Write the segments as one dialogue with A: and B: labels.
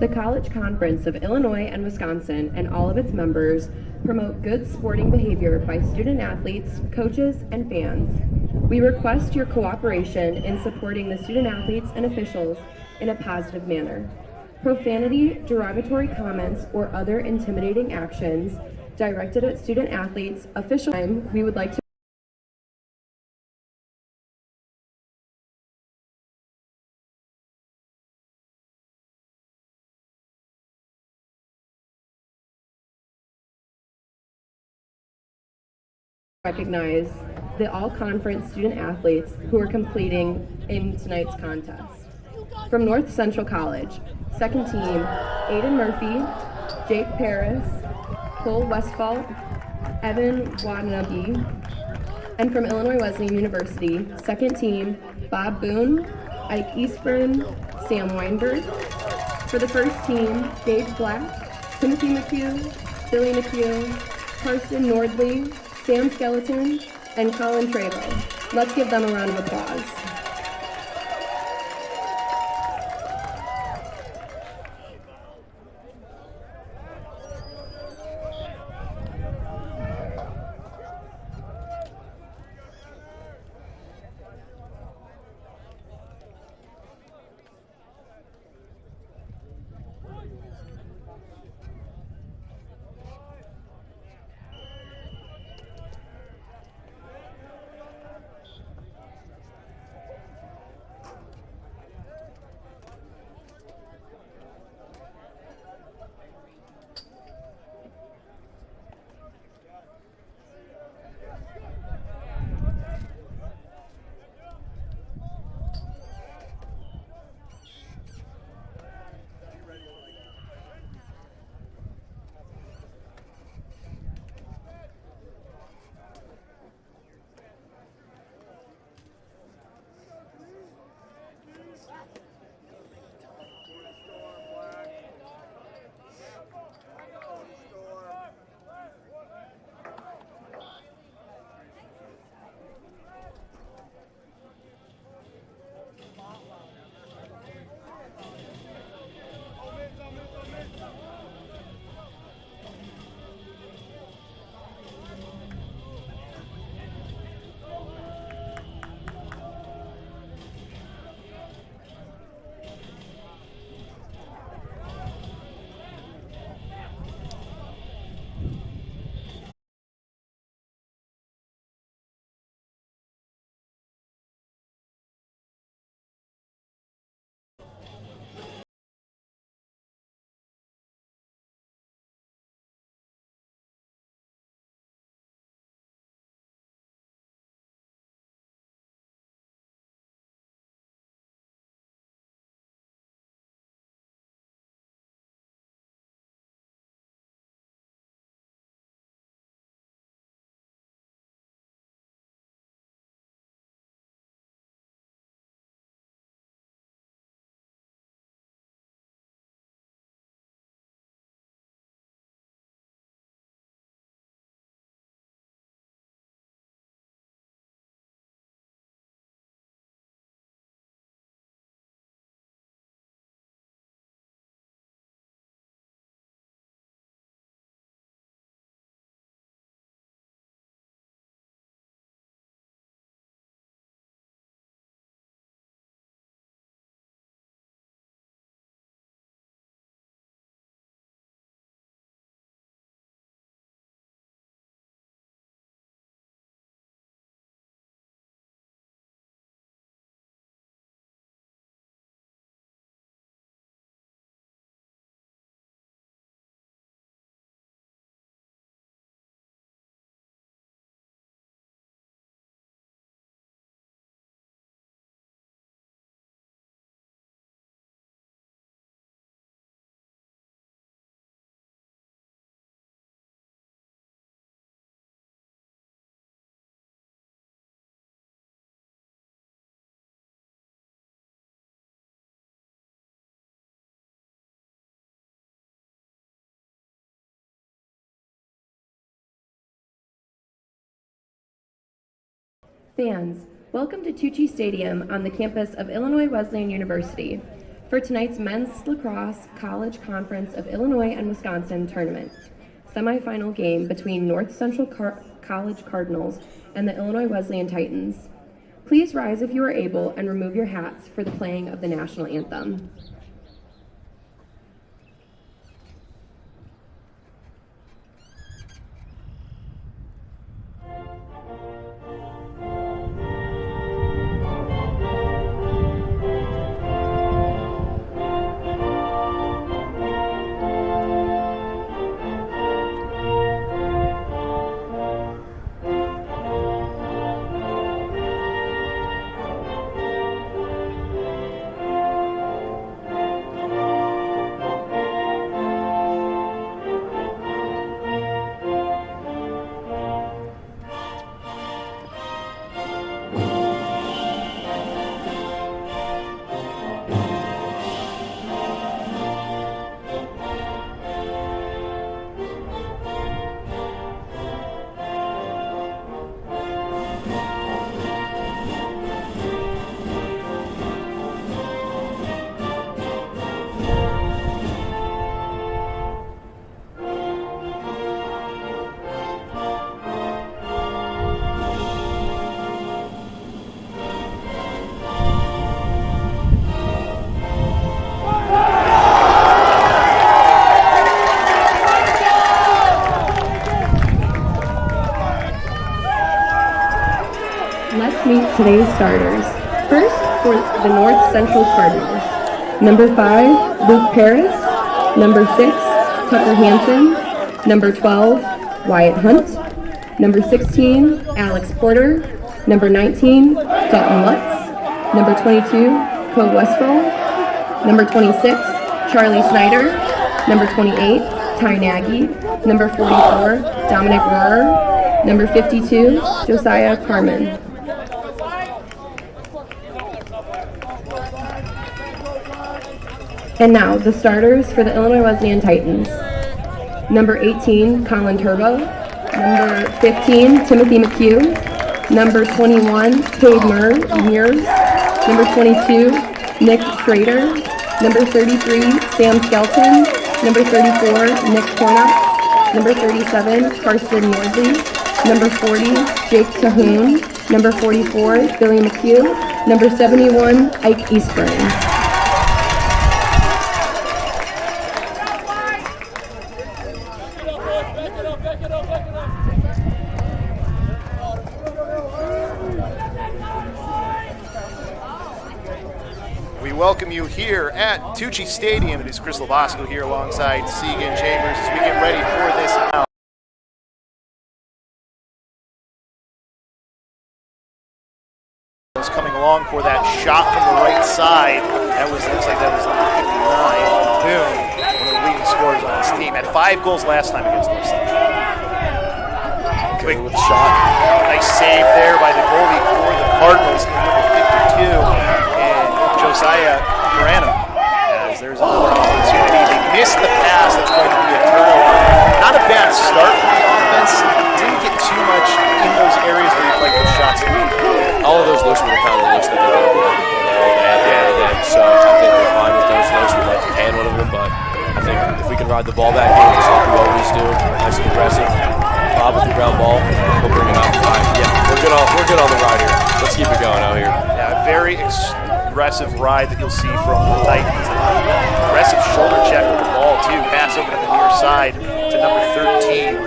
A: The College Conference of Illinois and Wisconsin and all of its members promote good sporting behavior by student athletes, coaches, and fans. We request your cooperation in supporting the student athletes and officials in a positive manner. Profanity, derogatory comments, or other intimidating actions directed at student athletes, officials, we would like to recognize the all-conference student athletes who are completing in tonight's contest. From North Central College, second team, Aiden Murphy, Jake Paris, Cole Westfall, Evan Watanabe, and from Illinois Wesleyan University, second team, Bob Boone, Ike Eastburn, Sam Weinberg. For the first team, Dave Black, Timothy McHugh, Billy McHugh, Karsten Nordley, Sam Skeleton, and Colin Trevo. Let's give them a round of applause. Fans, welcome to Tucci Stadium on the campus of Illinois Wesleyan University. for tonight's Men's Lacrosse College Conference of Illinois and Wisconsin tournament. Semifinal game between North Central College Cardinals and the Illinois Wesleyan Titans. Please rise if you are able and remove your hats for the playing of the national anthem. Let's meet today's starters. First, for the North Central Cardinals. Number 5, Luke Paris. Number 6, Tucker Hansen. Number 12, Wyatt Hunt. Number 16, Alex Porter. Number 19, Dalton Lutz. Number 22, Cole Westphal. Number 26, Charlie Snyder. Number 28, Ty Nagy. Number 44, Dominic Rohrer. Number 52, Josiah Carmen. And now, the starters for the Illinois Wesleyan Titans. Number 18, Colin Turbo. Number 15, Timothy McHugh. Number 21, Cade Mears. Number 22, Nick Schrader. Number 33, Sam Skelton. Number 34, Nick Cornup. Number 37, Karsten Nordley. Number 40, Jake Tahoon. Number 44, Billy McHugh. Number 71, Ike Eastburn.
B: We welcome you here at Tucci Stadium. It is Chris Labosco here alongside Segan Chambers as we get ready for this now. Coming along for that shot from the right side. That looks like that was number 59. Boom. One of the leading scorers on this team. Had 5 goals last time against North Central. Quick shot. Nice save there by the goalie for the Cardinals, number 52, and Josiah Branham. As there's another opportunity. They missed the pass. That's going to be a turnover. Not a bad start for the offense. Didn't get too much in those areas where you like the shots.
C: All of those looks were the kind of looks that they're going to be looking for. So I think we're fine with those looks. We'd like to can one of them, but I think if we can ride the ball back in, just like we always do, nice and aggressive, Bob with the ground ball, we'll bring it up. Yeah, we're good on the ride here. Let's keep it going out here.
B: Yeah, very aggressive ride that you'll see from the Titans. Aggressive shoulder check with the ball, too. Pass over to the near side to number 13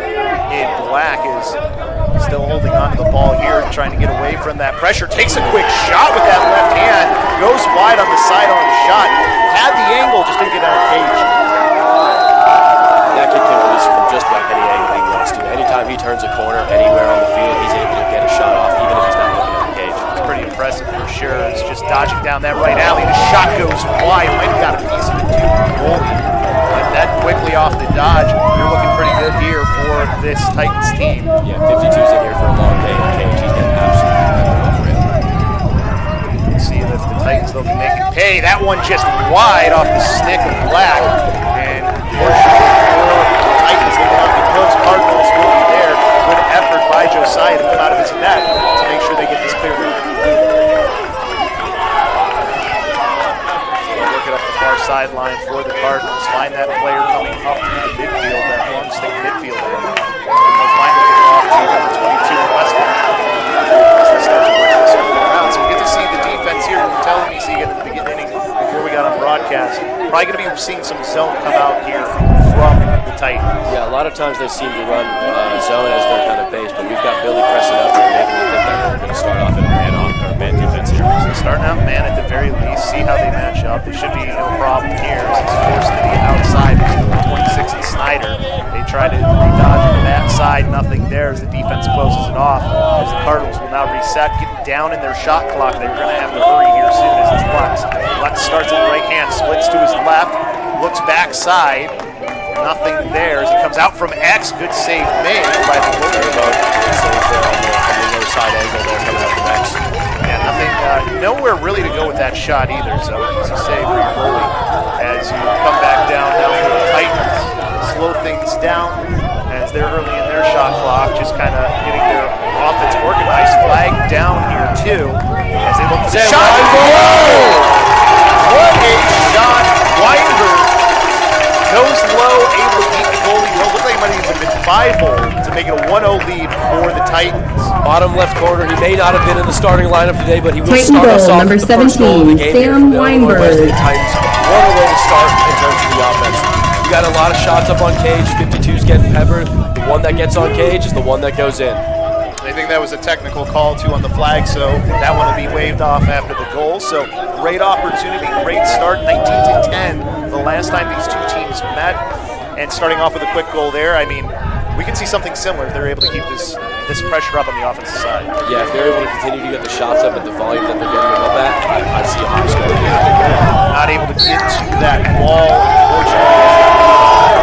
B: in black is still holding on to the ball here, trying to get away from that pressure. Takes a quick shot with that left hand. Goes wide on the sidearm shot. Had the angle, just didn't get out of cage.
C: That kid can release from just about any angle he wants to. Anytime he turns a corner anywhere on the field, he's able to get a shot off, even if he's not looking at the cage.
B: It's pretty impressive for sure. It's just dodging down that right alley. The shot goes wide. Might have got a piece of it too from the goalie. But that quickly off the dodge. You're looking pretty good here for this Titans team.
C: Yeah, 52's in here for a long day in the cage. He's getting absolutely covered off rail.
B: You see that the Titans, they'll be making pay. That one just wide off the stick of black. And fortunately for the Titans, they will not be close. Cardinals will be there. Good effort by Josiah to come out of his net to make sure they get this clear. Working up the sideline for the Cardinals. Find that player coming up through the midfield, that long stick midfielder. And they'll finally get it off to number 22 in Wesleyan. As they start to work this around. So we get to see the defense here. You were telling me, Segan, at the beginning before we got on broadcast. Probably going to be seeing some zone come out here from the Titans.
C: Yeah, a lot of times they seem to run zone as their kind of base, but we've got Billy pressing up and making me think that they're going to start off in man defense here.
B: So starting out man at the very least, see how they match up. There should be no problem here. It's forced to the outside. There's 26 and Snyder. They try to dodge to that side. Nothing there as the defense closes it off. As the Cardinals will now reset, getting down in their shot clock. They're going to have to hurry here soon as it's Lutz. Lutz starts at the right hand, splits to his left, looks backside. Nothing there as he comes out from X. Good save made by the goalkeeper.
C: Good save there on the low side angle there coming out from X.
B: Yeah, nothing, nowhere really to go with that shot either, so easy save for your goalie. As you come back down now for the Titans, slow things down as they're early in their shot clock, just kind of getting their offense organized. Flag down here too, as they look for the shot. What a shot! Weinberg goes low, able to beat the goalie. Well, looked like it might have even been 5-0 to make it a 1-0 lead for the Titans.
C: Bottom left corner. He may not have been in the starting lineup today, but he will
A: Titan
C: start us
A: goal,
C: off
A: number
C: with the first goal of the
A: 17,
C: game
A: Sam
C: here for the Illinois
A: Weinberg.
C: Wesleyan Titans. What a way to start in terms of the offense. We got a lot of shots up on cage. 52's getting peppered. The one that gets on cage is the one that goes in.
B: I think that was a technical call too on the flag, so that one will be waved off after the goal. So great opportunity, great start, 19-10 the last time these two teams met. And starting off with a quick goal there, I mean, we can see something similar if they're able to keep this pressure up on the offensive side.
C: Yeah, if they're able to continue to get the shots up at the volume that they're getting them up at, I'd see a high score.
B: Not able to get to that ball, unfortunately.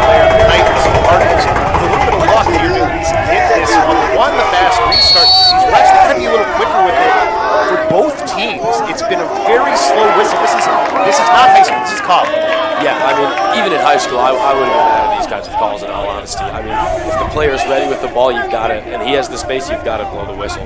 B: Player of the Titans, the Cardinals, with a little bit of luck here to at least get this on one, the fast restart. These refs got to be a little quicker with it for both teams. It's been a very slow whistle. This is not high school, this is college.
C: Yeah, I mean, even in high school, I would have been mad at these kinds of calls, in all honesty. I mean, if the player's ready with the ball, you've got it, and he has the space, you've got to blow the whistle.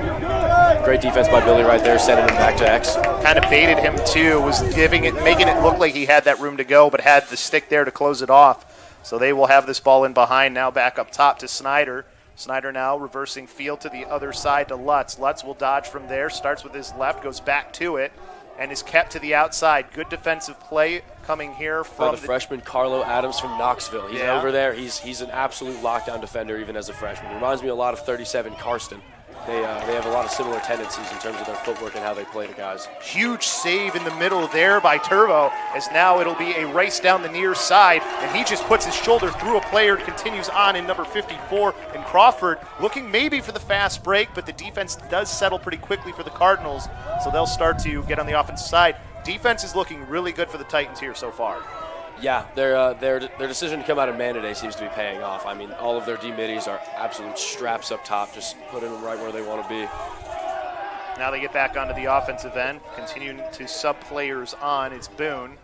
C: Great defense by Billy right there, sending him back to X.
B: Kind of baited him too, was making it look like he had that room to go, but had the stick there to close it off. So they will have this ball in behind, now back up top to Snyder. Snyder now reversing field to the other side to Lutz. Lutz will dodge from there, starts with his left, goes back to it, and is kept to the outside. Good defensive play coming here from
C: the freshman Carlo Adams from Knoxville. He's over there. He's an absolute lockdown defender even as a freshman. Reminds me a lot of 37 Karsten. They have a lot of similar tendencies in terms of their footwork and how they play the guys.
B: Huge save in the middle there by Turbo, as now it'll be a race down the near side, and he just puts his shoulder through a player, continues on in number 54 in Crawford, looking maybe for the fast break, but the defense does settle pretty quickly for the Cardinals, so they'll start to get on the offensive side. Defense is looking really good for the Titans here so far.
C: Yeah, their decision to come out of man today seems to be paying off. I mean, all of their D-middies are absolute straps up top, just putting them right where they want to be.
B: Now they get back onto the offensive end, continuing to sub players on. It's Boone.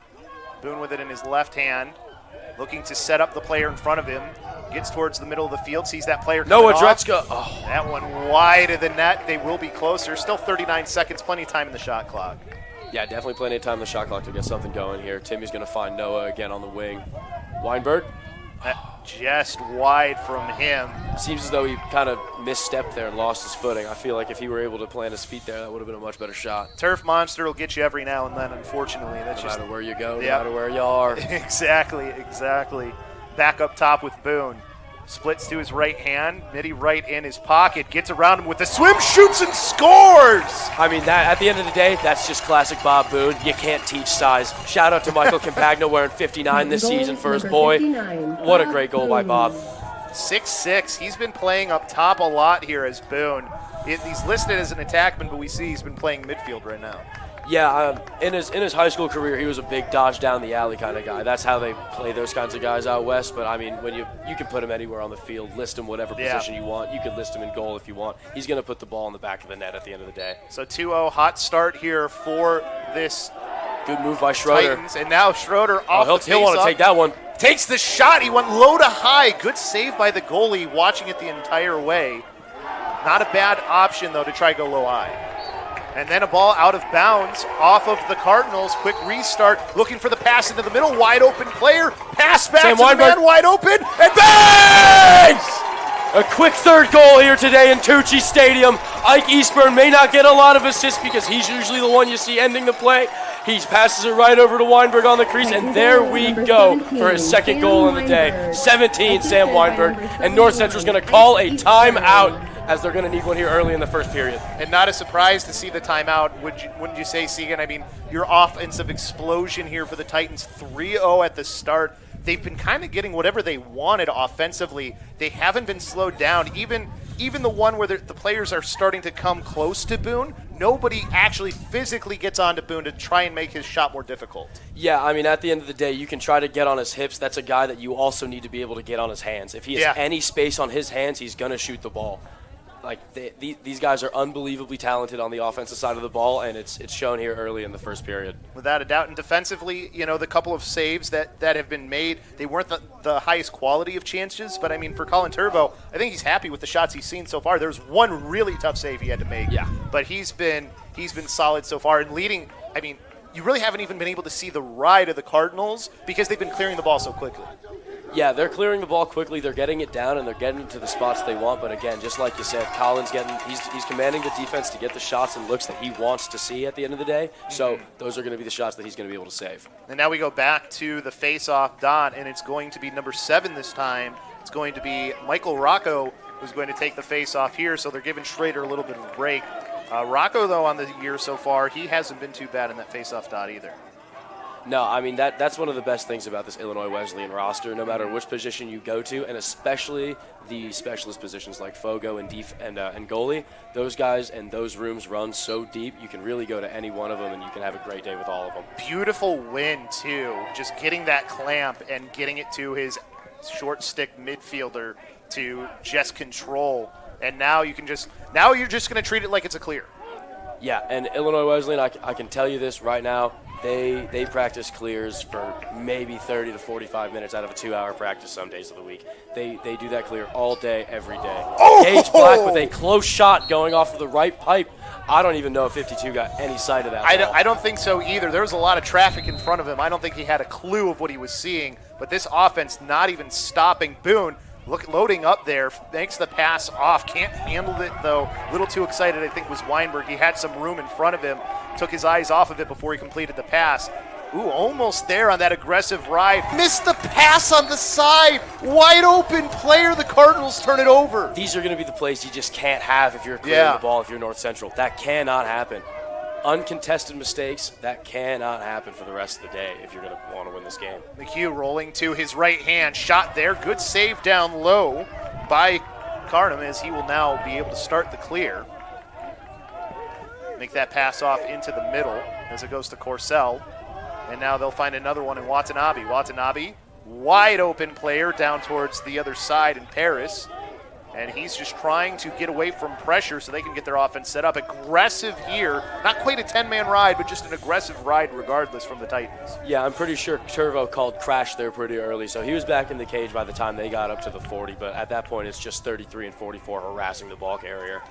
B: Boone with it in his left hand, looking to set up the player in front of him. Gets towards the middle of the field, sees that player coming
C: Noah
B: off.
C: Dretzka. Oh.
B: That one wide of the net. They will be closer. Still 39 seconds, plenty of time in the shot clock.
C: Yeah, definitely plenty of time in the shot clock to get something going here. Timmy's going to find Noah again on the wing. Weinberg.
B: Just wide from him.
C: Seems as though he kind of misstepped there and lost his footing. I feel like if he were able to plant his feet there, that would have been a much better shot.
B: Turf monster will get you every now and then, unfortunately. That's
C: no matter where you go,
B: yeah.
C: no matter where you are.
B: Exactly. Back up top with Boone. Splits to his right hand, Mitty right in his pocket, gets around him with the swim, shoots and scores!
C: I mean, that at the end of the day, that's just classic Bob Boone. You can't teach size. Shout out to Michael Campagna wearing 59 this season for his boy. What a great goal by Bob.
B: 6'6", he's been playing up top a lot here as Boone. He's listed as an attackman, but we see he's been playing midfield right now.
C: Yeah, in his high school career, he was a big dodge down the alley kind of guy. That's how they play those kinds of guys out west. But I mean, when you can put him anywhere on the field, list him whatever position you want. You can list him in goal if you want. He's going to put the ball in the back of the net at the end of the day.
B: So 2-0, hot start here for this.
C: Good move by Schroeder.
B: Titans, and now Schroeder off
C: he'll want to take that one.
B: Takes the shot. He went low to high. Good save by the goalie, watching it the entire way. Not a bad option though to try to go low high. And then a ball out of bounds off of the Cardinals. Quick restart, looking for the pass into the middle. Wide open player. Pass back
C: Sam
B: to
C: Weinberg.
B: the man wide open. And
C: Bangs! A quick third goal here today in Tucci Stadium. Ike Eastburn may not get a lot of assists because he's usually the one you see ending the play. He passes it right over to Weinberg on the crease, and there we go for his second goal in the day. 17, Sam Weinberg. And North Central's going to call a timeout as they're going to need one here early in the first period.
B: And not a surprise to see the timeout, wouldn't you say, Segan? I mean, your offensive explosion here for the Titans, 3-0 at the start. They've been kind of getting whatever they wanted offensively. They haven't been slowed down. Even the one where the players are starting to come close to Boone, nobody actually physically gets onto Boone to try and make his shot more difficult.
C: Yeah, I mean, at the end of the day, you can try to get on his hips. That's a guy that you also need to be able to get on his hands. If he has any space on his hands, he's going to shoot the ball. Like, these guys are unbelievably talented on the offensive side of the ball, and it's shown here early in the first period.
B: Without a doubt. And defensively, the couple of saves that have been made, they weren't the highest quality of chances. But, I mean, for Colin Turbo, I think he's happy with the shots he's seen so far. There's one really tough save he had to make.
C: Yeah.
B: But he's been solid so far. And leading, I mean, you really haven't even been able to see the ride of the Cardinals because they've been clearing the ball so quickly.
C: Yeah, they're clearing the ball quickly. They're getting it down, and they're getting it to the spots they want. But again, just like you said, Colin's he's commanding the defense to get the shots and looks that he wants to see at the end of the day. So those are going to be the shots that he's going to be able to save.
B: And now we go back to the face-off dot, and it's going to be number 7 this time. It's going to be Michael Rocco who's going to take the face-off here. So they're giving Schrader a little bit of a break. Rocco, though, on the year so far, he hasn't been too bad in that face-off dot either.
C: No, I mean, that's one of the best things about this Illinois Wesleyan roster, no matter which position you go to, and especially the specialist positions like Fogo and goalie. Those guys and those rooms run so deep, you can really go to any one of them, and you can have a great day with all of them.
B: Beautiful win, too. Just getting that clamp and getting it to his short stick midfielder to just control. And now you're just going to treat it like it's a clear.
C: Yeah, and Illinois Wesleyan, I can tell you this right now, they practice clears for maybe 30 to 45 minutes out of a 2-hour practice some days of the week. They do that clear all day, every day. Gage Black with a close shot going off of the right pipe. I don't even know if 52 got any sight of that ball.
B: I don't think so either. There was a lot of traffic in front of him. I don't think he had a clue of what he was seeing. But this offense not even stopping. Boone loading up there, makes the pass off. Can't handle it, though. A little too excited, I think, was Weinberg. He had some room in front of him. Took his eyes off of it before he completed the pass. Ooh, almost there on that aggressive ride. Missed the pass on the side. Wide open player. The Cardinals turn it over.
C: These are going to be the plays you just can't have if you're clearing the ball, if you're North Central. That cannot happen. Uncontested mistakes, that cannot happen for the rest of the day if you're going to want to win this game.
B: McHugh rolling to his right hand. Shot there. Good save down low by Carnum as he will now be able to start the clear. Make that pass off into the middle as it goes to Corsell. And now they'll find another one in Watanabe. Watanabe, wide open player down towards the other side in Paris. And he's just trying to get away from pressure so they can get their offense set up. Aggressive here. Not quite a 10-man ride, but just an aggressive ride regardless from the Titans.
C: Yeah, I'm pretty sure Turvo called crash there pretty early, so he was back in the cage by the time they got up to the 40. But at that point, it's just 33 and 44 harassing the ball carrier.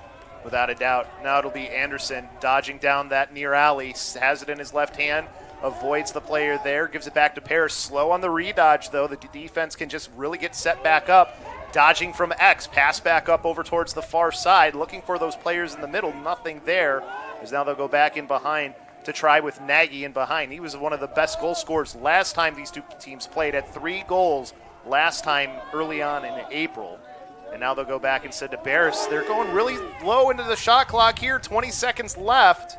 B: Without a doubt. Now it'll be Anderson dodging down that near alley. Has it in his left hand. Avoids the player there. Gives it back to Paris. Slow on the redodge, though. The defense can just really get set back up. Dodging from X, pass back up over towards the far side, looking for those players in the middle, nothing there, as now they'll go back in behind to try with Nagy in behind. He was one of the best goal scorers last time these two teams played, had 3 goals last time early on in April. And now they'll go back instead to Barris. They're going really low into the shot clock here, 20 seconds left.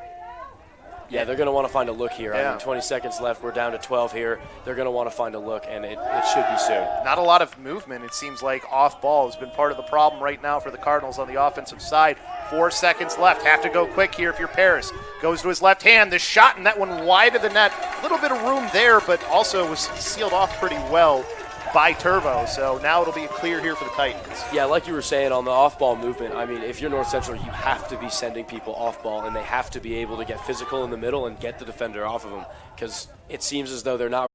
C: Yeah, they're going to want to find a look here. I mean, 20 seconds left. We're down to 12 here. They're going to want to find a look, and it should be soon.
B: Not a lot of movement, it seems like, off ball has been part of the problem right now for the Cardinals on the offensive side. 4 seconds left. Have to go quick here if you're Paris. Goes to his left hand. The shot, and that one wide of the net. A little bit of room there, but also was sealed off pretty well by Turbo. So now it'll be a clear here for the Titans.
C: Yeah, like you were saying on the off-ball movement, I mean, if you're North Central, you have to be sending people off-ball, and they have to be able to get physical in the middle and get the defender off of them, because it seems as though they're not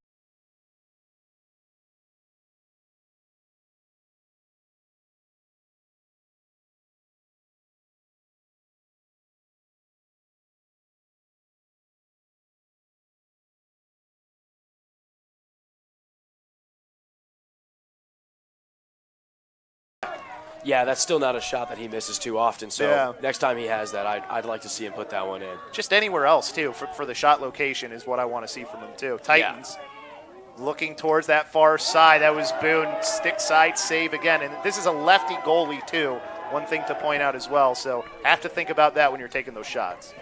C: Yeah, that's still not a shot that he misses too often. So
B: Yeah.
C: next time he has that, I'd like to see him put that one in.
B: Just anywhere else, too, for the shot location is what I want to see from him, too. Titans looking towards that far side. That was Boone. Stick side save again. And this is a lefty goalie, too. One thing to point out as well. So have to think about that when you're taking those shots.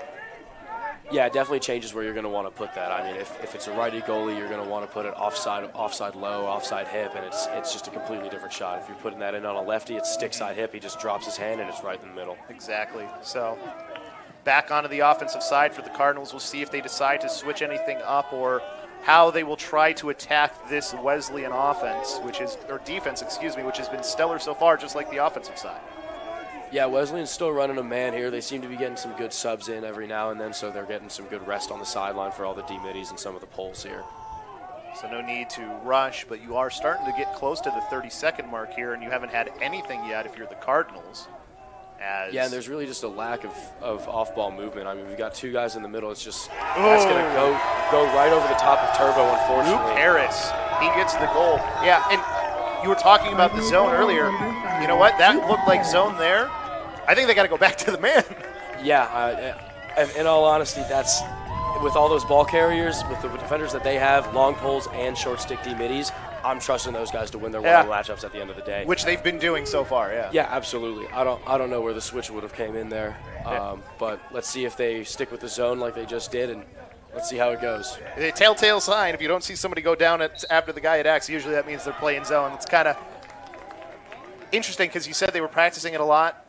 C: Yeah, it definitely changes where you're going to want to put that. I mean, if it's a righty goalie, you're going to want to put it offside low, offside hip, and it's just a completely different shot. If you're putting that in on a lefty, it's stick side hip. He just drops his hand, and it's right in the middle.
B: Exactly. So back onto the offensive side for the Cardinals. We'll see if they decide to switch anything up or how they will try to attack this Wesleyan offense, defense, which has been stellar so far, just like the offensive side.
C: Yeah, Wesleyan's still running a man here. They seem to be getting some good subs in every now and then, so they're getting some good rest on the sideline for all the D-middies and some of the poles here.
B: So no need to rush, but you are starting to get close to the 30-second mark here, and you haven't had anything yet if you're the Cardinals.
C: Yeah, and there's really just a lack of off-ball movement. I mean, we've got two guys in the middle. It's just that's going to go right over the top of Turbo, unfortunately.
B: Luke Harris, he gets the goal. Yeah, and you were talking about the zone earlier. You know what? That looked like zone there. I think they got to go back to the man.
C: Yeah, in all honesty, that's with all those ball carriers, with the defenders that they have, long poles and short stick D-middies, I'm trusting those guys to win their one-on-one matchups at the end of the day.
B: Which they've been doing so far, yeah.
C: Yeah, absolutely. I don't know where the switch would have came in there, but let's see if they stick with the zone like they just did, and let's see how it goes.
B: The telltale sign, if you don't see somebody go down after the guy at X, usually that means they're playing zone. It's kind of interesting because you said they were practicing it a lot.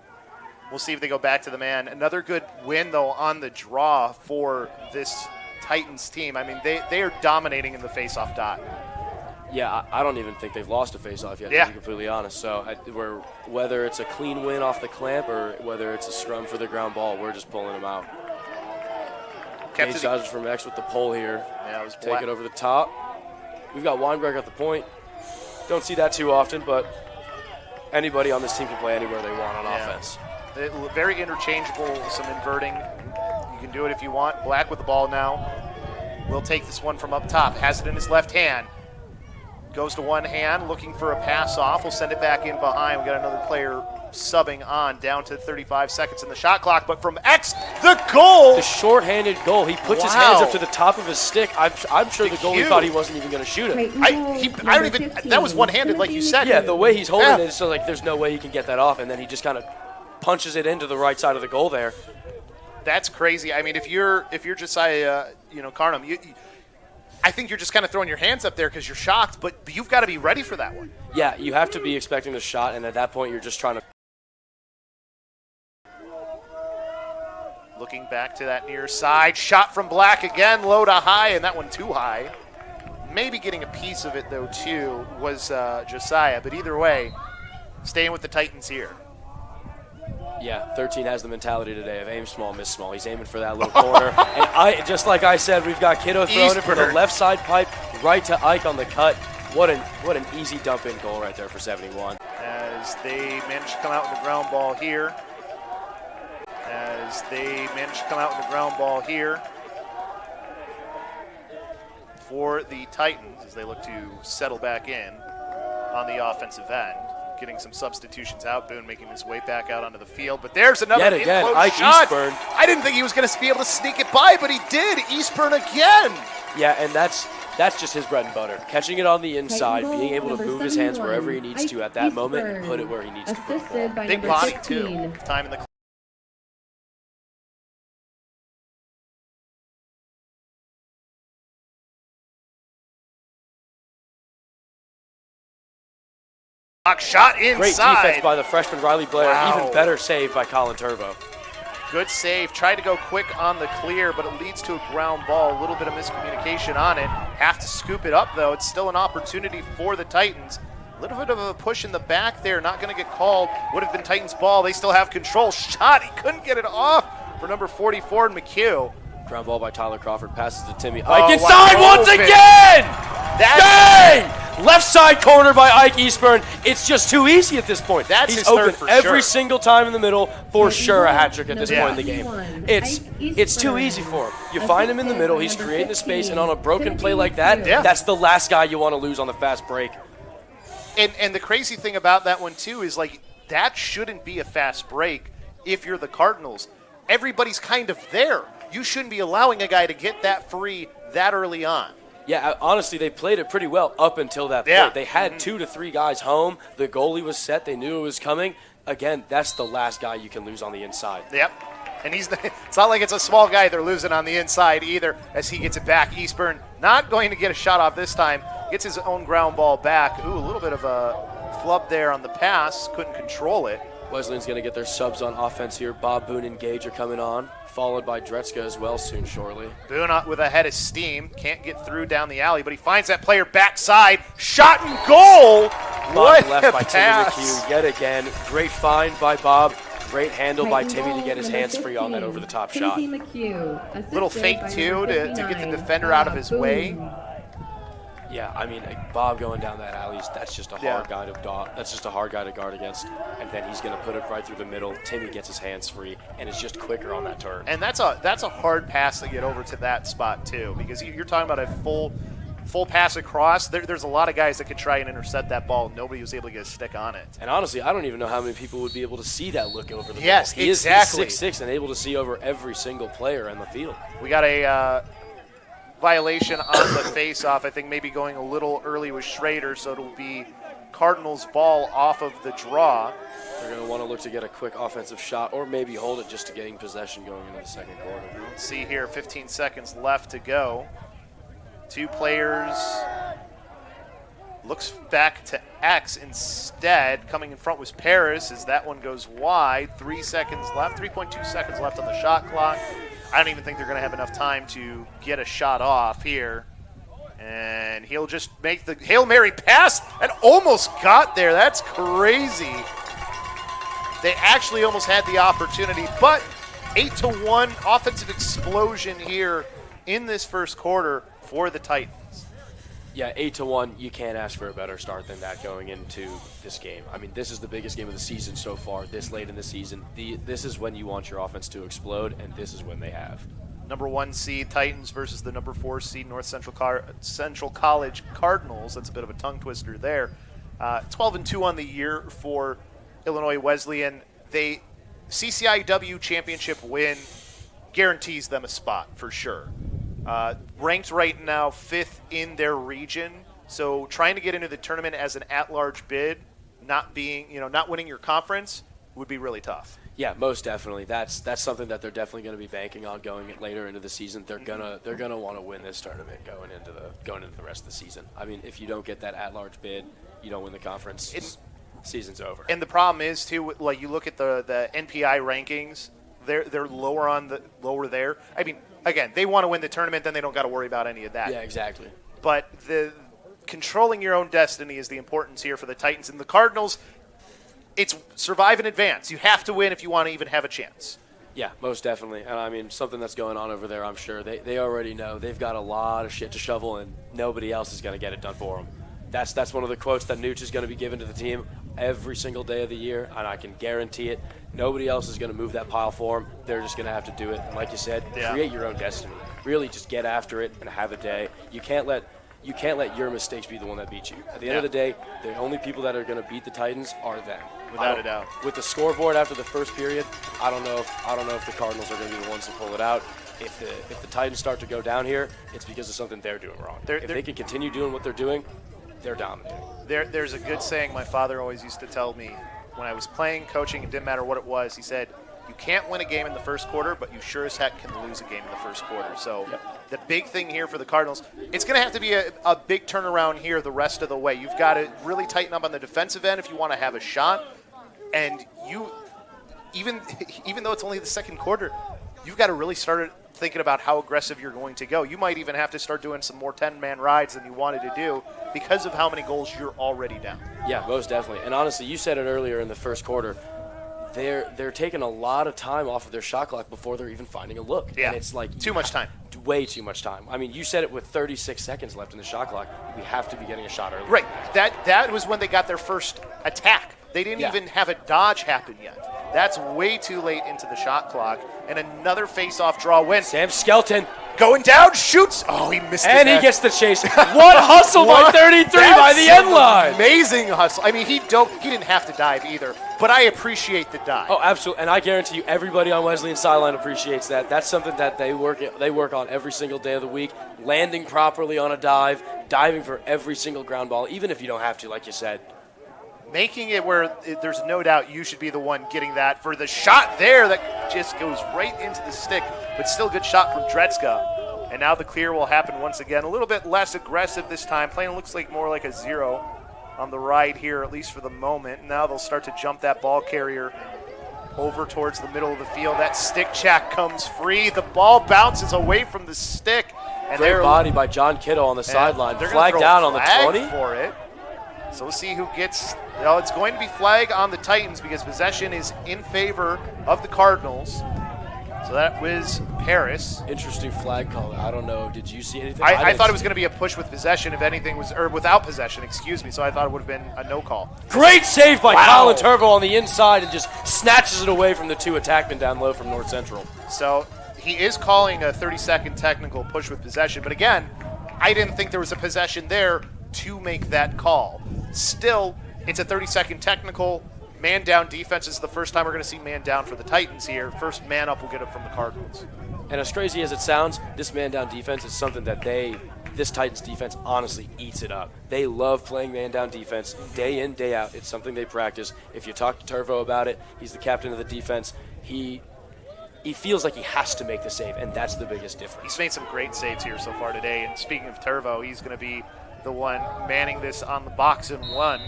B: We'll see if they go back to the man. Another good win, though, on the draw for this Titans team. I mean, they are dominating in the face-off dot.
C: Yeah, I don't even think they've lost a face-off yet, to be completely honest. So whether it's a clean win off the clamp or whether it's a scrum for the ground ball, we're just pulling them out. Cage dodges from X with the pole here.
B: Yeah, it was
C: Take it over the top. We've got Weinberg at the point. Don't see that too often, but anybody on this team can play anywhere they want on offense.
B: Very interchangeable, some inverting. You can do it if you want. Black with the ball now. Will take this one from up top. Has it in his left hand. Goes to one hand, looking for a pass off. We'll send it back in behind. We got another player subbing on, down to 35 seconds in the shot clock. But from X, the goal!
C: The short-handed goal. He puts his hands up to the top of his stick. I'm sure the goalie thought he wasn't even going to shoot it.
B: That was one-handed, like you said.
C: Yeah, the way he's holding it, so like there's no way he can get that off, and then he just kind of punches it into the right side of the goal there.
B: That's crazy. I mean, if you're Josiah, Carnum, I think you're just kind of throwing your hands up there because you're shocked, but you've got to be ready for that one.
C: Yeah, you have to be expecting the shot, and at that point, you're just trying to.
B: Looking back to that near side, shot from Black again, low to high, and that one too high. Maybe getting a piece of it, though, too, was Josiah, but either way, staying with the Titans here.
C: Yeah, 13 has the mentality today of aim small, miss small. He's aiming for that little corner. And just like I said, we've got Kiddo throwing it for the left side pipe right to Ike on the cut. What an easy dump-in goal right there for 71.
B: As they manage to come out with the ground ball here. For the Titans as they look to settle back in on the offensive end. Getting some substitutions out. Boone making his way back out onto the field. But there's another in-close
C: Ike
B: shot.
C: Eastburn.
B: I didn't think he was going to be able to sneak it by, but he did. Eastburn again.
C: Yeah, and that's just his bread and butter. Catching it on the inside, being able to move his hands wherever he needs to at that moment and put it where he needs to put it.
B: Big body, too. Time in the shot inside.
C: Great defense by the freshman Riley Blair. Wow. Even better save by Colin Turbo.
B: Good save. Tried to go quick on the clear, but it leads to a ground ball. A little bit of miscommunication on it. Have to scoop it up, though. It's still an opportunity for the Titans. A little bit of a push in the back there. Not going to get called. Would have been Titans' ball. They still have control. Shot. He couldn't get it off for number 44, McHugh.
C: Ground ball by Tyler Crawford. Passes to Timmy Ike. Inside once again! Dang! Left side corner by Ike Eastburn. It's just too easy at this point. He's open every single time in the middle. For sure a hat trick at this point in the game. It's too easy for him. You find him in the middle. He's creating the space, and on a broken play like that, that's the last guy you want to lose on the fast break.
B: And the crazy thing about that one, too, is like that shouldn't be a fast break if you're the Cardinals. Everybody's kind of there. You shouldn't be allowing a guy to get that free that early on.
C: Yeah, honestly, they played it pretty well up until that point. They had 2 to 3 guys home. The goalie was set. They knew it was coming. Again, that's the last guy you can lose on the inside.
B: Yep. And it's not like it's a small guy they're losing on the inside either as he gets it back. Eastburn not going to get a shot off this time. Gets his own ground ball back. Ooh, a little bit of a flub there on the pass. Couldn't control it.
C: Wesleyan's going to get their subs on offense here. Bob, Boone, and Gage are coming on, followed by Dretzka as well soon shortly.
B: Boone with a head of steam. Can't get through down the alley, but he finds that player backside. Shot and goal! What
C: left
B: a
C: by
B: pass.
C: Timmy McHugh yet again. Great find by Bob. Great handle by Timmy to get his hands free on that over-the-top shot.
B: Little fake, too, to get the defender out of his way.
C: Yeah, I mean, Bob going down that alley, that's just a hard guy to guard against. And then he's going to put it right through the middle. Timmy gets his hands free and is just quicker on that turn.
B: And that's a hard pass to get over to that spot too, because you're talking about a full pass across. There's a lot of guys that could try and intercept that ball. Nobody was able to get a stick on it.
C: And honestly, I don't even know how many people would be able to see that look over the
B: yes,
C: ball.
B: exactly.
C: He's 6'6" and able to see over every single player in the field.
B: We got a violation on the face-off. I think maybe going a little early with Schrader, so it'll be Cardinals ball off of the draw.
C: They're going to want to look to get a quick offensive shot or maybe hold it just to getting possession going into the second quarter.
B: Let's see here, 15 seconds left to go. 2 players. Looks back to X instead. Coming in front was Paris as that one goes wide. 3 seconds left, 3.2 seconds left on the shot clock. I don't even think they're going to have enough time to get a shot off here. And he'll just make the Hail Mary pass and almost got there. That's crazy. They actually almost had the opportunity, but 8-1 offensive explosion here in this first quarter for the Titans.
C: Yeah, 8-1, you can't ask for a better start than that going into this game. I mean, this is the biggest game of the season so far, this late in the season. This is when you want your offense to explode, and this is when they have.
B: Number 1 seed Titans versus the number 4 seed North Central College Cardinals. That's a bit of a tongue twister there. 12-2 on the year for Illinois Wesleyan. CCIW championship win guarantees them a spot for sure. Ranked right now 5th in their region, so trying to get into the tournament as an at-large bid, not winning your conference would be really tough.
C: Yeah, most definitely. That's something that they're definitely going to be banking on going later into the season. They're gonna want to win this tournament going into the rest of the season. I mean, if you don't get that at-large bid, you don't win the conference. Season's over.
B: And the problem is too, like you look at the NPI rankings, they're lower there. I mean, again, they want to win the tournament, then they don't got to worry about any of that.
C: Yeah, exactly.
B: But the controlling your own destiny is the importance here for the Titans and the Cardinals. It's survive in advance. You have to win if you want to even have a chance.
C: Yeah, most definitely. And I mean, something that's going on over there, I'm sure. They already know. They've got a lot of shit to shovel, and nobody else is going to get it done for them. That's one of the quotes that Nooch is going to be given to the team every single day of the year, and I can guarantee it. Nobody else is going to move that pile for them. They're just going to have to do it. And like you said, create your own destiny. Really just get after it and have a day. You can't let your mistakes be the one that beats you. At the end of the day, the only people that are going to beat the Titans are them.
B: Without a doubt.
C: With the scoreboard after the first period, I don't know if the Cardinals are going to be the ones to pull it out. If the Titans start to go down here, it's because of something they're doing wrong. If they can continue doing what they're doing, they're dominating.
B: There's a good saying my father always used to tell me when I was playing, coaching, it didn't matter what it was. He said, you can't win a game in the first quarter, but you sure as heck can lose a game in the first quarter. So the big thing here for the Cardinals, it's going to have to be a big turnaround here the rest of the way. You've got to really tighten up on the defensive end if you want to have a shot. And even though it's only the second quarter, you've got to really start thinking about how aggressive you're going to go. You might even have to start doing some more 10-man rides than you wanted to do because of how many goals you're already down.
C: Yeah, most definitely. And honestly, you said it earlier in the first quarter, they're taking a lot of time off of their shot clock before they're even finding a look.
B: Yeah,
C: and it's like
B: too much time.
C: Way too much time. I mean, you said it with 36 seconds left in the shot clock. We have to be getting a shot early.
B: Right. That was when they got their first attack. They didn't even have a dodge happen yet. That's way too late into the shot clock. And another face-off draw win.
C: Sam Skelton
B: Going down, shoots. Oh, he missed it.
C: And he gets the chase. What hustle by 33 by the end line.
B: Amazing hustle. I mean, he didn't have to dive either, but I appreciate the dive.
C: Oh, absolutely. And I guarantee you everybody on Wesleyan's sideline appreciates that. That's something that they work on every single day of the week, landing properly on a dive, diving for every single ground ball, even if you don't have to, like you said.
B: Making it where there's no doubt you should be the one getting that for the shot there that just goes right into the stick, but still good shot from Dretzka. And now the clear will happen once again. A little bit less aggressive this time. Playing looks like more like a 0 on the right here, at least for the moment. Now they'll start to jump that ball carrier over towards the middle of the field. That stick check comes free. The ball bounces away from the stick. And
C: Great body by John Kittle on the sideline.
B: They're
C: Flag down on the 20.
B: For it. So we'll see who gets. Well, it's going to be flag on the Titans because possession is in favor of the Cardinals. So that was Paris.
C: Interesting flag call. I don't know. Did you see anything?
B: I thought it was going to be a push with possession, if anything was, or without possession, excuse me. So I thought it would have been a no call.
C: Great save by Colin Turvo on the inside and just snatches it away from the 2 attackmen down low from North Central.
B: So he is calling a 30-second technical push with possession. But again, I didn't think there was a possession there to make that call. Still, it's a 30-second technical. Man down defense is the first time we're going to see man down for the Titans here. First man up will get it from the Cardinals.
C: And as crazy as it sounds, this man down defense is something that this Titans defense honestly eats it up. They love playing man down defense day in, day out. It's something they practice. If you talk to Turvo about it, he's the captain of the defense. He feels like he has to make the save, and that's the biggest difference.
B: He's made some great saves here so far today. And speaking of Turvo, he's going to be the one manning this on the box and one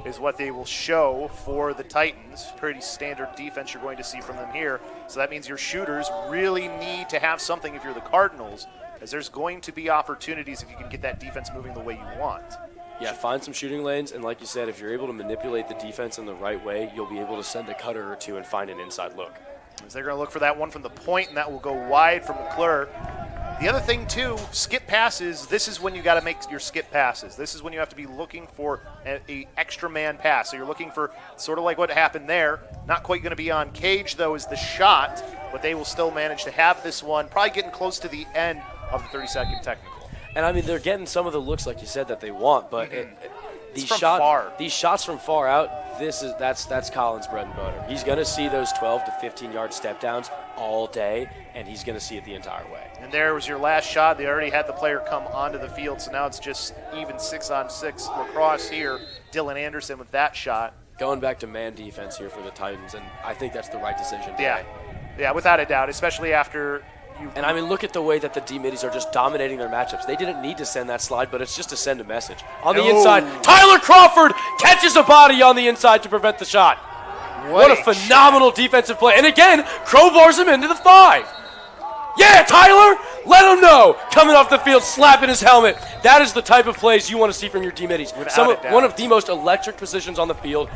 B: is what they will show for the Titans. Pretty standard defense you're going to see from them here. So that means your shooters really need to have something if you're the Cardinals, as there's going to be opportunities if you can get that defense moving the way you want.
C: Yeah, find some shooting lanes, and like you said, if you're able to manipulate the defense in the right way, you'll be able to send a cutter or two and find an inside look.
B: As they're going to look for that one from the point, and that will go wide from McClure. The other thing, too, skip passes, this is when you got to make your skip passes. This is when you have to be looking for a extra man pass. So you're looking for sort of like what happened there. Not quite going to be on Cage, though, is the shot, but they will still manage to have this one, probably getting close to the end of the 30-second technical.
C: And, I mean, they're getting some of the looks, like you said, that they want, but these shots from far out, that's Colin's bread and butter. He's going to see those 12 to 15-yard step downs all day, and he's going to see it the entire way.
B: And there was your last shot. They already had the player come onto the field, so now it's just even 6-on-6 lacrosse here. Dylan Anderson with that shot.
C: Going back to man defense here for the Titans, and I think that's the right decision today.
B: Yeah, without a doubt, especially after
C: And, I mean, look at the way that the D-middies are just dominating their matchups. They didn't need to send that slide, but it's just to send a message. On the inside, Tyler Crawford catches a body on the inside to prevent the shot. What a phenomenal defensive play. And again, crowbars him into the 5. Yeah, Tyler, let him know. Coming off the field, slapping his helmet. That is the type of plays you want to see from your D-middies. One of the most electric positions on the field.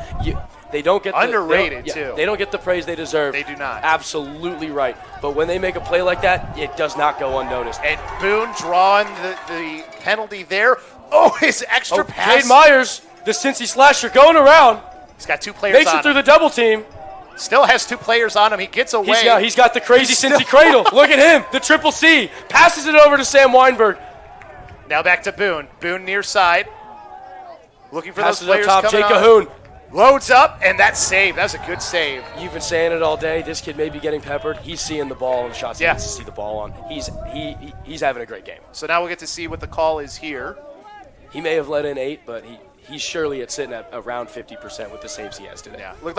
C: They don't get
B: underrated too.
C: They don't get the praise they deserve.
B: They do not.
C: Absolutely right. But when they make a play like that, it does not go unnoticed.
B: And Boone drawing the penalty there. Oh, his extra pass.
C: Cade Myers, the Cincy slasher, going around.
B: He's got 2 players on him.
C: Makes it through the double team.
B: Still has 2 players on him. He gets away.
C: He's got the crazy Cincy cradle. Look at him. The triple C. Passes it over to Sam Weinberg.
B: Now back to Boone. Boone near side. Looking for
C: Passes
B: those players
C: up top.
B: coming
C: Jake
B: on.
C: Cahoon.
B: Loads up, and that save. That was a good save.
C: You've been saying it all day. This kid may be getting peppered. He's seeing the ball and shots he needs to see the ball on. He's having a great game.
B: So now we'll get to see what the call is here.
C: He may have let in 8, but he's surely sitting at around 50% with the saves he has today.
B: Yeah, looked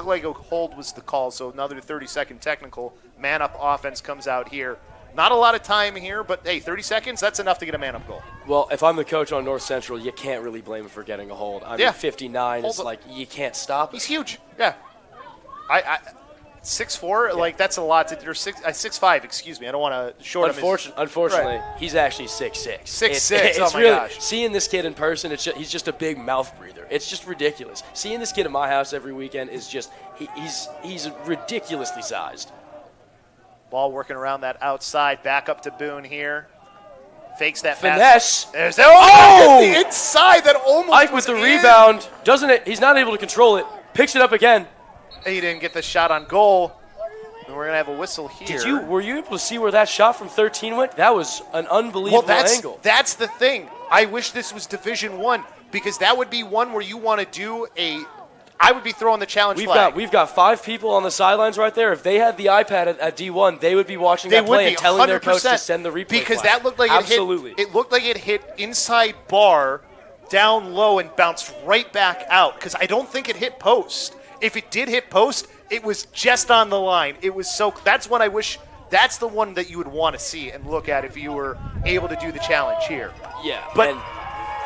B: like a hold was the call, so another 30-second technical. Man-up offense comes out here. Not a lot of time here, but, hey, 30 seconds, that's enough to get a man-up goal.
C: Well, if I'm the coach on North Central, you can't really blame him for getting a hold. I mean, 59 is like, you can't stop.
B: He's huge. Yeah. 6'4", like, that's a lot. Or 6'5", excuse me. I don't want to short him.
C: Unfortunately, he's actually 6'6".
B: 6'6", oh my gosh.
C: Seeing this kid in person, he's just a big mouth breather. It's just ridiculous. Seeing this kid at my house every weekend is just, he's ridiculously sized.
B: Ball working around that outside. Back up to Boone here. Fakes that
C: finesse.
B: There's the inside that almost
C: Ike with the rebound. Doesn't it? He's not able to control it. Picks it up again.
B: He didn't get the shot on goal. And we're going to have a whistle here.
C: Were you able to see where that shot from 13 went? That was an unbelievable angle.
B: That's the thing. I wish this was Division I, because that would be one where you want to do I would be throwing the challenge flag.
C: We've got 5 people on the sidelines right there. If they had the iPad at D1, they would be watching that play and telling their coach to send the replay
B: because
C: flag.
B: That looked like it looked like it hit inside bar, down low, and bounced right back out, because I don't think it hit post. If it did hit post, it was just on the line. It was that's what I wish. That's the one that you would want to see and look at if you were able to do the challenge here.
C: Yeah,
B: but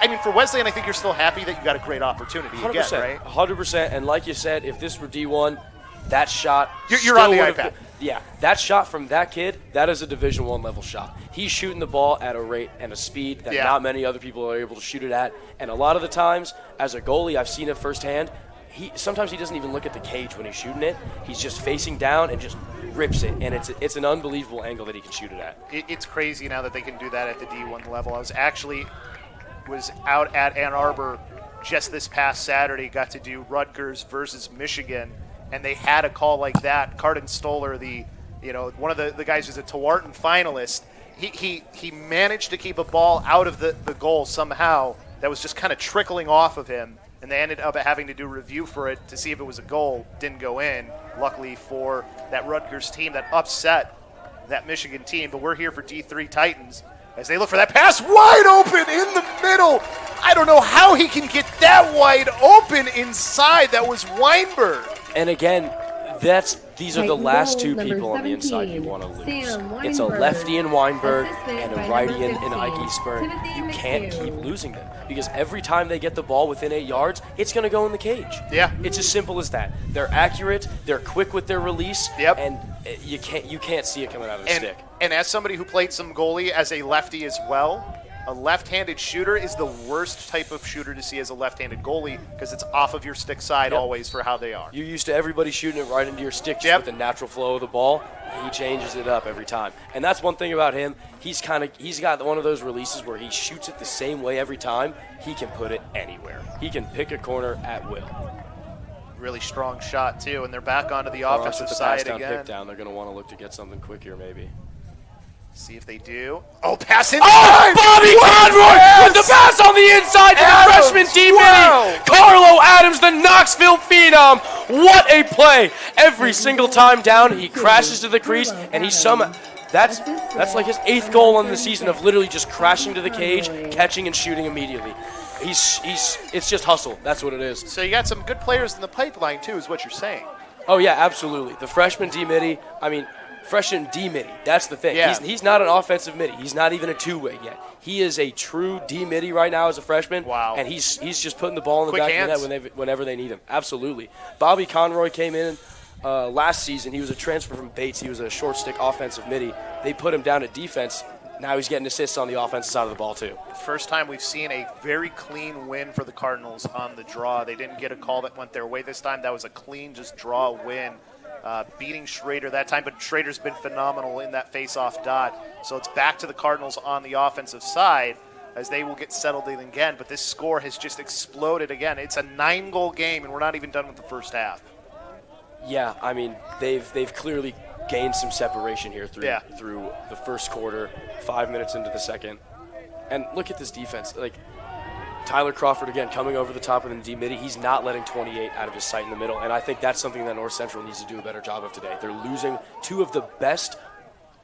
B: I mean, for Wesleyan, I think you're still happy that you got a great opportunity
C: 100%,
B: again, right?
C: 100%. And like you said, if this were D1, that shot
B: you're on the iPad.
C: That shot from that kid, that is a Division I level shot. He's shooting the ball at a rate and a speed that not many other people are able to shoot it at. And a lot of the times, as a goalie, I've seen it firsthand. Sometimes he doesn't even look at the cage when he's shooting it. He's just facing down and just rips it, and it's an unbelievable angle that he can shoot it at.
B: It's crazy now that they can do that at the D1 level. I was out at Ann Arbor just this past Saturday, got to do Rutgers versus Michigan, and they had a call like that. Cardin Stoller, one of the guys who's a Tewarton finalist, he managed to keep a ball out of the goal somehow that was just kind of trickling off of him, and they ended up having to do review for it to see if it was a goal. Didn't go in, luckily for that Rutgers team that upset that Michigan team. But we're here for D3 Titans as they look for that pass wide open in the middle. I don't know how he can get that wide open inside. That was Weinberg.
C: And again, these are the last 2 people on the inside you want to lose. It's a lefty in Weinberg and a righty in Ike Eastburn. You can't keep losing them, because every time they get the ball within 8 yards, it's going to go in the cage.
B: Yeah.
C: It's as simple as that. They're accurate, they're quick with their release, and you can't see it coming out of the stick.
B: And as somebody who played some goalie as a lefty as well, a left-handed shooter is the worst type of shooter to see as a left-handed goalie, because it's off of your stick side always for how they are.
C: You're used to everybody shooting it right into your stick just with the natural flow of the ball. He changes it up every time. And that's one thing about him. He's got one of those releases where he shoots it the same way every time. He can put it anywhere. He can pick a corner at will.
B: Really strong shot, too, and they're back onto the offensive side again.
C: Pick down. They're going to want to look to get something quick here, maybe.
B: See if they do. Oh, pass inside!
C: Oh, Bobby Conroy with the pass on the inside to the freshman D-Mini. Carlo Adams, the Knoxville phenom. What a play. Every single time down, he crashes to the crease, and he somehow... That's like his 8th goal on the season of literally just crashing to the cage, catching and shooting immediately. It's just hustle. That's what it is.
B: So you got some good players in the pipeline, too, is what you're saying.
C: Oh, yeah, absolutely. The freshman D-Midi, freshman D-Midi. That's the thing.
B: Yeah.
C: He's not an offensive midi. He's not even a two-way yet. He is a true D-Midi right now as a freshman.
B: Wow.
C: And he's just putting the ball in the back of the net whenever they need him. Absolutely. Bobby Conroy came in last season. He was a transfer from Bates. He was a short-stick offensive midi. They put him down at defense. Now he's getting assists on the offensive side of the ball, too.
B: First time we've seen a very clean win for the Cardinals on the draw. They didn't get a call that went their way this time. That was a clean, just draw win. Beating Schrader that time, but Schrader's been phenomenal in that face-off dot. So it's back to the Cardinals on the offensive side as they will get settled in again. But this score has just exploded again. It's a 9-goal game, and we're not even done with the first half.
C: Yeah, they've clearly gained some separation here through the first quarter, 5 minutes into the second. And look at this defense. Tyler Crawford, again, coming over the top of the D-Midi. He's not letting 28 out of his sight in the middle, and I think that's something that North Central needs to do a better job of today. They're losing 2 of the best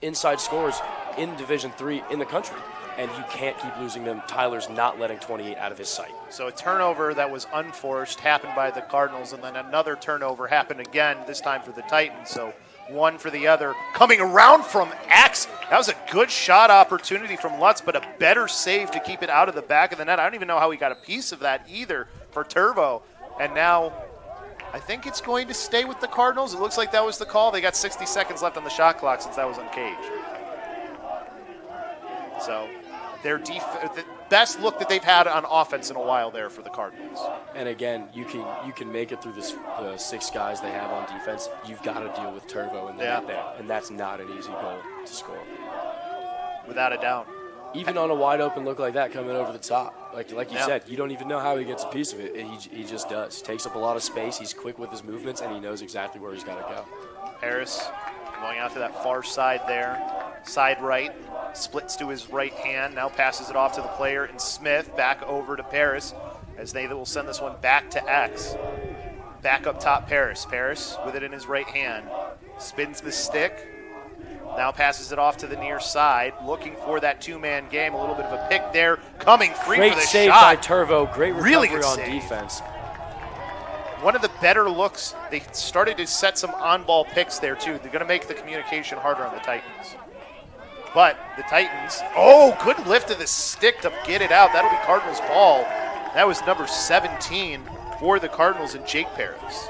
C: inside scorers in Division III in the country, and you can't keep losing them. Tyler's not letting 28 out of his sight.
B: So a turnover that was unforced happened by the Cardinals, and then another turnover happened again, this time for the Titans. So one for the other. Coming around from X. That was a good shot opportunity from Lutz, but a better save to keep it out of the back of the net. I don't even know how he got a piece of that either for Turvo. And now I think it's going to stay with the Cardinals. It looks like that was the call. They got 60 seconds left on the shot clock since that was uncaged. So the best look that they've had on offense in a while there for the Cardinals.
C: And again, you can make it through the 6 guys they have on defense. You've got to deal with Turvo in the net there, and that's not an easy goal to score.
B: Without a doubt.
C: Even on a wide open look like that coming over the top, like you said, you don't even know how he gets a piece of it. He just does. Takes up a lot of space. He's quick with his movements, and he knows exactly where he's got to go.
B: Harris Going out to that far side there. Side right. Splits to his right hand. Now passes it off to the player in Smith. Back over to Paris as they will send this one back to X. Back up top, Paris. Paris with it in his right hand. Spins the stick. Now passes it off to the near side. Looking for that two-man game. A little bit of a pick there. Coming free for the
C: Great save
B: shot.
C: by Turvo. Great recovery
B: Really good
C: on
B: save.
C: defense.
B: One of the better looks. They started to set some on-ball picks there, too. They're going to make the communication harder on the Titans. But the Titans, good lift of the stick to get it out. That'll be Cardinals' ball. That was number 17 for the Cardinals and Jake Paris.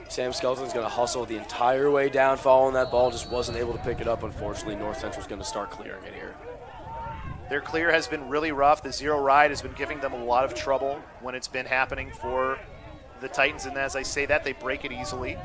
C: Sam Skelton's going to hustle the entire way down following that ball. Just wasn't able to pick it up. Unfortunately, North Central's going to start clearing it here.
B: Their clear has been really rough. The zero ride has been giving them a lot of trouble when it's been happening for the Titans. And as I say that, they break it easily.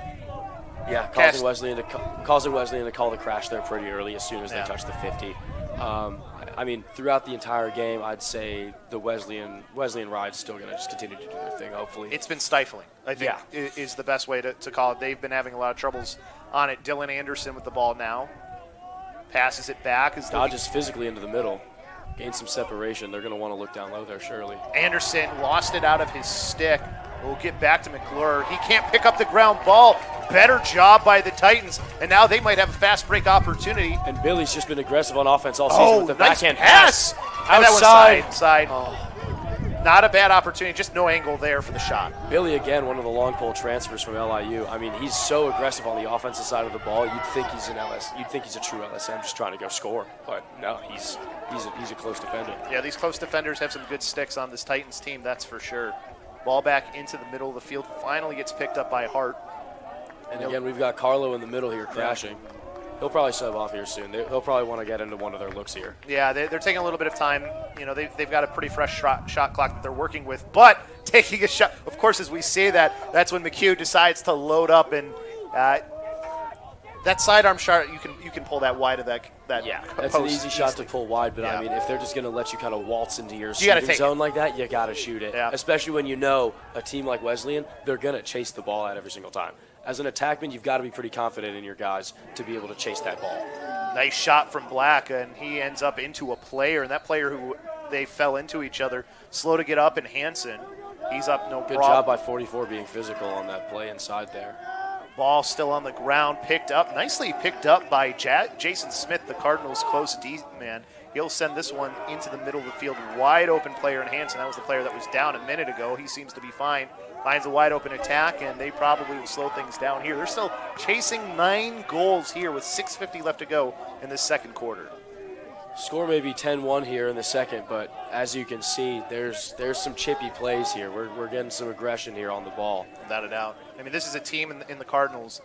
C: Yeah, causing Wesleyan to call the crash there pretty early as soon as they touch the 50. I mean, throughout the entire game, I'd say the Wesleyan ride's still going to just continue to do their thing, hopefully.
B: It's been stifling, I think, is the best way to call it. They've been having a lot of troubles on it. Dylan Anderson with the ball now. Passes it back.
C: Dodges physically into the middle. Gains some separation. They're going to want to look down low there, surely.
B: Anderson lost it out of his stick. We'll get back to McClure. He can't pick up the ground ball. Better job by the Titans. And now they might have a fast break opportunity.
C: And Billy's just been aggressive on offense all season with the
B: nice
C: backhand
B: pass. And
C: outside.
B: That one side. Not a bad opportunity, just no angle there for the shot.
C: Billy, again, one of the long pole transfers from LIU. I mean, he's so aggressive on the offensive side of the ball. You'd think he's a true LSM just trying to go score. But no, he's a close defender.
B: Yeah, these close defenders have some good sticks on this Titans team, that's for sure. Ball back into the middle of the field. Finally gets picked up by Hart.
C: And again, we've got Carlo in the middle here crashing. He'll probably sub off here soon. He'll probably want to get into one of their looks here.
B: Yeah, they're taking a little bit of time. You know, they've got a pretty fresh shot clock that they're working with. But taking a shot, of course, as we say that, that's when McHugh decides to load up. And that sidearm shot, you can pull that wide of that
C: that's an easy shot to pull wide. But, I mean, if they're just going to let you kind of waltz into your shooting zone like that, you got to shoot it. Yeah. Especially when you know a team like Wesleyan, they're going to chase the ball out every single time. As an attackman, you've got to be pretty confident in your guys to be able to chase that ball.
B: Nice shot from Black, and he ends up into a player, and that player who they fell into each other, slow to get up, and Hansen, he's up no problem.
C: Good job by 44 being physical on that play inside there.
B: Ball still on the ground, nicely picked up by Jason Smith, the Cardinals' close D man. He'll send this one into the middle of the field. Wide open player in Hansen. That was the player that was down a minute ago. He seems to be fine. Finds a wide open attack, and they probably will slow things down here. They're still chasing 9 goals here with 6:50 left to go in the second quarter.
C: Score may be 10-1 here in the second, but as you can see, there's some chippy plays here. We're getting some aggression here on the ball.
B: Without a doubt. I mean, this is a team in the Cardinals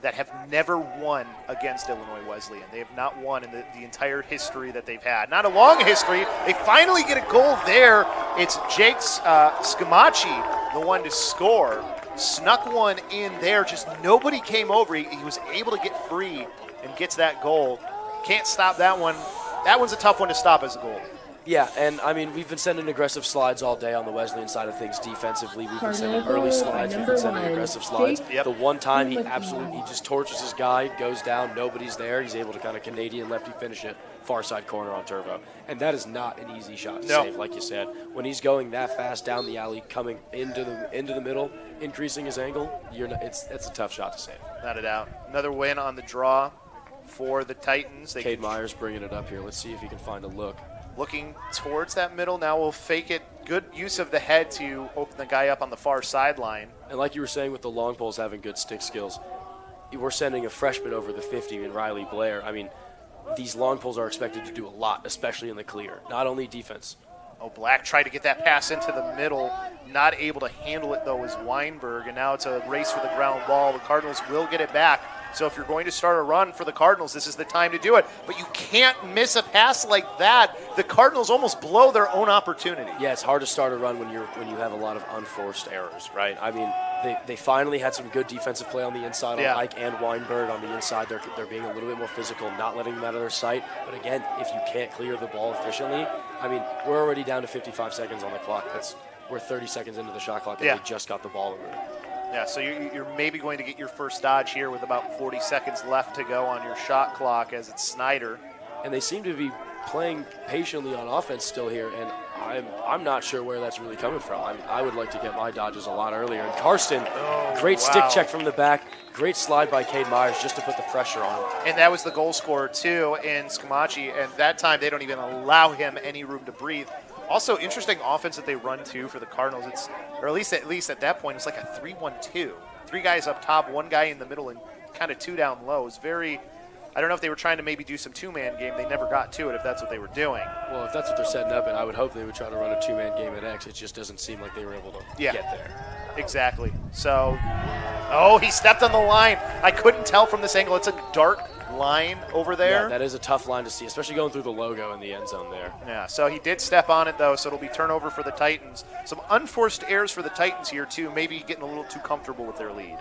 B: that have never won against Illinois Wesleyan. They have not won in the entire history that they've had. Not a long history. They finally get a goal there. It's Jake Scamacci, the one to score. Snuck one in there. Just nobody came over. He was able to get free and gets that goal. Can't stop that one. That one's a tough one to stop as a goal.
C: Yeah, and I mean, we've been sending aggressive slides all day on the Wesleyan side of things defensively. We've been sending early slides. We've been sending aggressive slides. The one time he just torches his guy, goes down, nobody's there. He's able to kind of Canadian lefty finish it, far side corner on Turbo. And that is not an easy shot to save, like you said. When he's going that fast down the alley, coming into the middle, increasing his angle, it's a tough shot to save.
B: Not a doubt. Another win on the draw for the Titans.
C: Cade Myers bringing it up here. Let's see if he can find a look.
B: Looking towards that middle. Now we'll fake it. Good use of the head to open the guy up on the far sideline.
C: And like you were saying with the long poles having good stick skills, we're sending a freshman over the 50 in Riley Blair. I mean, these long poles are expected to do a lot, especially in the clear, not only defense.
B: Black tried to get that pass into the middle. Not able to handle it, though, is Weinberg. And now it's a race for the ground ball. The Cardinals will get it back. So if you're going to start a run for the Cardinals, this is the time to do it. But you can't miss a pass like that. The Cardinals almost blow their own opportunity.
C: Yeah, it's hard to start a run when you have a lot of unforced errors, right? I mean, they finally had some good defensive play on the inside on Ike and Weinberg on the inside. They're being a little bit more physical, not letting them out of their sight. But again, if you can't clear the ball efficiently, I mean, we're already down to 55 seconds on the clock. We're 30 seconds into the shot clock, and they just got the ball over.
B: Yeah, so you're maybe going to get your first dodge here with about 40 seconds left to go on your shot clock as it's Snyder.
C: And they seem to be playing patiently on offense still here, and I'm not sure where that's really coming from. I would like to get my dodges a lot earlier. And Karsten, great stick check from the back, great slide by Cade Myers just to put the pressure on him.
B: And that was the goal scorer, too, in Scamacci, and that time they don't even allow him any room to breathe. Also, interesting offense that they run, too, for the Cardinals. Or at least at that point, it's like a 3-1-2. 3 guys up top, 1 guy in the middle, and kind of 2 down low. It's very... I don't know if they were trying to maybe do some 2-man game. They never got to it if that's what they were doing.
C: Well, if that's what they're setting up, and I would hope they would try to run a 2-man game at X. It just doesn't seem like they were able to get there.
B: Exactly. So, he stepped on the line. I couldn't tell from this angle. It's a dark line over there.
C: Yeah, that is a tough line to see, especially going through the logo in the end zone there.
B: Yeah, so he did step on it, though, so it'll be turnover for the Titans. Some unforced errors for the Titans here, too, maybe getting a little too comfortable with their lead.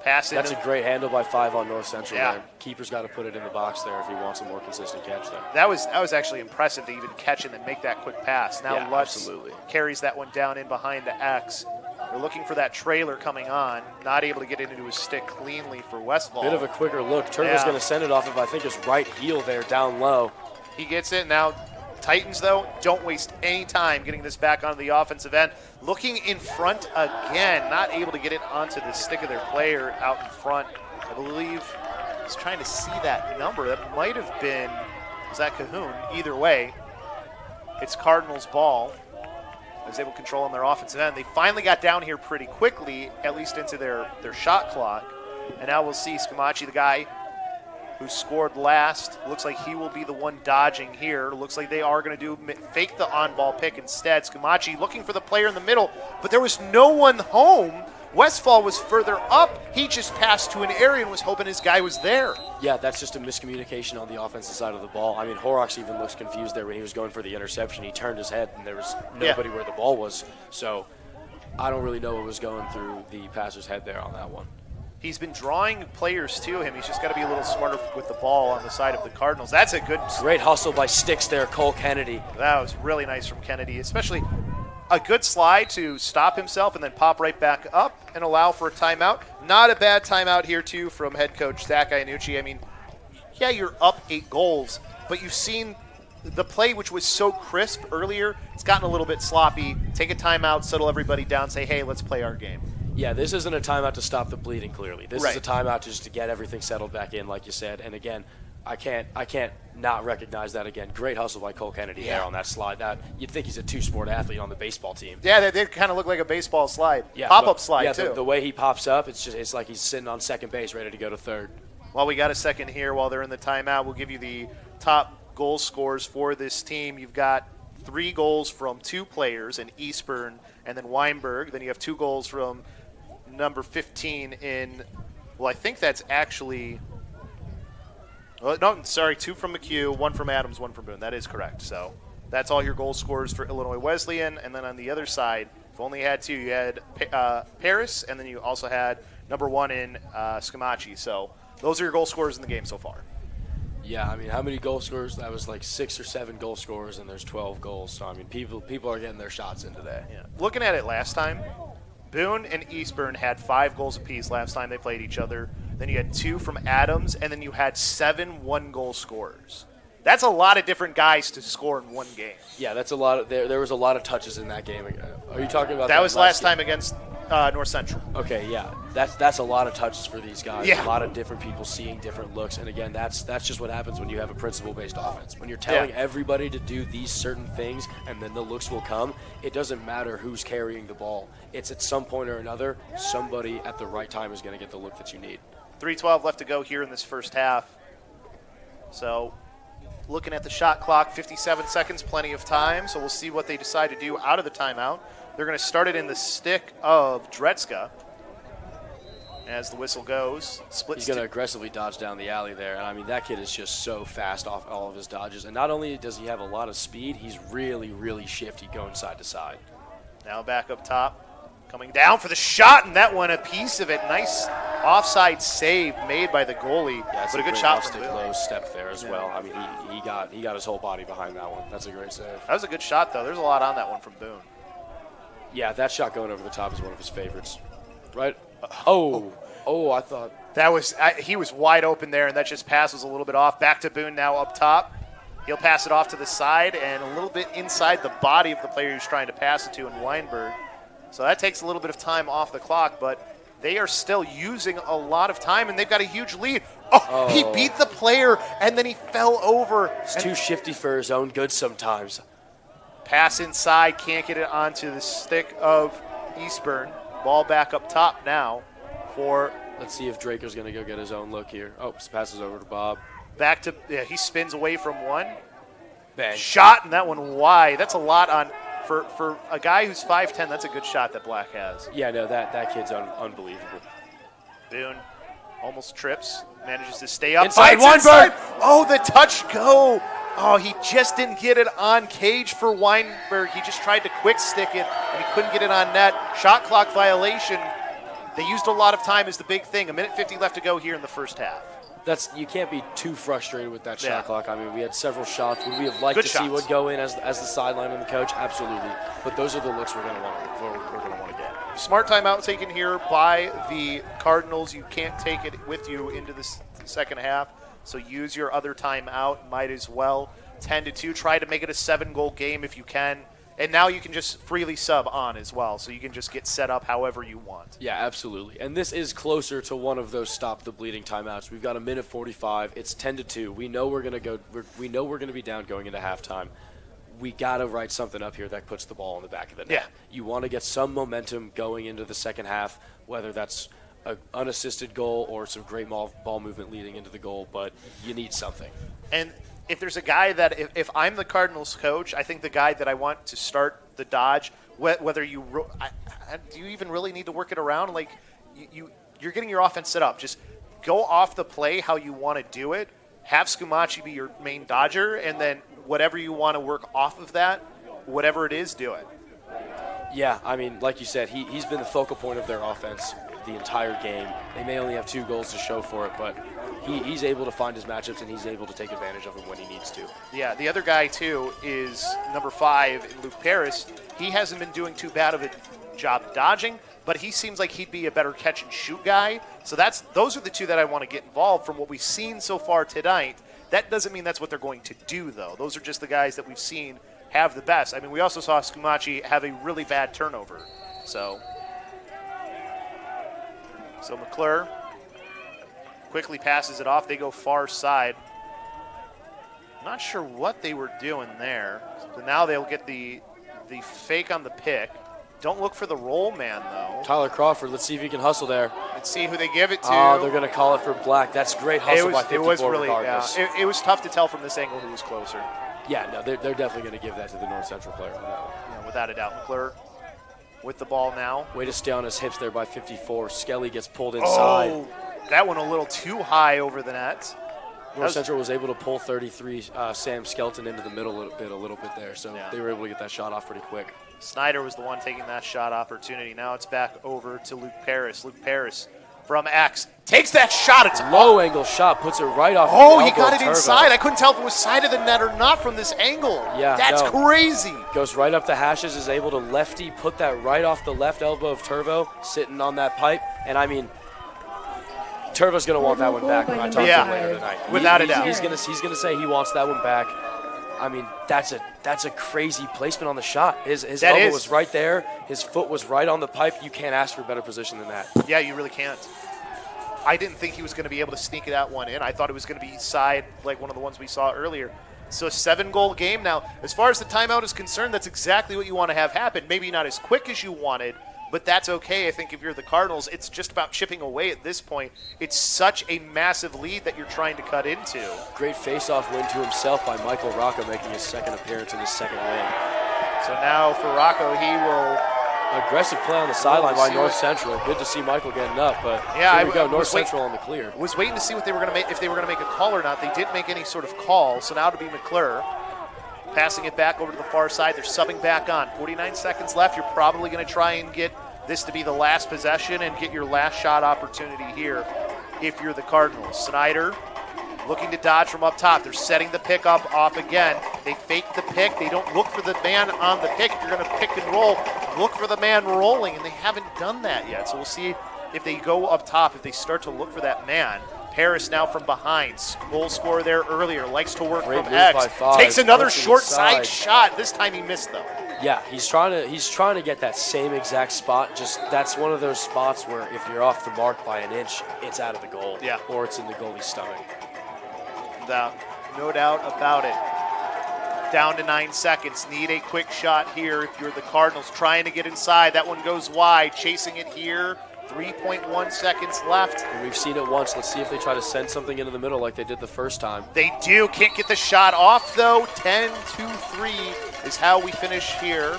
C: That's a great handle by 5 on North Central there. Keeper's got to put it in the box there if he wants a more consistent catch there.
B: That was actually impressive to even catch and then make that quick pass. Now Lutz carries that one down in behind the X. They're looking for that trailer coming on. Not able to get into his stick cleanly for Westfall.
C: Bit of a quicker look. Turner's going to send it off of, I think, his right heel there down low.
B: He gets it. Now Titans, though, don't waste any time getting this back onto the offensive end. Looking in front again, not able to get it onto the stick of their player out in front. I believe he's trying to see that number. That might have been, was that Cahoon? Either way, it's Cardinals' ball. I was able to control on their offensive end. They finally got down here pretty quickly, at least into their shot clock. And now we'll see Scamacci, the guy who scored last. Looks like he will be the one dodging here. Looks like they are going to fake the on-ball pick instead. Scamacci looking for the player in the middle, but there was no one home. Westfall was further up. He just passed to an area and was hoping his guy was there.
C: Yeah, that's just a miscommunication on the offensive side of the ball. I mean, Horrocks even looks confused there when he was going for the interception. He turned his head, and there was nobody where the ball was. So I don't really know what was going through the passer's head there on that one.
B: He's been drawing players to him. He's just got to be a little smarter with the ball on the side of the Cardinals. That's a
C: great hustle by Sticks there, Cole Kennedy.
B: That was really nice from Kennedy, especially a good slide to stop himself and then pop right back up and allow for a timeout. Not a bad timeout here, too, from head coach Zach Iannucci. I mean, yeah, you're up 8 goals, but you've seen the play, which was so crisp earlier. It's gotten a little bit sloppy. Take a timeout, settle everybody down, say, hey, let's play our game.
C: Yeah, this isn't a timeout to stop the bleeding, clearly. This is a timeout just to get everything settled back in, like you said. And again, I can't not recognize that again. Great hustle by Cole Kennedy there on that slide. That you'd think he's a 2-sport athlete on the baseball team.
B: Yeah, they kind of look like a baseball slide. Yeah, pop-up slide, too.
C: The way he pops up, it's like he's sitting on second base ready to go to third.
B: Well, we got a second here while they're in the timeout. We'll give you the top goal scorers for this team. You've got 3 goals from 2 players in Eastburn and then Weinberg. Then you have 2 goals from number 15 in, well, I think that's actually, well, no, sorry, 2 from McHugh, 1 from Adams, 1 from Boone. That is correct. So that's all your goal scorers for Illinois Wesleyan. And then on the other side, you've only had 2. You had Paris, and then you also had number 1 in Scamacci. So those are your goal scorers in the game so far.
C: Yeah, I mean, how many goal scorers? That was like 6 or 7 goal scorers, and there's 12 goals. So, I mean, people are getting their shots in today.
B: Yeah. Looking at it last time, Boone and Eastburn had 5 goals apiece last time they played each other. Then you had 2 from Adams, and then you had 7 1-goal scorers. That's a lot of different guys to score in one game.
C: Yeah, that's a lot. Of, there was a lot of touches in that game. Are you talking about
B: that? Was last time against North Central.
C: Okay, yeah, that's a lot of touches for these guys.
B: Yeah.
C: A lot of different people seeing different looks, and again, that's just what happens when you have a principle-based offense. When you're telling everybody to do these certain things, and then the looks will come. It doesn't matter who's carrying the ball. It's at some point or another, somebody at the right time is going to get the look that you need.
B: 3:12 left to go here in this first half. So, looking at the shot clock, 57 seconds, plenty of time. So we'll see what they decide to do out of the timeout. They're going to start it in the stick of Dretzka. As the whistle goes,
C: he's going to aggressively dodge down the alley there. And I mean, that kid is just so fast off all of his dodges. And not only does he have a lot of speed, he's really, really shifty going side to side.
B: Now back up top. Coming down for the shot, and that one, a piece of it. Nice offside save made by the goalie.
C: Yeah, but a good shot from low step there as well. I mean, he got his whole body behind that one. That's a great save.
B: That was a good shot, though. There's a lot on that one from Boone.
C: Yeah, that shot going over the top is one of his favorites. Right? I thought.
B: He was wide open there, and that just pass was a little bit off. Back to Boone now up top. He'll pass it off to the side and a little bit inside the body of the player who's trying to pass it to in Weinberg. So that takes a little bit of time off the clock, but they are still using a lot of time, and they've got a huge lead. He beat the player, and then he fell over.
C: He's too shifty for his own good sometimes.
B: Pass inside, can't get it onto the stick of Eastburn. Ball back up top now for...
C: Let's see if Draker's going to go get his own look here. This passes over to Bob.
B: Back to, he spins away from one.
C: Bang.
B: Shot, and that one wide. That's a lot on, for a guy who's 5'10", that's a good shot that Black has.
C: Yeah, no, that kid's unbelievable.
B: Boone almost trips, manages to stay up.
C: Inside Weinberg!
B: Oh, the touch go. Oh, he just didn't get it on cage for Weinberg. He just tried to quick stick it, and he couldn't get it on net. Shot clock violation. They used a lot of time is the big thing. 1:50 left to go here in the first half.
C: You can't be too frustrated with that shot
B: Yeah.
C: clock. I mean, we had several shots. Would we have liked
B: Good
C: to
B: shots.
C: see would go in as the sideline and the coach? Absolutely. But those are the looks we're going to want to get.
B: Smart timeout taken here by the Cardinals. You can't take it with you into the second half, so use your other timeout. Might as well. 10-2. Try to make it a 7-goal game if you can. And now you can just freely sub on as well, so you can just get set up however you want.
C: Yeah, absolutely. And this is closer to one of those stop the bleeding timeouts. We've got 1:45. It's 10-2. We know we're going to go. We know we're going to be down going into halftime. We got to write something up here that puts the ball in the back of the net.
B: Yeah.
C: You want to get some momentum going into the second half, whether that's an unassisted goal or some great ball movement leading into the goal, but you need something.
B: And if there's a guy that, if I'm the Cardinals coach, I think the guy that I want to start the dodge, whether you, do you even really need to work it around? Like, you're getting your offense set up. Just go off the play how you want to do it. Have Scumaci be your main dodger, and then whatever you want to work off of that, whatever it is, do it.
C: Yeah, I mean, like you said, he's been the focal point of their offense the entire game. They may only have 2 goals to show for it, but he's able to find his matchups, and he's able to take advantage of them when he needs to.
B: Yeah, the other guy, too, is number 5 in Luke Paris. He hasn't been doing too bad of a job dodging, but he seems like he'd be a better catch-and-shoot guy. So those are the 2 that I want to get involved from what we've seen so far tonight. That doesn't mean that's what they're going to do, though. Those are just the guys that we've seen have the best. I mean, we also saw Scumaci have a really bad turnover. So McClure quickly passes it off. They go far side. Not sure what they were doing there. So now they'll get the fake on the pick. Don't look for the roll man, though.
C: Tyler Crawford, let's see if he can hustle there.
B: Let's see who they give it to.
C: Oh, they're going to call it for Black. That's great hustle by 54
B: it was really,
C: regardless.
B: yeah, it was tough to tell from this angle who was closer.
C: Yeah, no, they're definitely going to give that to the North Central player on that one.
B: Yeah, without a doubt. McClure with the ball now.
C: Way to stay on his hips there by 54. Skelly gets pulled inside.
B: Oh, that one a little too high over the net.
C: North Central was able to pull 33 Sam Skelton into the middle a little bit there, so they were able to get that shot off pretty quick.
B: Snyder was the one taking that shot opportunity. Now it's back over to Luke Paris. Luke Paris from X takes that shot. It's
C: low angle shot, puts it right off.
B: Oh, he got it inside. I couldn't tell if it was side of the net or not from this angle.
C: Yeah,
B: that's crazy.
C: Goes right up the hashes, is able to lefty put that right off the left elbow of Turbo, sitting on that pipe. And I mean, Turbo's going to want that one back when I talk to him later tonight.
B: Without a doubt.
C: He's going to say he wants that one back. I mean, that's a crazy placement on the shot. His elbow was right there. His foot was right on the pipe. You can't ask for a better position than that.
B: Yeah, you really can't. I didn't think he was going to be able to sneak that one in. I thought it was going to be side like one of the ones we saw earlier. So a 7-goal game now. As far as the timeout is concerned, that's exactly what you want to have happen. Maybe not as quick as you wanted, but that's okay. I think if you're the Cardinals, it's just about chipping away at this point. It's such a massive lead that you're trying to cut into.
C: Great face-off win to himself by Michael Rocco, making his second appearance in his second win.
B: So now for Rocco, he will...
C: Aggressive play on the sideline by North Central. Good to see Michael getting up, but
B: yeah,
C: here we go. North Central on the clear.
B: Was waiting to see what they were going to make, if they were going to make a call or not. They didn't make any sort of call, so now to be McClure. Passing it back over to the far side. They're subbing back on. 49 seconds left. You're probably going to try and get this to be the last possession and get your last shot opportunity here if you're the Cardinals. Snyder looking to dodge from up top. They're setting the pick up off again. They fake the pick. They don't look for the man on the pick. If you're going to pick and roll, look for the man rolling, and they haven't done that yet. So we'll see if they go up top, if they start to look for that man. Paris now from behind. Goal scorer there earlier. Likes to work
C: Great
B: from
C: move
B: X.
C: by Fives.
B: Takes another
C: Pushing
B: short
C: inside.
B: side shot. This time he missed, though.
C: Yeah, he's trying to get that same exact spot. Just that's one of those spots where if you're off the mark by an inch, it's out of the goal.
B: Yeah.
C: Or it's in the goalie's stomach.
B: No doubt about it. Down to 9 seconds. Need a quick shot here if you're the Cardinals. Trying to get inside. That one goes wide. Chasing it here. 3.1 seconds left.
C: And we've seen it once. Let's see if they try to send something into the middle like they did the first time.
B: They do. Can't get the shot off, though. 10-2-3 is how we finish here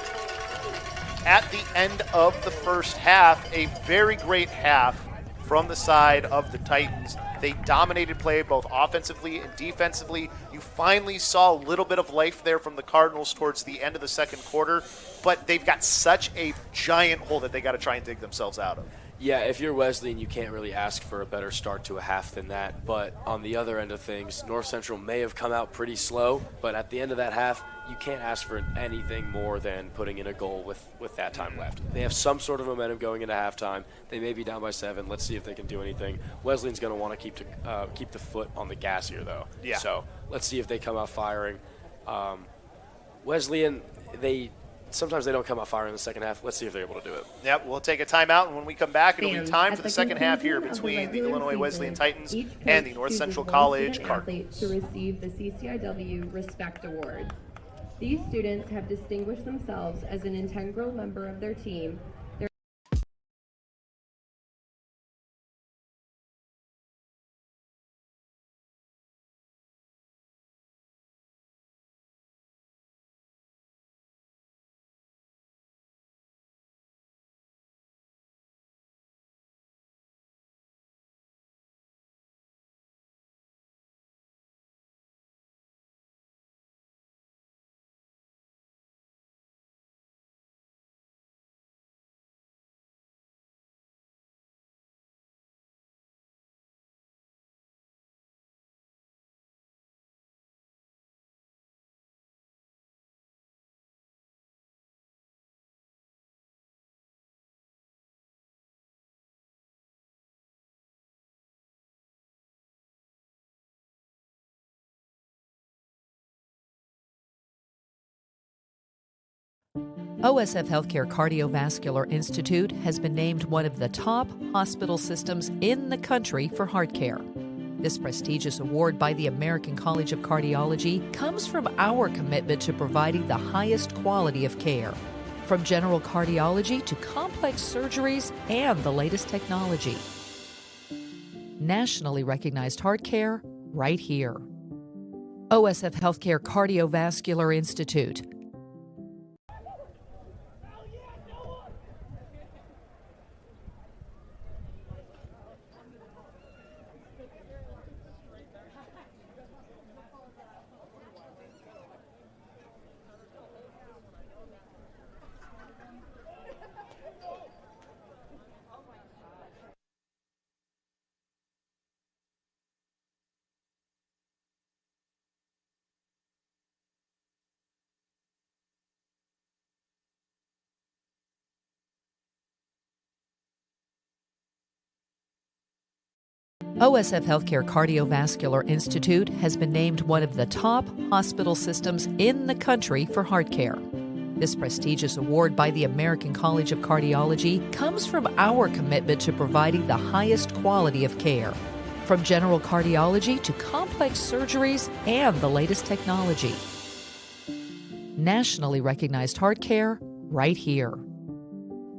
B: at the end of the first half. A very great half from the side of the Titans. They dominated play both offensively and defensively. You finally saw a little bit of life there from the Cardinals towards the end of the second quarter, but they've got such a giant hole that they got to try and dig themselves out of.
C: Yeah, if you're Wesleyan, you can't really ask for a better start to a half than that. But on the other end of things, North Central may have come out pretty slow, but at the end of that half, you can't ask for anything more than putting in a goal with that time left. They have some sort of momentum going into halftime. They may be down by 7. Let's see if they can do anything. Wesleyan's going to want to keep the foot on the gas here, though.
B: Yeah.
C: So let's see if they come out firing. Wesleyan, sometimes they don't come out firing in the second half. Let's see if they're able to do it.
B: Yep, we'll take a timeout, and when we come back, it'll be
A: Fans,
B: time
A: at
B: for the
A: the
B: second half here
A: conclusion of the
B: between the
A: regular
B: Illinois
A: season,
B: Wesleyan Titans
A: each
B: and the
A: coach
B: North
A: chooses
B: Central
A: one
B: College
A: student
B: Cardinals.
A: athlete to receive the CCIW Respect Award. These students have distinguished themselves as an integral member of their team.
D: OSF Healthcare Cardiovascular Institute has been named one of the top hospital systems in the country for heart care. This prestigious award by the American College of Cardiology comes from our commitment to providing the highest quality of care. From general cardiology to complex surgeries and the latest technology. Nationally recognized heart care right here. OSF Healthcare Cardiovascular Institute. OSF Healthcare Cardiovascular Institute has been named one of the top hospital systems in the country for heart care. This prestigious award by the American College of Cardiology comes from our commitment to providing the highest quality of care. From general cardiology to complex surgeries and the latest technology. Nationally recognized heart care right here.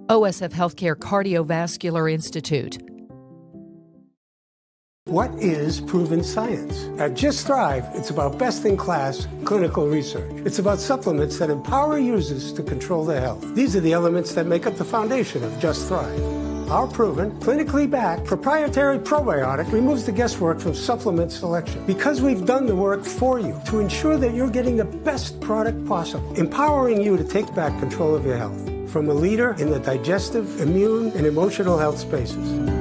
D: OSF Healthcare Cardiovascular Institute.
E: What is proven science? At Just Thrive, it's about best-in-class clinical research. It's about supplements that empower users to control their health. These are the elements that make up the foundation of Just Thrive. Our proven, clinically backed, proprietary probiotic removes the guesswork from supplement selection because we've done the work for you to ensure that you're getting the best product possible, empowering you to take back control of your health from a leader in the digestive, immune, and emotional health spaces.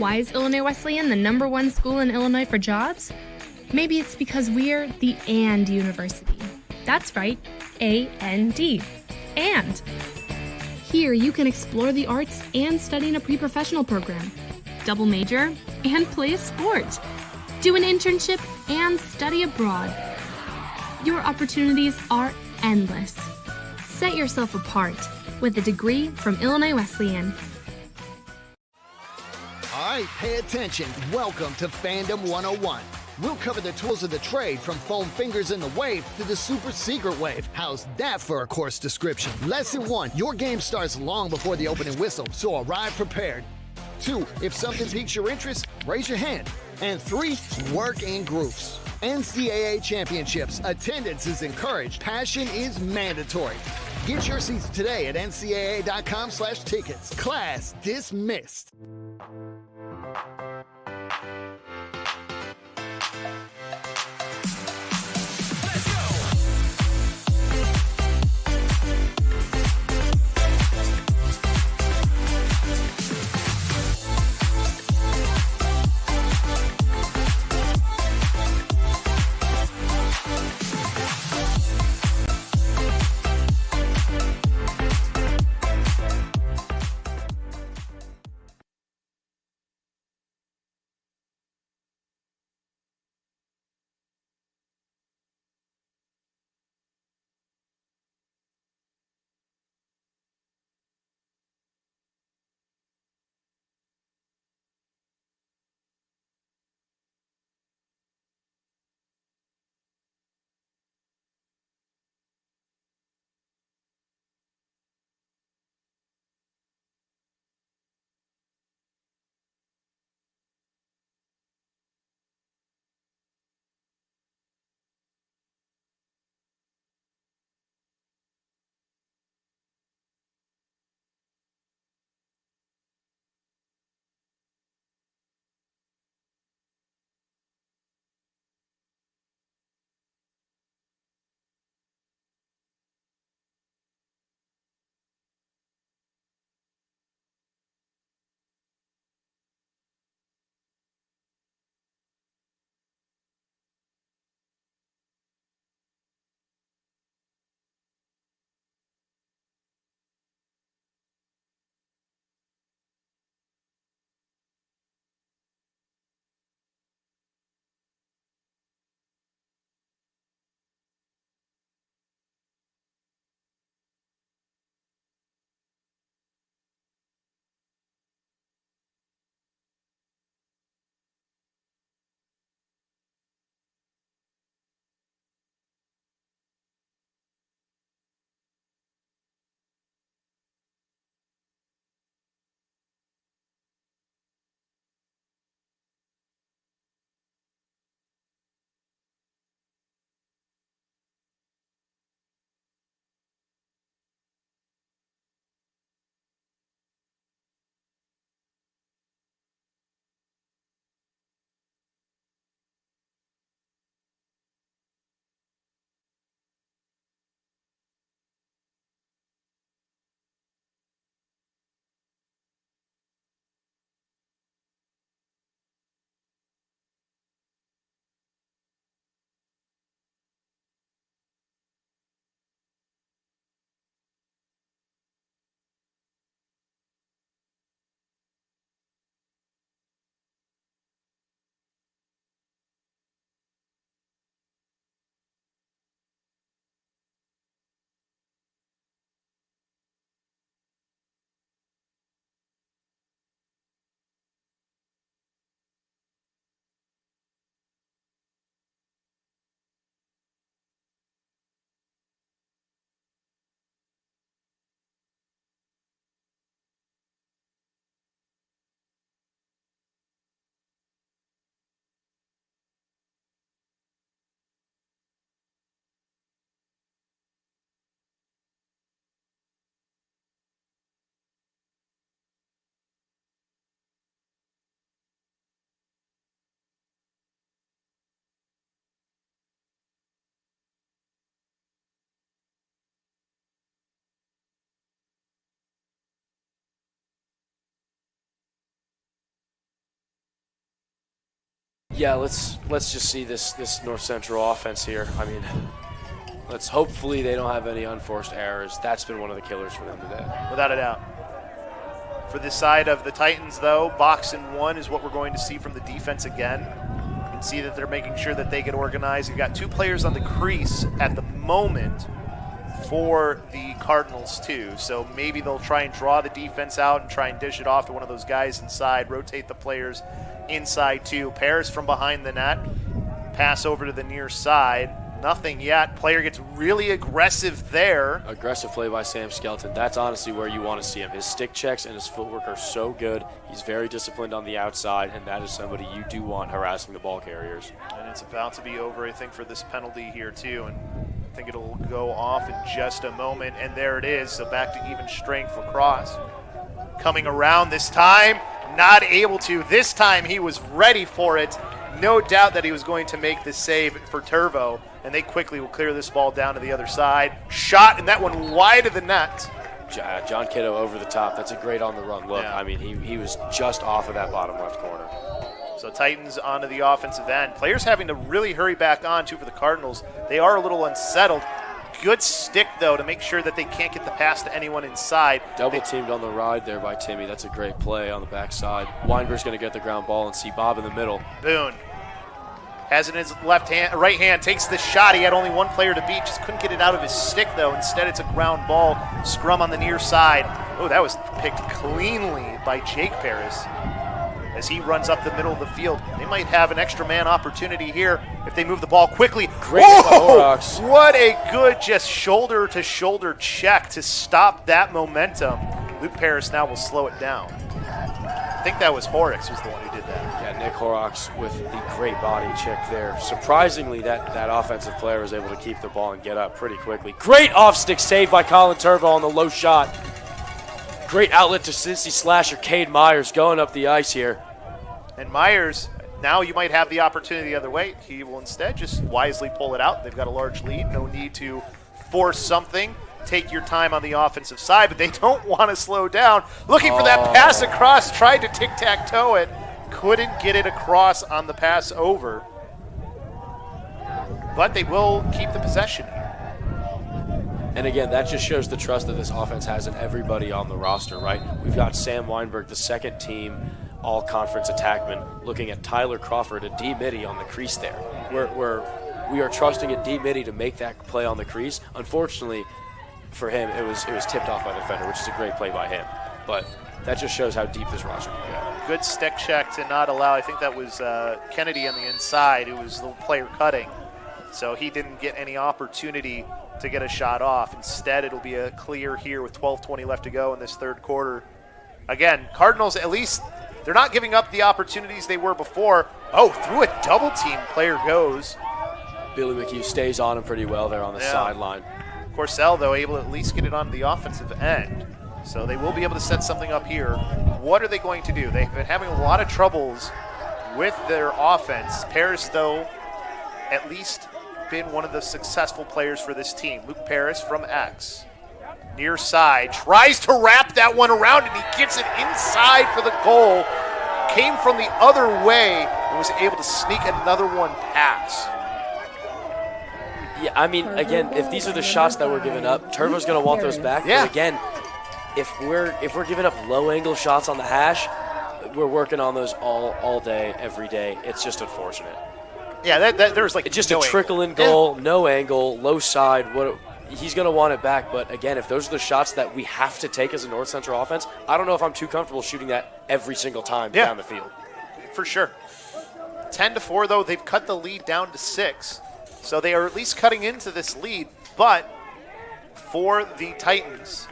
F: Why is Illinois Wesleyan the #1 school in Illinois for jobs? Maybe it's because we're the AND University. That's right, A-N-D. And. Here you can explore the arts and study in a pre-professional program, double major, and play a sport, do an internship, and study abroad. Your opportunities are endless. Set yourself apart with a degree from Illinois Wesleyan.
G: All right, pay attention. Welcome to Fandom 101. We'll cover the tools of the trade from foam fingers in the wave to the super secret wave. How's that for a course description? Lesson 1, your game starts long before the opening whistle, so arrive prepared. 2, if something piques your interest, raise your hand. And 3, work in groups. NCAA championships, attendance is encouraged, passion is mandatory. Get your seats today at ncaa.com/tickets. Class dismissed.
C: Yeah, let's just see this North Central offense here. I mean, hopefully they don't have any unforced errors. That's been one of the killers for them today.
B: Without a doubt. For this side of the Titans, though, box and one is what we're going to see from the defense again. You can see that they're making sure that they get organized. You've got 2 players on the crease at the moment for the Cardinals, too. So maybe they'll try and draw the defense out and try and dish it off to one of those guys inside, rotate the players inside, too. Paris from behind the net, pass over to the near side. Nothing yet. Player gets really aggressive there.
C: Aggressive play by Sam Skelton. That's honestly where you want to see him. His stick checks and his footwork are so good. He's very disciplined on the outside, and that is somebody you do want harassing the ball carriers.
B: And it's about to be over, I think, for this penalty here, too. And I think it'll go off in just a moment. And there it is. So back to even strength for Lacrosse. Coming around this time, not able to. This time he was ready for it. No doubt that he was going to make the save for Turvo, and they quickly will clear this ball down to the other side. Shot, and that one wide of the net.
C: John Kitto over the top. That's a great on-the-run look.
B: Yeah.
C: I mean, he was just off of that bottom left corner.
B: So Titans onto the offensive end. Players having to really hurry back on, too, for the Cardinals. They are a little unsettled. Good stick, though, to make sure that they can't get the pass to anyone inside.
C: Double teamed on the ride there by Timmy. That's a great play on the backside. Weinberg's going to get the ground ball and see Bob in the middle.
B: Boone has it in his right hand, takes the shot. He had only one player to beat, just couldn't get it out of his stick, though. Instead, it's a ground ball. Scrum on the near side. Oh, that was picked cleanly by Jake Paris as he runs up the middle of the field. They might have an extra man opportunity here if they move the ball quickly.
C: Great Horrocks.
B: What a good just shoulder-to-shoulder check to stop that momentum. Luke Paris now will slow it down. I think that was Horrocks was the one who did that.
C: Yeah, Nick Horrocks with the great body check there. Surprisingly, that offensive player was able to keep the ball and get up pretty quickly. Great off-stick save by Colin Turvo on the low shot. Great outlet to Cincy slasher Cade Myers going up the ice here.
B: And Myers, now you might have the opportunity the other way. He will instead just wisely pull it out. They've got a large lead. No need to force something. Take your time on the offensive side, but they don't want to slow down. Looking for that pass across, tried to tic-tac-toe it. Couldn't get it across on the pass over. But they will keep the possession here.
C: And again, that just shows the trust that this offense has in everybody on the roster, right? We've got Sam Weinberg, the second team all-conference attackman, looking at Tyler Crawford, a D-Mitty on the crease there. We are trusting a D-Mitty to make that play on the crease. Unfortunately, for him, it was tipped off by the defender, which is a great play by him. But that just shows how deep this roster can go.
B: Good stick check to not allow, I think that was Kennedy on the inside, who was the player cutting. So he didn't get any opportunity to get a shot off. Instead, it'll be a clear here with 12:20 left to go in this third quarter. Again, Cardinals, at least they're not giving up the opportunities they were before. Oh, through a double team, player goes.
C: Billy McHugh stays on him pretty well there on the sideline.
B: Corcel, though, able to at least get it onto the offensive end. So they will be able to set something up here. What are they going to do? They've been having a lot of troubles with their offense. Paris, though, at least been one of the successful players for this team. Luke Paris from X. Near side, tries to wrap that one around, and he gets it inside for the goal. Came from the other way and was able to sneak another one past.
C: Yeah, I mean, again, if these are the shots that we're giving up, Turbo's going to want those back.
B: Yeah.
C: But again, if we're giving up low-angle shots on the hash, we're working on those all day, every day. It's just unfortunate.
B: Yeah, there's like
C: it's just
B: no
C: a trickle-in goal, no angle, low side. He's going to want it back. But again, if those are the shots that we have to take as a North Central offense, I don't know if I'm too comfortable shooting that every single time down the field.
B: For sure. 10-4, though, they've cut the lead down to 6. So they are at least cutting into this lead, but for the Titans,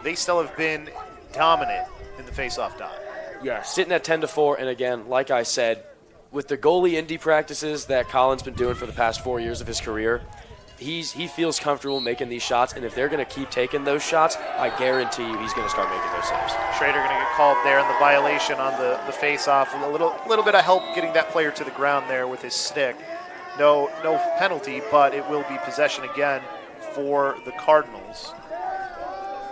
B: they still have been dominant in the face-off dot.
C: Yeah, sitting at 10-4, and again, like I said, with the goalie indie practices that Colin's been doing for the past 4 years of his career, he feels comfortable making these shots, and if they're going to keep taking those shots, I guarantee you he's going to start making those saves.
B: Schrader going to get called there on the violation on the face-off. A little bit of help getting that player to the ground there with his stick. No penalty, but it will be possession again for the Cardinals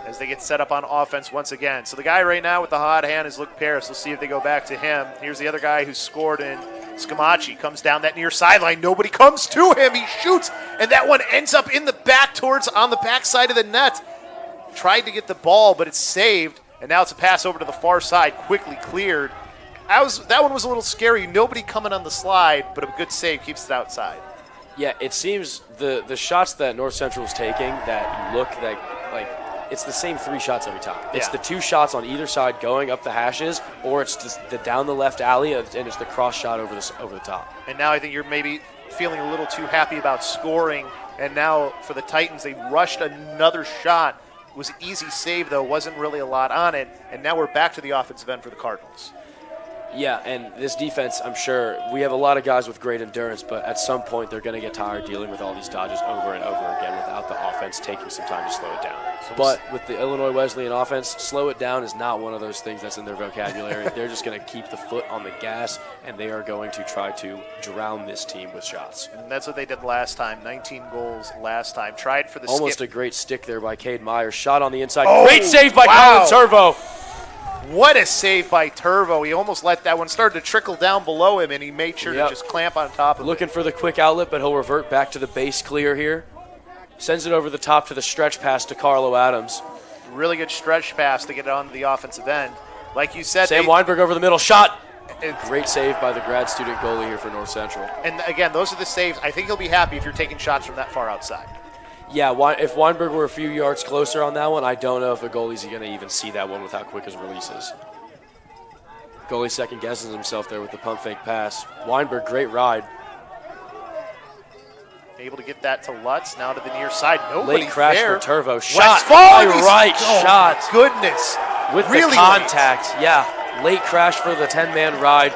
B: as they get set up on offense once again. So the guy right now with the hot hand is Luke Paris. We'll see if they go back to him. Here's the other guy who scored in Scamacci comes down that near sideline. Nobody comes to him. He shoots, and that one ends up in the back on the back side of the net. Tried to get the ball, but it's saved, and now it's a pass over to the far side, quickly cleared. That one was a little scary. Nobody coming on the slide, but a good save keeps it outside.
C: Yeah, it seems the shots that North Central is taking that look like it's the same 3 shots every time. It's the 2 shots on either side going up the hashes, or it's just the down the left alley, and it's the cross shot over the top.
B: And now I think you're maybe feeling a little too happy about scoring, and now for the Titans, they rushed another shot. It was an easy save, though. Wasn't really a lot on it, and now we're back to the offensive end for the Cardinals.
C: Yeah, and this defense, I'm sure, we have a lot of guys with great endurance, but at some point they're going to get tired dealing with all these dodges over and over again without the offense taking some time to slow it down. But with the Illinois Wesleyan offense, slow it down is not one of those things that's in their vocabulary. They're just going to keep the foot on the gas, and they are going to try to drown this team with shots.
B: And that's what they did last time, 19 goals last time. Tried for the
C: Almost a great stick there by Cade Myers. Shot on the inside.
B: Oh,
C: great save by Colin Turvo.
B: What a save by Turvo. He almost let that one start to trickle down below him, and he made sure to just clamp on top of it.
C: Looking for the quick outlet, but he'll revert back to the base clear here. Sends it over the top to the stretch pass to Carlo Adams.
B: Really good stretch pass to get it onto the offensive end. Like you said,
C: Sam Weinberg over the middle. Shot. Great save by the grad student goalie here for North Central.
B: And again, those are the saves. I think he'll be happy if you're taking shots from that far outside.
C: Yeah, if Weinberg were a few yards closer on that one, I don't know if the goalie's going to even see that one with how quick his releases. Goalie second guesses himself there with the pump fake pass. Weinberg, great ride.
B: Able to get that to Lutz, now to the near side. Nobody
C: late crash
B: there.
C: for Turvo. Shot.
B: Right
C: shot.
B: Goodness.
C: With
B: really
C: the contact. Late. Yeah. Late crash for the 10-man ride.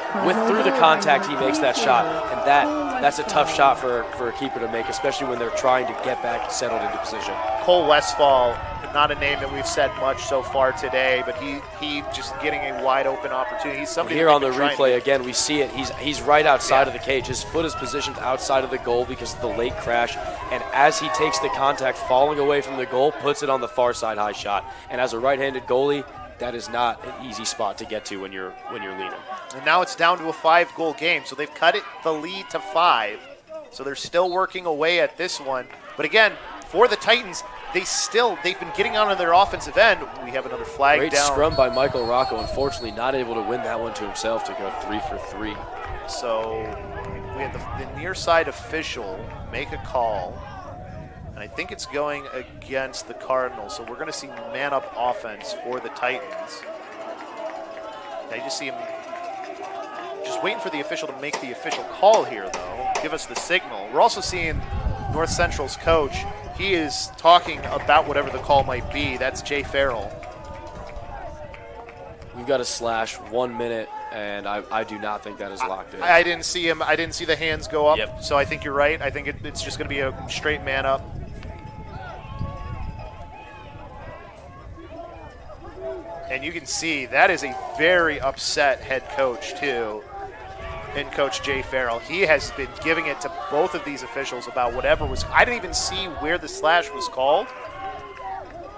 C: Through the contact, he makes that shot. And that's a tough shot for a keeper to make, especially when they're trying to get back settled into position.
B: Cole Westfall, not a name that we've said much so far today, but he just getting a wide open opportunity. He's somebody
C: here on the replay again, we see it. He's right outside of the cage. His foot is positioned outside of the goal because of the late crash. And as he takes the contact, falling away from the goal, puts it on the far side high shot. And as a right-handed goalie, that is not an easy spot to get to when you're leaning.
B: And now it's down to a 5-goal game, so they've cut the lead to 5. So they're still working away at this one. But again, for the Titans, they've been getting on their offensive end. We have another flag
C: Great
B: down.
C: Great scrum by Michael Rocco. Unfortunately, not able to win that one to himself to go 3 for 3.
B: So we have the near side official make a call. And I think it's going against the Cardinals. So we're going to see man-up offense for the Titans. I just see him just waiting for the official to make the official call here, though. Give us the signal. We're also seeing North Central's coach. He is talking about whatever the call might be. That's Jay Farrell.
C: We've got a slash 1 minute, and I do not think that is locked in.
B: I didn't see him. I didn't see the hands go up.
C: Yep.
B: So I think you're right. I think it's just going to be a straight man up. And you can see that is a very upset head coach, too, in Coach Jay Farrell. He has been giving it to both of these officials about whatever was – I didn't even see where the slash was called.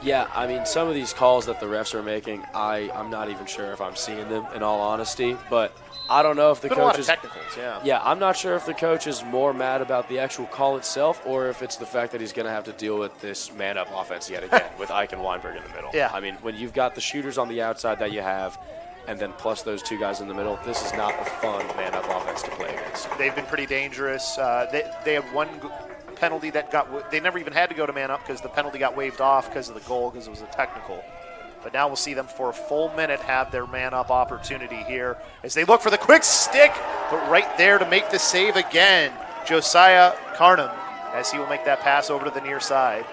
C: Yeah, I mean, some of these calls that the refs are making, I'm not even sure if I'm seeing them, in all honesty. But I don't know if the coach
B: a lot of
C: is
B: technicals, yeah.
C: Yeah, I'm not sure if the coach is more mad about the actual call itself or if it's the fact that he's going to have to deal with this man-up offense yet again with Ike and Weinberg in the middle.
B: Yeah.
C: I mean, when you've got the shooters on the outside that you have and then plus those 2 guys in the middle, this is not a fun man-up offense to play against.
B: They've been pretty dangerous. They had one penalty that they never even had to go to man up because the penalty got waved off because of the goal because it was a technical. But now we'll see them for a full minute have their man-up opportunity here as they look for the quick stick, but right there to make the save again, Josiah Carnum, as he will make that pass over to the near side.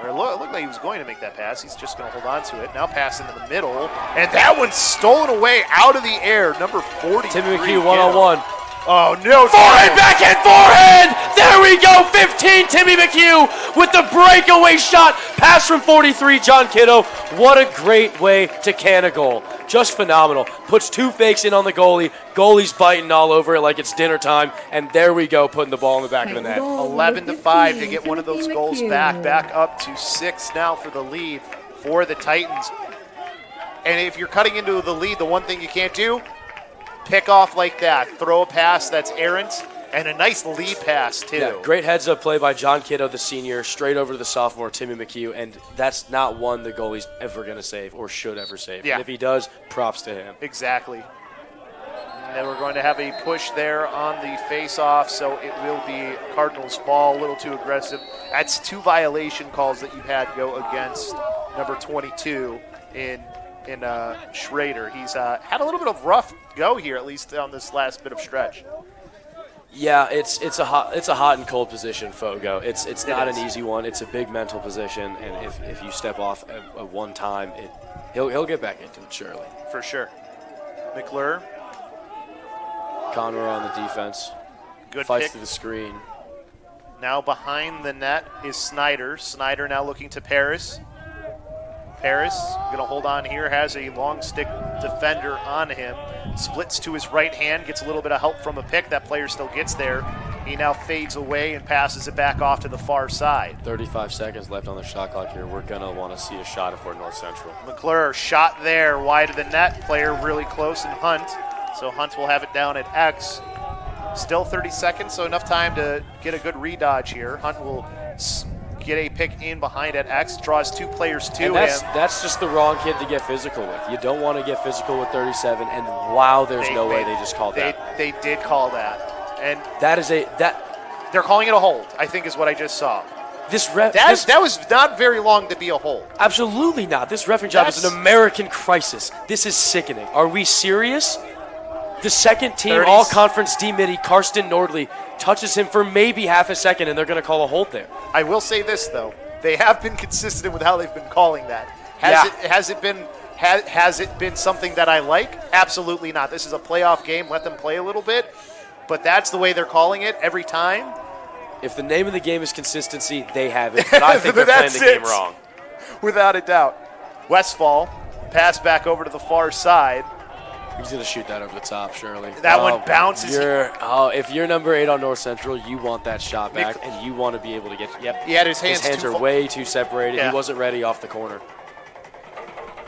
B: Or it looked like he was going to make that pass. He's just going to hold on to it. Now pass into the middle, and that one's stolen away out of the air. Number 40.
C: Timmy McHugh one-on-one.
B: Oh, no.
C: Forehand, backhand, forehand! There we go, 15, Timmy McHugh with the breakaway shot. Pass from 43, John Kiddo. What a great way to can a goal. Just phenomenal. Puts 2 fakes in on the goalie. Goalie's biting all over it like it's dinner time. And there we go, putting the ball in the back of the net.
B: 11-5 to get one of those goals back. Back up to 6 now for the lead for the Titans. And if you're cutting into the lead, the one thing you can't do, pick off like that, throw a pass that's errant, and a nice lead pass, too.
C: Yeah, great heads-up play by John Kiddo, the senior, straight over to the sophomore, Timmy McHugh, and that's not one the goalie's ever going to save or should ever save.
B: Yeah.
C: And if he does, props to him.
B: Exactly. And then we're going to have a push there on the face-off, so it will be Cardinals ball, a little too aggressive. That's 2 violation calls that you've had go against number 22 in Schrader. He's had a little bit of rough go here, at least on this last bit of stretch.
C: Yeah, it's a hot and cold position, Fogo. It's not an easy one. It's a big mental position, and if you step off at one time, he'll get back into it surely.
B: For sure. McClure.
C: Conroy on the defense.
B: Good
C: Fights
B: pick.
C: to the screen.
B: Now behind the net is Snyder. Snyder now looking to Paris. Paris going to hold on here, has a long stick defender on him. Splits to his right hand, gets a little bit of help from a pick. That player still gets there. He now fades away and passes it back off to the far side.
C: 35 seconds left on the shot clock here. We're going to want to see a shot if we're North Central.
B: McClure shot there, wide of the net. Player really close, and Hunt. So Hunt will have it down at X. Still 30 seconds, so enough time to get a good redodge here. Hunt will get a pick in behind at X, draws 2 players to him.
C: That's just the wrong kid to get physical with. You don't want to get physical with 37, and wow, there's no way they just called that.
B: They did call that. And
C: they're
B: calling it a hold, I think is what I just saw.
C: That
B: was not very long to be a hold.
C: Absolutely not. This refereeing job is an American crisis. This is sickening. Are we serious? The second team all-conference D-Midi, Karsten Nordley, touches him for maybe half a second, and they're going to call a hold there.
B: I will say this, though. They have been consistent with how they've been calling that. Has it been something that I like? Absolutely not. This is a playoff game. Let them play a little bit. But that's the way they're calling it every time.
C: If the name of the game is consistency, they have it. But I think they're playing the game wrong.
B: Without a doubt. Westfall, pass back over to the far side.
C: He's going to shoot that over the top, surely.
B: That one bounces.
C: If you're number 8 on North Central, you want that shot back, and you want to be able to get. Yep.
B: He had his hands.
C: His hands are way too separated. Yeah. He wasn't ready off the corner.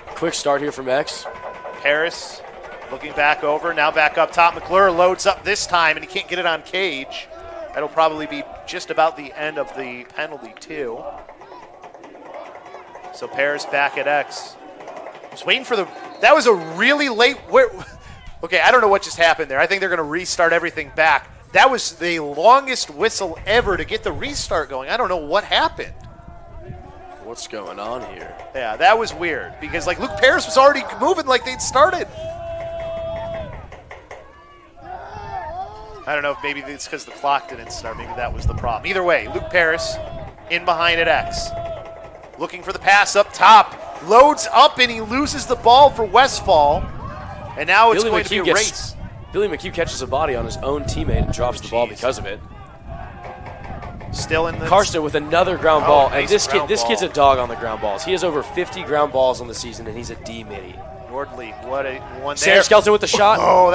C: Quick start here from X.
B: Paris looking back over, now back up top. McClure loads up this time, and he can't get it on Cage. That'll probably be just about the end of the penalty, too. So Paris back at X. Just waiting for that was a really late. Okay, I don't know what just happened there. I think they're going to restart everything back. That was the longest whistle ever to get the restart going. I don't know what happened.
C: What's going on here?
B: Yeah, that was weird because Luke Paris was already moving like they'd started. I don't know if maybe it's because the clock didn't start. Maybe that was the problem. Either way, Luke Paris in behind at X. Looking for the pass up top. Loads up and he loses the ball for Westfall. And now it's going to be a race.
C: Billy McHugh catches a body on his own teammate and drops the ball because of it.
B: Still in the
C: Karsten with another ground ball.
B: Nice
C: and this kid's a dog on the ground balls. He has over 50 ground balls on the season, and he's a D-Midi.
B: Nordley, what a one
C: Sam
B: there.
C: Skelton with the shot.
B: Oh,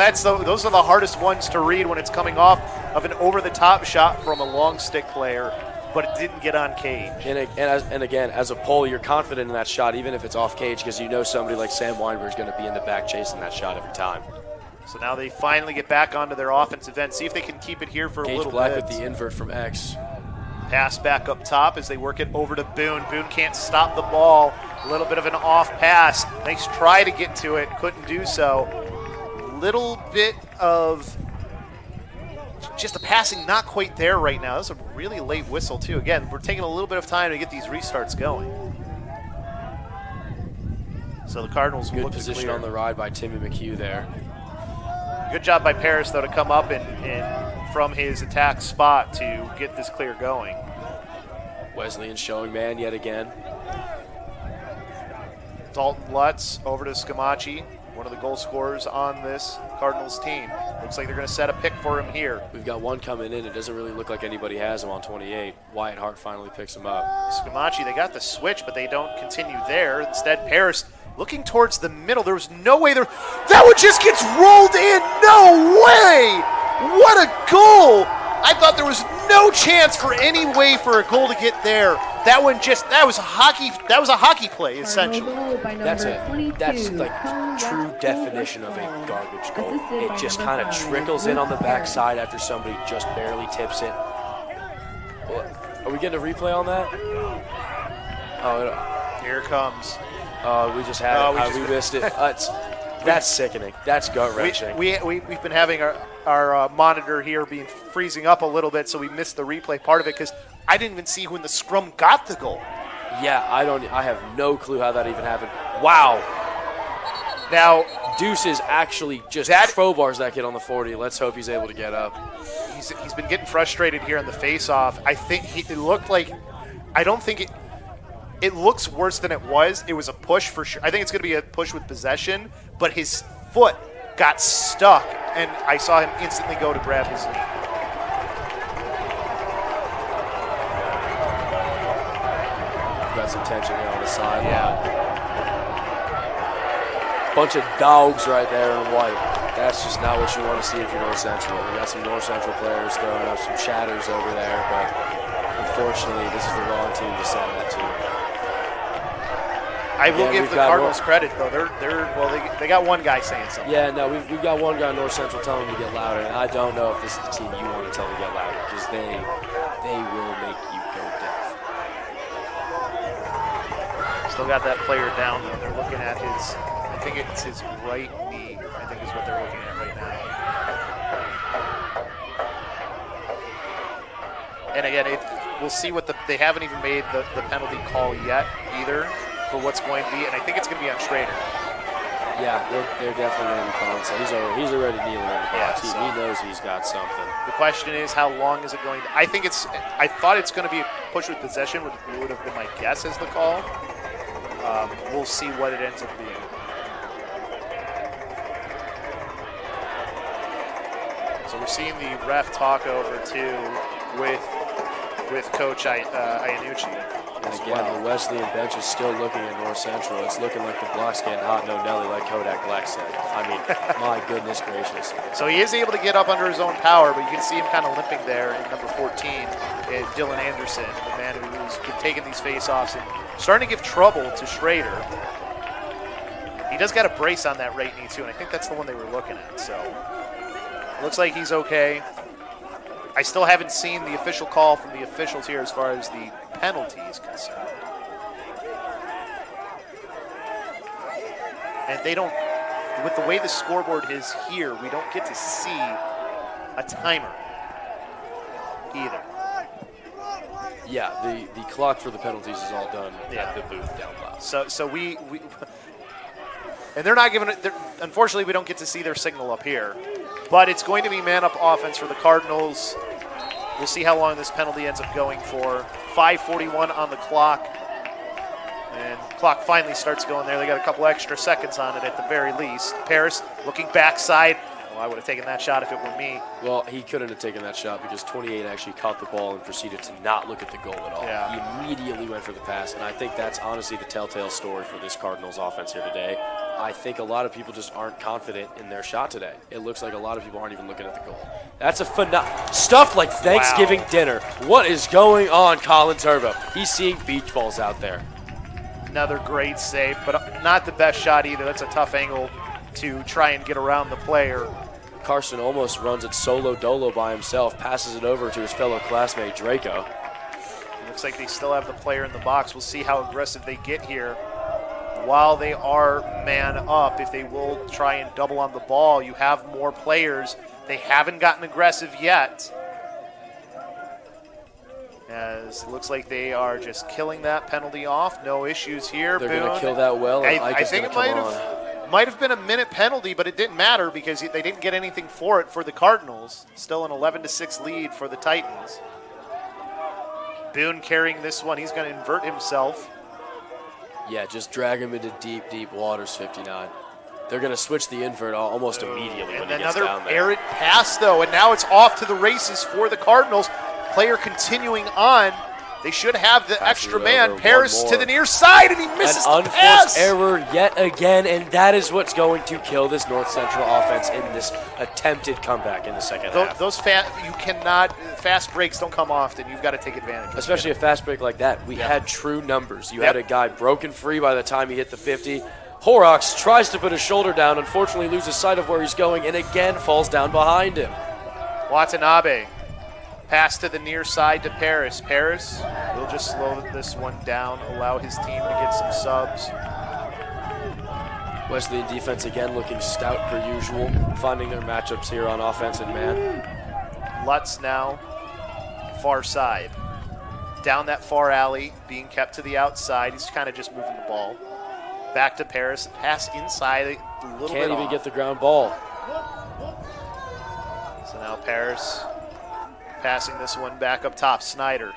B: those are the hardest ones to read when it's coming off of an over-the-top shot from a long stick player, but it didn't get on Cage.
C: And again, as a pole, you're confident in that shot, even if it's off Cage, because you know somebody like Sam Weinberg is going to be in the back chasing that shot every time.
B: So now they finally get back onto their offensive end. See if they can keep it here for a little bit.
C: Cage Black with the invert from X.
B: Pass back up top as they work it over to Boone. Boone can't stop the ball. A little bit of an off pass. Nice try to get to it. Couldn't do so. Little bit of just the passing not quite there right now. That's a really late whistle, too. Again, we're taking a little bit of time to get these restarts going. So the Cardinals will look to clear.
C: Good position on the ride by Timmy McHugh there.
B: Good job by Paris, though, to come up and from his attack spot to get this clear going.
C: Wesleyan showing man yet again.
B: Dalton Lutz over to Scamacci, one of the goal scorers on this Cardinals team. Looks like they're going to set a pick for him here.
C: We've got one coming in. It doesn't really look like anybody has him on 28. Wyatt Hart finally picks him up.
B: Scamacci, they got the switch, but they don't continue there. Instead, Paris looking towards the middle. There was no way there. That one just gets rolled in. No way! What a goal! I thought there was no chance for any way for a goal to get there. That was a hockey play, essentially.
C: That's like true definition of a garbage goal. It just kind of trickles in on the backside after somebody just barely tips it. Are we getting a replay on that? Oh,
B: here it comes.
C: We just had it. We missed it. That's sickening. That's gut-wrenching.
B: We've been having our monitor here being freezing up a little bit, so we missed the replay part of it because I didn't even see when the scrum got the goal.
C: Yeah, I have no clue how that even happened. Wow.
B: Now,
C: Deuce is actually just crowbars that kid on the 40. Let's hope he's able to get up.
B: He's been getting frustrated here in the face-off. I think it looked like – I don't think it looks worse than it was. It was a push for sure. I think it's going to be a push with possession, but his foot got stuck, and I saw him instantly go to grab his knee.
C: Got some tension here on the sideline.
B: Yeah.
C: Bunch of dogs right there in white. That's just not what you want to see if you're North Central. We got some North Central players throwing up some shatters over there, but unfortunately, this is the wrong team to send that to.
B: I will give the Cardinals credit, though. They got one guy saying something.
C: Yeah, no, we've got one guy in North Central telling him to get louder, and I don't know if this is the team you want to tell to get louder, because they will make you go deaf.
B: Still got that player down, though. They're looking at his, I think it's his right knee, I think is what they're looking at right now. And again, we'll see what they haven't even made the penalty call yet either for what's going to be, and I think it's going to be on Schrader.
C: Yeah, they're definitely going to be calling. So he's already kneeling in the box.
B: Yeah,
C: he knows he's got something.
B: The question is, how long is it going to? I thought it's going to be a push with possession, which would have been my guess as the call. We'll see what it ends up being. So we're seeing the ref talk over too with Coach Iannucci.
C: And again, the Wesleyan bench is still looking at North Central. It's looking like the block's getting hot, no Nelly, like Kodak Black said. I mean, my goodness gracious.
B: So he is able to get up under his own power, but you can see him kind of limping there in number 14, Dylan Anderson, the man who's been taking these face-offs and starting to give trouble to Schrader. He does got a brace on that right knee, too, and I think that's the one they were looking at. So looks like he's okay. I still haven't seen the official call from the officials here as far as the penalty is concerned. And they don't, with the way the scoreboard is here, we don't get to see a timer either.
C: Yeah, the clock for the penalties is all done at the booth down below.
B: So we and they're not giving it, unfortunately we don't get to see their signal up here. But it's going to be man-up offense for the Cardinals. We'll see how long this penalty ends up going for. 5:41 on the clock. And the clock finally starts going there. They got a couple extra seconds on it at the very least. Paris looking backside. Well, I would have taken that shot if it were me.
C: Well, he couldn't have taken that shot because 28 actually caught the ball and proceeded to not look at the goal at all.
B: Yeah.
C: He immediately went for the pass, and I think that's honestly the telltale story for this Cardinals offense here today. I think a lot of people just aren't confident in their shot today. It looks like a lot of people aren't even looking at the goal. That's a stuff like Thanksgiving dinner. What is going on, Colin Turbo? He's seeing beach balls out there.
B: Another great save, but not the best shot either. That's a tough angle to try and get around the player.
C: Carson almost runs it solo dolo by himself, passes it over to his fellow classmate Draco.
B: Looks like they still have the player in the box. We'll see how aggressive they get here. While they are man up, if they will try and double on the ball, you have more players. They haven't gotten aggressive yet. As it looks like they are just killing that penalty off. No issues here.
C: They're going to kill that well.
B: I think it might have been a minute penalty, but it didn't matter because they didn't get anything for it for the Cardinals. Still an 11-6 lead for the Titans. Boone carrying this one. He's going to invert himself.
C: Yeah, just drag him into deep, deep waters, 59. They're going to switch the invert almost immediately when he gets down there.
B: Another errant pass, though, and now it's off to the races for the Cardinals. Player continuing on. They should have the
C: Passing
B: extra
C: it
B: man.
C: over,
B: Paris
C: one
B: to
C: more.
B: the near side, and he misses
C: An
B: the
C: unforced
B: pass.
C: error yet again, and that is what's going to kill this North Central offense in this attempted comeback in the second half.
B: Those fast breaks don't come often. You've got to take advantage of it.
C: Especially a fast break like that. We had true numbers. You had a guy broken free by the time he hit the 50. Horrocks tries to put his shoulder down, unfortunately loses sight of where he's going, and again falls down behind him.
B: Watanabe. Pass to the near side to Paris. Paris will just slow this one down, allow his team to get some subs.
C: Wesleyan defense again looking stout per usual, finding their matchups here on offense and man.
B: Lutz now, far side. Down that far alley, being kept to the outside. He's kind of just moving the ball. Back to Paris. Pass inside a little bit
C: Can't even
B: off.
C: get the ground ball.
B: So now Paris passing this one back up top. Snyder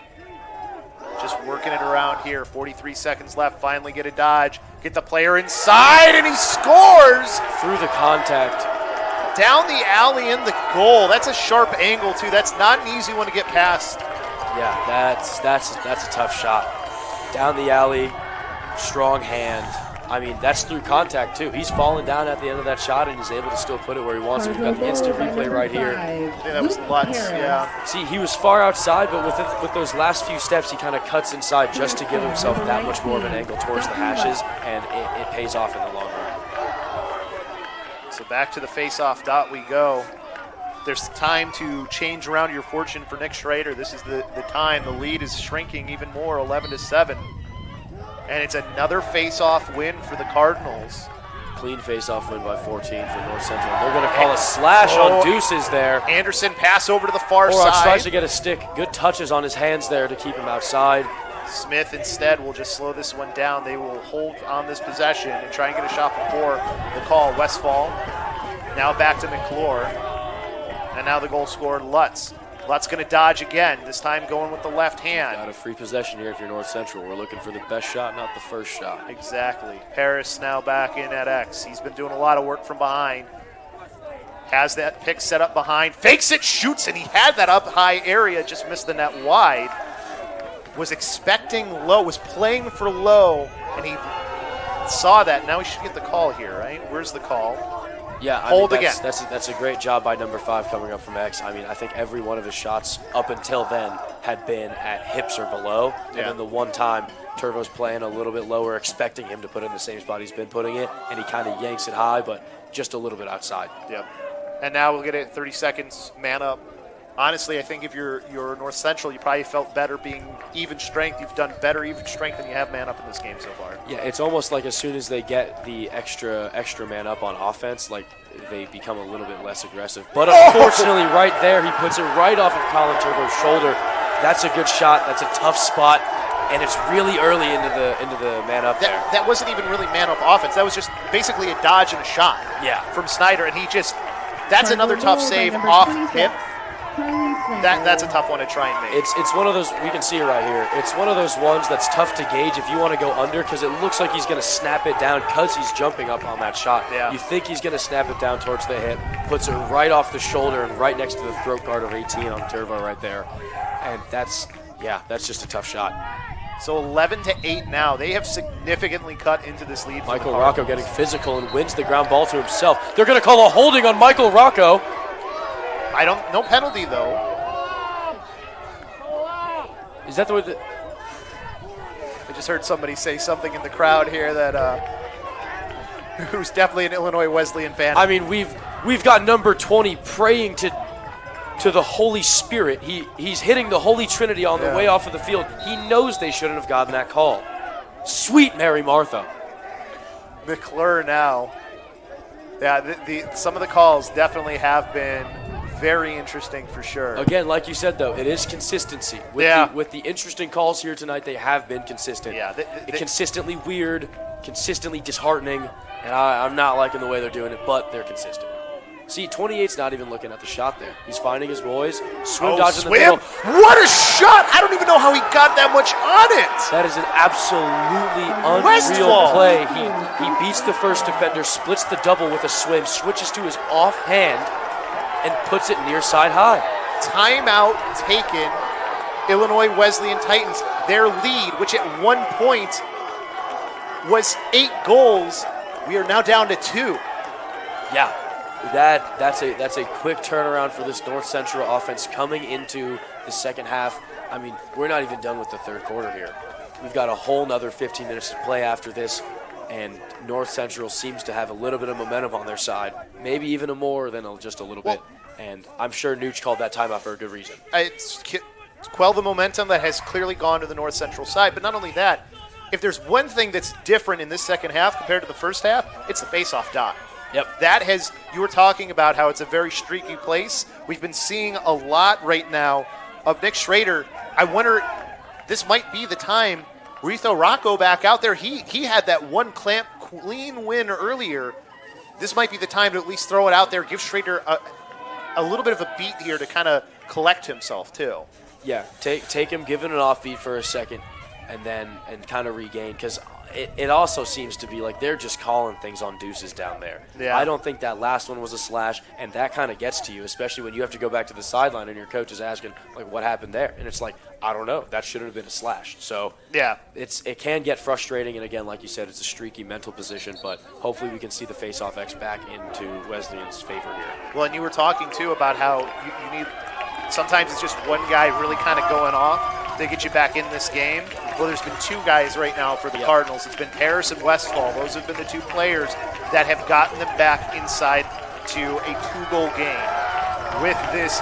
B: just working it around here. 43 seconds left. Finally get a dodge. Get the player inside, and he scores!
C: Through the contact.
B: Down the alley in the goal. That's a sharp angle, too. That's not an easy one to get past.
C: Yeah, that's a tough shot. Down the alley, strong hand. I mean, that's through contact, too. He's fallen down at the end of that shot, and he's able to still put it where he wants it. We've got the instant replay right here.
B: I think that was Lutz, yeah.
C: See, he was far outside, but with those last few steps, he kind of cuts inside just to give himself that much more of an angle towards the hashes, and it pays off in the long run.
B: So back to the face-off dot we go. There's time to change around your fortune for Nick Schrader. This is the time. The lead is shrinking even more, 11-7. And it's another face-off win for the Cardinals.
C: Clean face-off win by 14 for North Central. They're going to call a slash on Deuces there.
B: Anderson pass over to the far
C: Horrocks
B: side.
C: tries to get a stick. Good touches on his hands there to keep him outside.
B: Smith instead will just slow this one down. They will hold on this possession and try and get a shot before the call. Westfall now back to McClure. And now the goal scorer, Lutz. Lutz going to dodge again, this time going with the left hand.
C: Got a free possession here if you're North Central. We're looking for the best shot, not the first shot.
B: Exactly. Paris now back in at X. He's been doing a lot of work from behind. Has that pick set up behind. Fakes it, shoots, and he had that up high area, just missed the net wide. Was expecting low, was playing for low, and he saw that. Now he should get the call here, right? Where's the call?
C: Yeah,
B: Hold
C: mean,
B: again.
C: That's a great job by number 5 coming up from X. I mean, I think every one of his shots up until then had been at hips or below. And then the one time Turvo's playing a little bit lower, expecting him to put it in the same spot he's been putting it, and he kind of yanks it high, but just a little bit outside.
B: Yep. And now we'll get it 30 seconds, man up. Honestly, I think if you're North Central, you probably felt better being even strength. You've done better even strength than you have man up in this game so far.
C: Yeah, it's almost like as soon as they get the extra man up on offense, like they become a little bit less aggressive. But unfortunately, right there, he puts it right off of Colin Turbo's shoulder. That's a good shot. That's a tough spot, and it's really early into the man up there.
B: That wasn't even really man up offense. That was just basically a dodge and a shot.
C: Yeah.
B: From Snyder, and that's another tough save off hip. That's a tough one to try and make.
C: It's one of those, we can see it right here. It's one of those ones that's tough to gauge if you want to go under, because it looks like he's going to snap it down because he's jumping up on that shot.
B: Yeah.
C: You think he's going to snap it down towards the hip, puts it right off the shoulder and right next to the throat guard of 18 on Turvo right there. And that's just a tough shot.
B: So 11-8 now. They have significantly cut into this lead.
C: Michael Rocco getting physical and wins the ground ball to himself. They're going to call a holding on Michael Rocco.
B: No penalty though.
C: Is that the way that?
B: I just heard somebody say something in the crowd here that who's definitely an Illinois Wesleyan fan.
C: I mean, we've got number 20 praying to the Holy Spirit. He's hitting the Holy Trinity on the way off of the field. He knows they shouldn't have gotten that call. Sweet Mary Martha.
B: McClure now. Yeah, some of the calls definitely have been very interesting for sure.
C: Again, like you said, though, it is consistency. With the interesting calls here tonight, they have been consistent.
B: Yeah,
C: consistently weird, consistently disheartening, and I'm not liking the way they're doing it, but they're consistent. See, 28's not even looking at the shot there. He's finding his boys. Dodge in the middle.
B: What a shot! I don't even know how he got that much on it.
C: That is an absolutely unreal play. He beats the first defender, splits the double with a swim, switches to his offhand, and puts it near side high.
B: Timeout taken Illinois Wesleyan Titans, their lead, which at one point was 8 goals, we are now down to 2.
C: Yeah, that's a quick turnaround for this North Central offense coming into the second half. I mean, we're not even done with the third quarter here. We've got a whole nother 15 minutes to play after this, and North Central seems to have a little bit of momentum on their side, maybe even more than just a little bit. And I'm sure Nooch called that timeout for a good reason.
B: It's quell the momentum that has clearly gone to the North Central side, but not only that, if there's one thing that's different in this second half compared to the first half, it's the face-off dot.
C: Yep.
B: You were talking about how it's a very streaky place. We've been seeing a lot right now of Nick Schrader. I wonder, this might be the time where you throw Rocco back out there. He had that one clean win earlier. This might be the time to at least throw it out there, give Schrader a little bit of a beat here to kind of collect himself too.
C: Yeah, take him, give it an offbeat for a second, and kind of regain, because it also seems to be like they're just calling things on deuces down there.
B: Yeah.
C: I don't think that last one was a slash, and that kind of gets to you, especially when you have to go back to the sideline and your coach is asking, like, what happened there? And it's like, I don't know. That shouldn't have been a slash. So
B: yeah,
C: it can get frustrating, and again, like you said, it's a streaky mental position, but hopefully we can see the face-off X back into Wesleyan's favor here.
B: Well, and you were talking, too, about how you need – sometimes it's just one guy really kind of going off to get you back in this game. Well, there's been 2 guys right now for the Cardinals. It's been Paris and Westfall. Those have been the 2 players that have gotten them back inside to a 2-goal game with this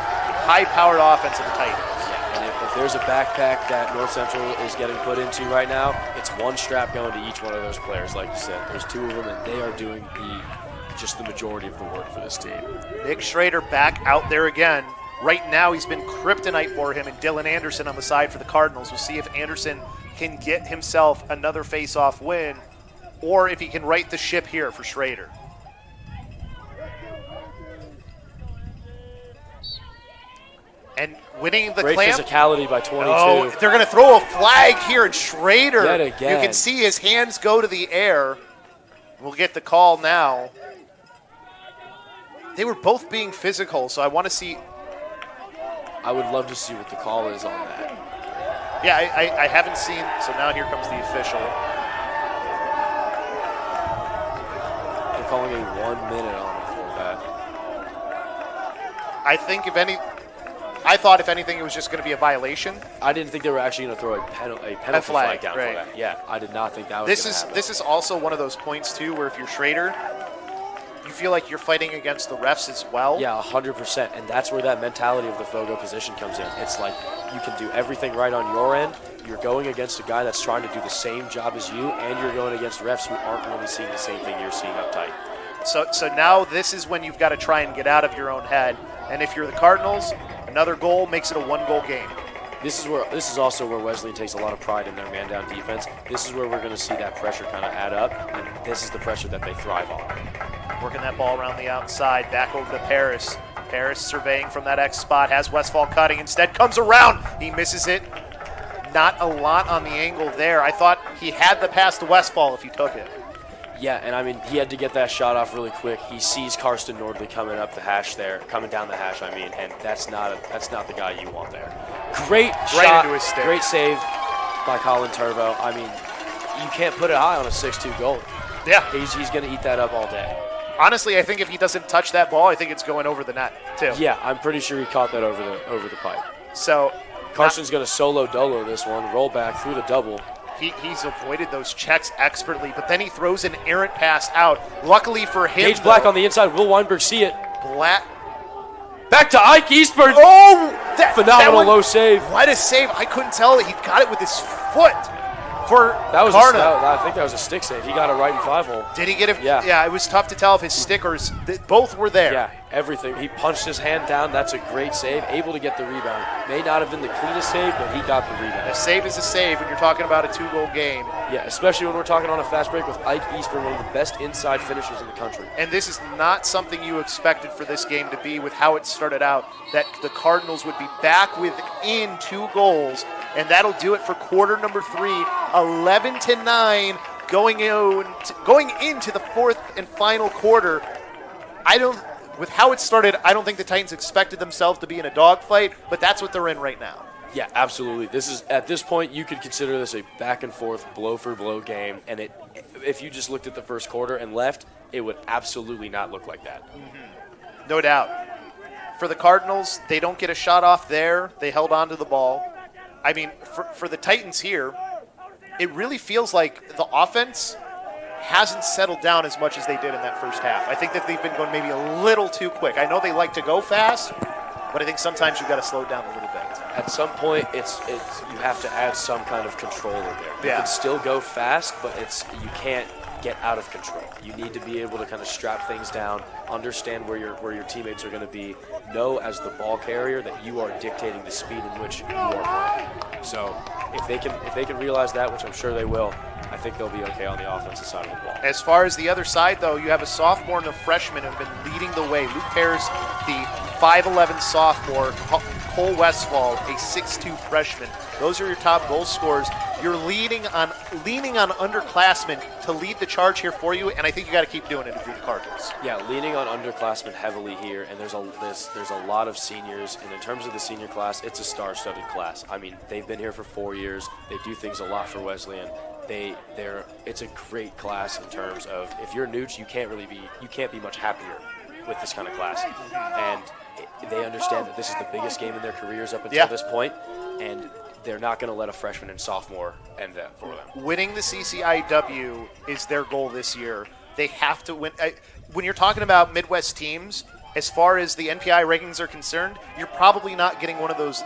B: high-powered offense of the Titans.
C: Yeah, and if there's a backpack that North Central is getting put into right now, it's one strap going to each one of those players, like you said. There's 2 of them, and they are doing just the majority of the work for this team.
B: Nick Schrader back out there again. Right now, he's been kryptonite for him, and Dylan Anderson on the side for the Cardinals. We'll see if Anderson can get himself another face-off win, or if he can right the ship here for Schrader. And winning the
C: Great
B: clamp.
C: physicality by 22.
B: Oh, they're going to throw a flag here, and Schrader,
C: Yet again.
B: you can see his hands go to the air. We'll get the call now. They were both being physical, so I want to see.
C: I would love to see what the call is on that.
B: Yeah, I haven't seen, so now here comes the official.
C: They're calling a 1 minute on it for that.
B: I think I thought if anything it was just going to be a violation.
C: I didn't think they were actually going to throw a penalty flag down for that. Yeah, I did not think that was going to happen.
B: This is also one of those points too where if you're Schrader, you feel like you're fighting against the refs as well.
C: Yeah, 100%, and that's where that mentality of the Fogo position comes in. It's like you can do everything right on your end. You're going against a guy that's trying to do the same job as you, and you're going against refs who aren't really seeing the same thing you're seeing up tight.
B: So now this is when you've got to try and get out of your own head. And if you're the Cardinals, another goal makes it a 1-goal game.
C: This is also where Wesleyan takes a lot of pride in their man-down defense. This is where we're going to see that pressure kind of add up, and this is the pressure that they thrive on.
B: Working that ball around the outside, back over to Paris. Paris surveying from that X spot, has Westfall cutting, instead comes around. He misses it. Not a lot on the angle there. I thought he had the pass to Westfall if he took it.
C: Yeah, and I mean, he had to get that shot off really quick. He sees Karsten Nordley coming up the hash there, coming down the hash, and that's not the guy you want there. Great shot,
B: into his stick.
C: Great save by Colin Turbo. I mean, you can't put it high on a 6'2 goal.
B: Yeah.
C: He's going to eat that up all day.
B: Honestly, I think if he doesn't touch that ball, I think it's going over the net, too.
C: Yeah, I'm pretty sure he caught that over the pipe.
B: So
C: Carson's going to solo dolo this one, roll back through the double.
B: He's avoided those checks expertly, but then he throws an errant pass out. Luckily for him,
C: Gage Black on the inside. Will Weinberg see it?
B: Black.
C: Back to Ike Eastburn.
B: Oh!
C: Phenomenal low save.
B: What a save. I couldn't tell. He got it with his foot for Carna.
C: I think that was a stick save. He got it right in 5-hole.
B: Did he get it?
C: Yeah.
B: Yeah, it was tough to tell if his stickers, both were there.
C: Yeah, everything. He punched his hand down. That's a great save. Able to get the rebound. May not have been the cleanest save, but he got the rebound.
B: A save is a save when you're talking about a 2-goal game.
C: Yeah, especially when we're talking on a fast break with Ike Eastburn, one of the best inside finishers in the country.
B: And this is not something you expected for this game to be with how it started out, that the Cardinals would be back within 2 goals, and that'll do it for quarter number 3, 11-9, going into the 4th and final quarter. With how it started, I don't think the Titans expected themselves to be in a dogfight, but that's what they're in right now.
C: Yeah, absolutely. At this point, you could consider this a back-and-forth, blow-for-blow game, and if you just looked at the first quarter and left, it would absolutely not look like that.
B: Mm-hmm. No doubt. For the Cardinals, they don't get a shot off there. They held on to the ball. I mean, for the Titans here, it really feels like the offense hasn't settled down as much as they did in that first half. I think that they've been going maybe a little too quick. I know they like to go fast, but I think sometimes you've got to slow it down a little bit.
C: At some point, it's you have to add some kind of controller there. You can still go fast, but you can't get out of control. You need to be able to kind of strap things down, understand where your teammates are going to be, know as the ball carrier that you are dictating the speed in which you are playing. So if they can realize that, which I'm sure they will, I think they'll be okay on the offensive side of the ball.
B: As far as the other side, though, you have a sophomore and a freshman who have been leading the way. Luke Pears, the 5'11 sophomore, Cole Westfall, a 6'2 freshman. Those are your top goal scorers. You're leaning on underclassmen to lead the charge here for you, and I think you got to keep doing it if you're the Cardinals.
C: Yeah, leaning on underclassmen heavily here, and there's a lot of seniors, and in terms of the senior class, it's a star-studded class. I mean, they've been here for 4 years. They do things a lot for Wesleyan. It's a great class in terms of if you're Nooch, you can't be much happier with this kind of class, and they understand that this is the biggest game in their careers up until this point, and they're not going to let a freshman and sophomore end that for them.
B: Winning the CCIW is their goal this year. They have to win. When you're talking about Midwest teams, as far as the NPI rankings are concerned, you're probably not getting one of those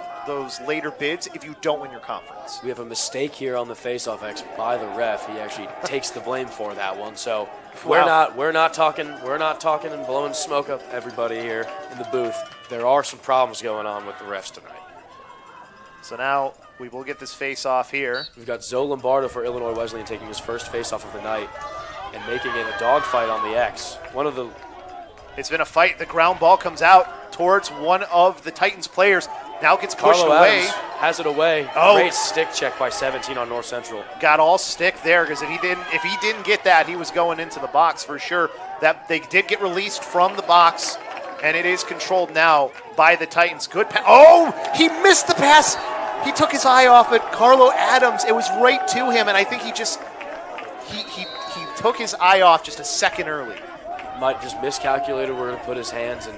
B: later bids if you don't win your conference.
C: We have a mistake here on the face-off X by the ref. He actually takes the blame for that one. So we're not talking and blowing smoke up everybody here in the booth. There are some problems going on with the refs tonight.
B: So now we will get this face-off here.
C: We've got Zoe Lombardo for Illinois Wesleyan taking his first face-off of the night and making it a dogfight on the X.
B: It's been a fight. The ground ball comes out towards one of the Titans players. Now gets pushed
C: Carlo
B: away.
C: Adams has it away.
B: Oh.
C: Great stick check by 17 on North Central.
B: Got all stick there because if he didn't get that, he was going into the box for sure. That they did get released from the box, and it is controlled now by the Titans. Good pass. Oh, he missed the pass. He took his eye off it. Carlo Adams. It was right to him, and I think he took his eye off just a second early.
C: Might just miscalculated where to put his hands and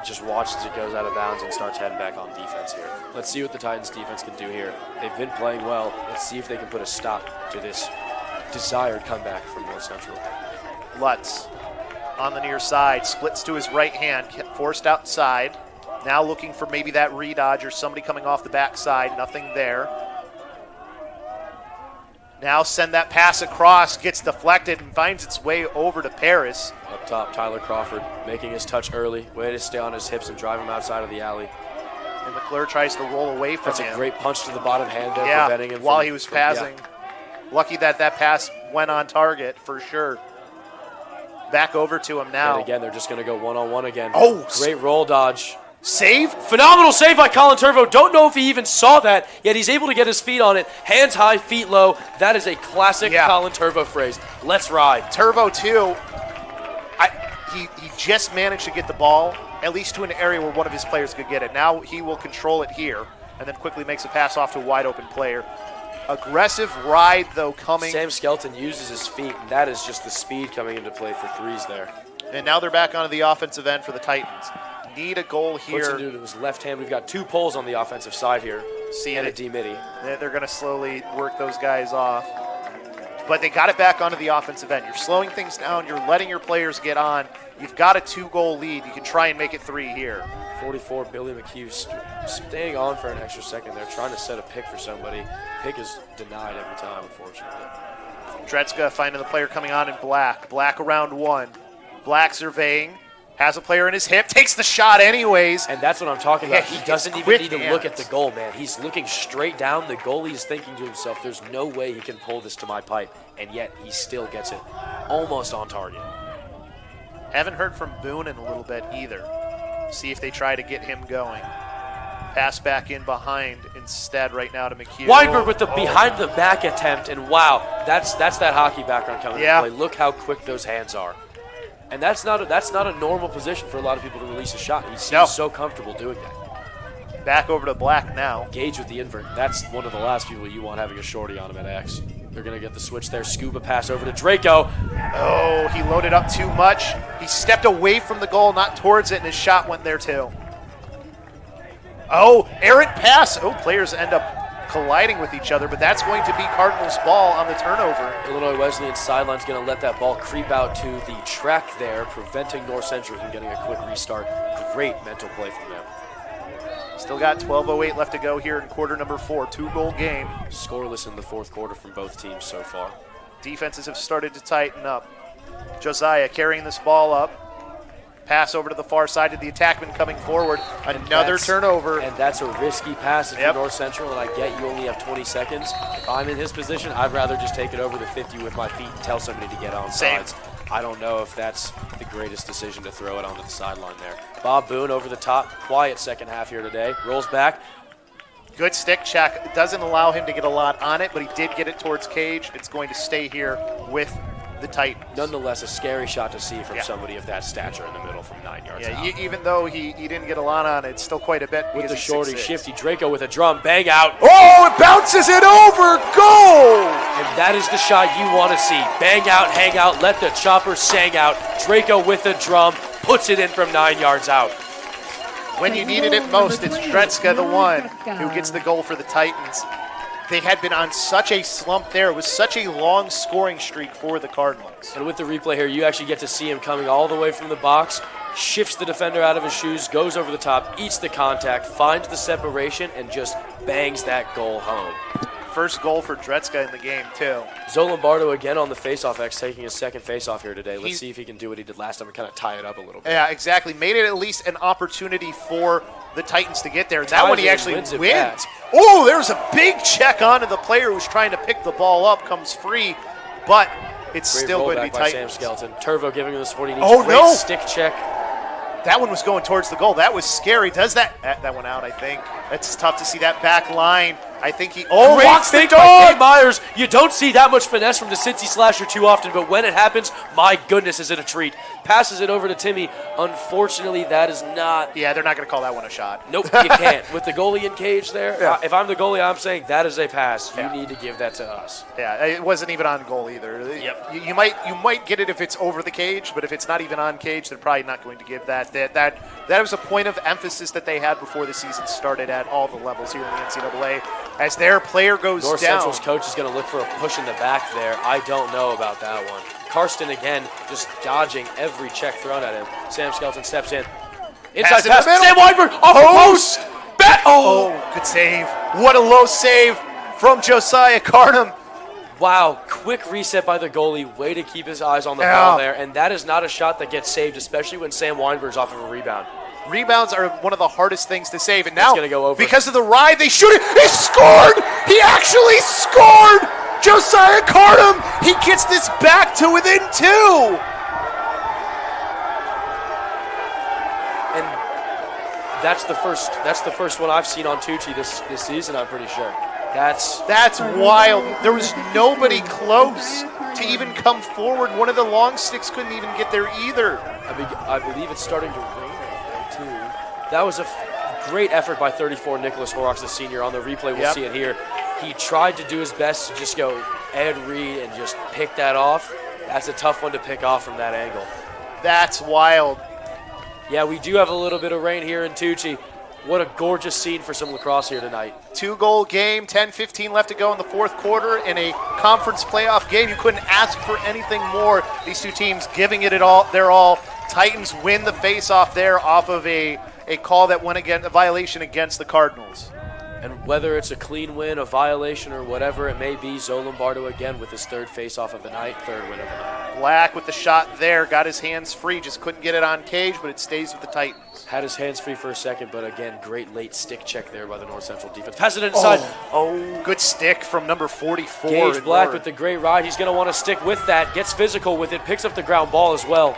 C: just watched as it goes out of bounds and starts heading back on defense here. Let's see what the Titans defense can do here. They've been playing well. Let's see if they can put a stop to this desired comeback from North Central.
B: Lutz on the near side, splits to his right hand, forced outside. Now looking for maybe that redodge or somebody coming off the backside. Nothing there. Now send that pass across, gets deflected and finds its way over to Paris.
C: Up top, Tyler Crawford making his touch early. Way to stay on his hips and drive him outside of the alley.
B: And McClure tries to roll away from him.
C: That's a great punch to the bottom hand there, preventing him
B: while he was passing. Lucky that pass went on target for sure. Back over to him now.
C: And again, they're just going to go one-on-one again.
B: Oh!
C: Great roll dodge.
B: Save?
C: Phenomenal save by Colin Turvo. Don't know if he even saw that, yet he's able to get his feet on it. Hands high, feet low. That is a classic Colin Turvo phrase. Let's ride.
B: Turvo, too. He just managed to get the ball, at least to an area where one of his players could get it. Now he will control it here, and then quickly makes a pass off to a wide-open player. Aggressive ride, though, coming.
C: Sam Skelton uses his feet, and that is just the speed coming into play for threes there.
B: And now they're back onto the offensive end for the Titans. Need a goal here.
C: Puts it into his left hand. We've got 2 poles on the offensive side here. And a D-midi.
B: They're going to slowly work those guys off. But they got it back onto the offensive end. You're slowing things down. You're letting your players get on. You've got a 2-goal lead. You can try and make it 3 here.
C: 44, Billy McHugh staying on for an extra second there, trying to set a pick for somebody. Pick is denied every time, unfortunately.
B: Dretska finding the player coming on in black. Black around 1. Black surveying. Has a player in his hip, takes the shot anyways.
C: And that's what I'm talking about.
B: Yeah,
C: he doesn't even need to look at the goal, man. He's looking straight down. The goalie is thinking to himself, there's no way he can pull this to my pipe. And yet he still gets it almost on target.
B: Haven't heard from Boone in a little bit either. See if they try to get him going. Pass back in behind instead right now to McHugh.
C: Weinberg with the behind-the-back attempt. And wow, that's that hockey background coming into play. Look how quick those hands are. And that's not a normal position for a lot of people to release a shot. He seems so comfortable doing that.
B: Back over to Black now.
C: Gage with the invert. That's one of the last people you want having a shorty on him at X. They're going to get the switch there. Scuba pass over to Draco.
B: Oh, he loaded up too much. He stepped away from the goal, not towards it, and his shot went there too. Oh, errant pass. Oh, players end up colliding with each other, but that's going to be Cardinals' ball on the turnover.
C: Illinois Wesleyan sideline's going to let that ball creep out to the track there, preventing North Central from getting a quick restart. Great mental play from them.
B: Still got 12:08 left to go here in quarter number 4. 2-goal game.
C: Scoreless in the fourth quarter from both teams so far.
B: Defenses have started to tighten up. Josiah carrying this ball up. Pass over to the far side to the attackman coming forward. Another turnover.
C: And that's a risky pass if you're North Central, and I get you only have 20 seconds. If I'm in his position, I'd rather just take it over the 50 with my feet and tell somebody to get on sides. I don't know if that's the greatest decision to throw it onto the sideline there. Bob Boone over the top. Quiet second half here today. Rolls back.
B: Good stick check. It doesn't allow him to get a lot on it, but he did get it towards Cage. It's going to stay here with the Titans.
C: Nonetheless, a scary shot to see from somebody of that stature in the middle from 9 yards out.
B: Even though he didn't get a lot on it, it's still quite a bit.
C: With the shorty, shifty Draco with a drum, bang out.
B: Oh, it bounces it over, goal!
C: And that is the shot you want to see. Bang out, hang out, let the chopper sang out. Draco with the drum, puts it in from 9 yards out.
B: When you needed it most, it's Dretzka, the one who gets the goal for the Titans. They had been on such a slump there. It was such a long scoring streak for the Cardinals.
C: And with the replay here, you actually get to see him coming all the way from the box, shifts the defender out of his shoes, goes over the top, eats the contact, finds the separation, and just bangs that goal home.
B: First goal for Dretzka in the game, too.
C: Zolombardo again on the faceoff X, taking his second faceoff here today. Let's see if he can do what he did last time and kind of tie it up a little bit.
B: Yeah, exactly. Made it at least an opportunity for the Titans to get there. And that one he actually wins. Oh, there's a big check onto the player who's trying to pick the ball up, comes free, but it's
C: Great
B: still going to be
C: by
B: Titans.
C: Sam Skelton. Turvo giving him the support he needs.
B: Oh,
C: Great
B: no.
C: Stick check.
B: That one was going towards the goal. That was scary. Does that went out, I think. It's tough to see that back line. I think he
C: walks the dog. Myers. You don't see that much finesse from the Cincy slasher too often, but when it happens, my goodness, is it a treat. Passes it over to Timmy. Unfortunately, that is not.
B: Yeah, they're not going to call that one a shot.
C: Nope, you can't. With the goalie in cage there, if I'm the goalie, I'm saying that is a pass. You need to give that to us.
B: Yeah, it wasn't even on goal either.
C: Yep.
B: You might get it if it's over the cage, but if it's not even on cage, they're probably not going to give that. That was a point of emphasis that they had before the season started at all the levels here in the NCAA. As their player goes
C: North
B: down.
C: Central's coach is going to look for a push in the back there. I don't know about that one. Karsten again just dodging every check thrown at him. Sam Skelton steps in. Inside pass. Sam Weinberg off the post.
B: Oh, good save. What a low save from Josiah Carnum.
C: Wow, quick reset by the goalie. Way to keep his eyes on the ball there. And that is not a shot that gets saved, especially when Sam Weinberg's off of a rebound.
B: Rebounds are one of the hardest things to save. And now,
C: gonna go over.
B: Because of the ride, they shoot it. He scored! He actually scored! Josiah Carnum, he gets this back to within 2.
C: And that's the first one I've seen on Tucci this season, I'm pretty sure.
B: That's wild. There was nobody close to even come forward. One of the long sticks couldn't even get there either.
C: I believe it's starting to rain too. That was a great effort by 34 Nicholas Horrocks, the senior. On the replay, we'll see it here. He tried to do his best to just go Ed Reed and just pick that off. That's a tough one to pick off from that angle.
B: That's wild.
C: Yeah, we do have a little bit of rain here in Tucci. What a gorgeous scene for some lacrosse here tonight.
B: 2-goal game, 10-15 left to go in the fourth quarter in a conference playoff game. You couldn't ask for anything more. These two teams giving it their all. Titans win the face-off there off of a call that went against a violation against the Cardinals.
C: And whether it's a clean win, a violation, or whatever it may be, Zolombardo again with his third face-off of the night, third win of the night.
B: Black with the shot there, got his hands free, just couldn't get it on cage, but it stays with the Titans.
C: Had his hands free for a second, but again, great late stick check there by the North Central defense. Pass it inside.
B: Oh, good stick from number 44.
C: Gage Black with the great ride. He's going to want to stick with that. Gets physical with it, picks up the ground ball as well.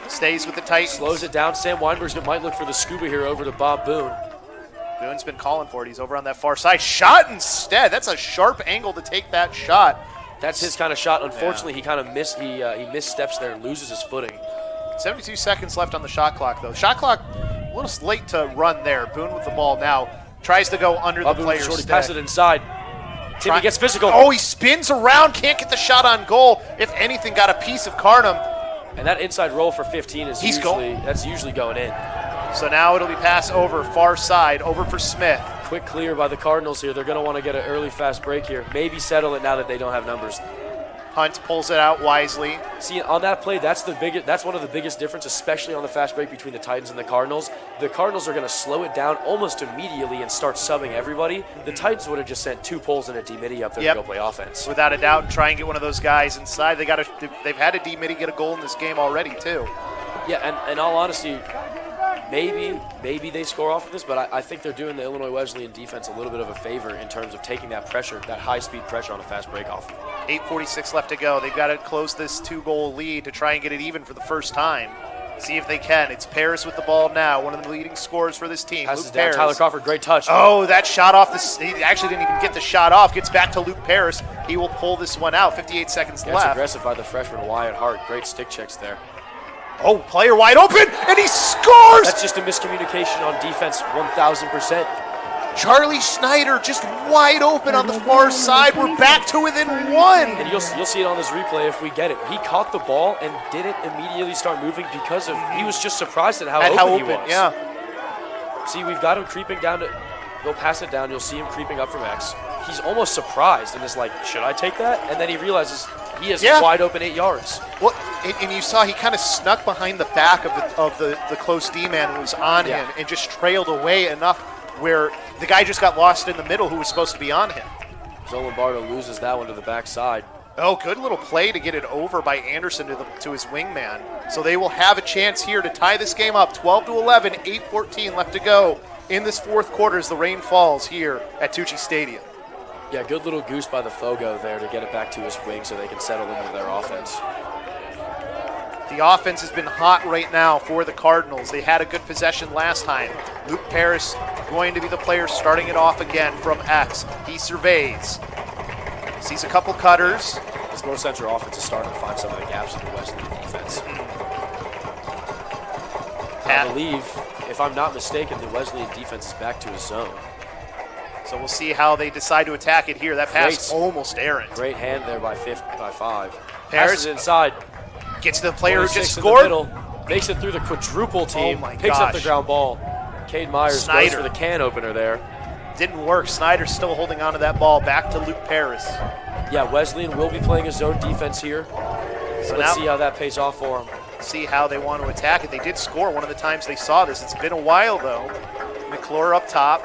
B: Stays with the Titans.
C: Slows it down. Sam Weinberg might look for the scuba here over to Bob Boone.
B: Boone's been calling for it. He's over on that far side. Shot instead. That's a sharp angle to take that shot.
C: That's his kind of shot. Unfortunately, he kind of missed. He missteps there and loses his footing.
B: 72 seconds left on the shot clock, though. Shot clock A little late to run there. Boone with the ball now. Tries to go under the player's stick.
C: Pass it inside. Timmy gets physical.
B: Oh, he spins around. Can't get the shot on goal. If anything, got a piece of Carnum.
C: And that inside roll for 15 is usually going in.
B: So now it'll be pass over, far side, over for Smith.
C: Quick clear by the Cardinals here. They're going to want to get an early fast break here. Maybe settle it now that they don't have numbers.
B: Hunt pulls it out wisely.
C: See, on that play, that's one of the biggest difference, especially on the fast break between the Titans and the Cardinals. The Cardinals are going to slow it down almost immediately and start subbing everybody. The Titans would have just sent 2 pulls and a D-Mitty up there to go play offense.
B: Without a doubt, try and get one of those guys inside. They've had a D-Mitty get a goal in this game already, too.
C: Yeah, and in all honesty, maybe they score off of this, but I think they're doing the Illinois Wesleyan defense a little bit of a favor in terms of taking that pressure, that high-speed pressure on a fast break-off.
B: 8:46 left to go. They've got to close this 2-goal lead to try and get it even for the first time. See if they can. It's Paris with the ball now, one of the leading scorers for this team.
C: Passes
B: Luke
C: down,
B: Paris.
C: Tyler Crawford, great touch.
B: Oh, that shot off he actually didn't even get the shot off. Gets back to Luke Paris. He will pull this one out. 58 seconds left.
C: That's aggressive by the freshman Wyatt Hart. Great stick checks there.
B: Oh, player wide open, and he scores!
C: That's just a miscommunication on defense, 1,000%.
B: Charlie Schneider just wide open on the far side. We're back to within 1.
C: And you'll see it on this replay if we get it. He caught the ball and didn't immediately start moving because he was just surprised at how open he was.
B: Yeah.
C: See, we've got him creeping down to. They'll pass it down. You'll see him creeping up from X. He's almost surprised and is like, should I take that? And then he realizes he has wide open 8 yards.
B: Well, and you saw he kind of snuck behind the back of the close D-man and was on him and just trailed away enough where the guy just got lost in the middle who was supposed to be on him.
C: Zoe Lombardo loses that one to the backside.
B: Oh, good little play to get it over by Anderson to his wingman. So they will have a chance here to tie this game up. 12-11, 8:14 left to go in this fourth quarter as the rain falls here at Tucci Stadium.
C: Yeah, good little goose by the Fogo there to get it back to his wing so they can settle into their offense.
B: The offense has been hot right now for the Cardinals. They had a good possession last time. Luke Paris going to be the player starting it off again from X. He surveys. Sees a couple cutters.
C: This North Central offense is starting to find some of the gaps in the Wesleyan defense. I believe, if I'm not mistaken, the Wesleyan defense is back to a zone.
B: So we'll see how they decide to attack it here. That pass almost errant.
C: Great hand there by 5.
B: Paris
C: passes inside.
B: Gets to the player who just scored.
C: Makes it through the quadruple team.
B: Oh my
C: picks up the
B: gosh.
C: ground ball. Cade Myers goes for the can opener there.
B: Didn't work. Snyder's still holding on to that ball. Back to Luke Paris.
C: Yeah, Wesleyan will be playing a zone defense here. So let's see how that pays off for them.
B: See how they want to attack it. They did score one of the times they saw this. It's been a while, though. McClure up top.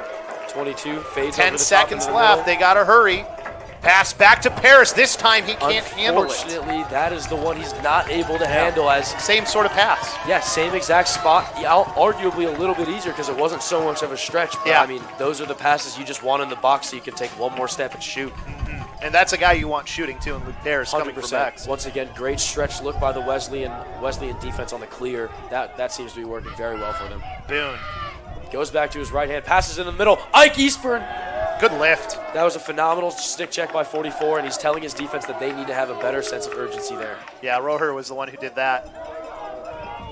C: 22, fades
B: 10
C: over the
B: seconds
C: top
B: left. They got to hurry. Pass back to Paris. This time he can't handle it.
C: Unfortunately, that is the one he's not able to handle. As
B: same sort of pass.
C: Yeah, same exact spot. Yeah, arguably a little bit easier because it wasn't so much of a stretch. But I mean, those are the passes you just want in the box so you can take one more step and shoot.
B: And that's a guy you want shooting too, and Luke Paris coming from X.
C: Once again, great stretch look by the Wesleyan defense on the clear. That seems to be working very well for them.
B: Boone
C: goes back to his right hand, passes in the middle. Ike Eastburn.
B: Good lift.
C: That was a phenomenal stick check by 44, and he's telling his defense that they need to have a better sense of urgency there.
B: Yeah, Roher was the one who did that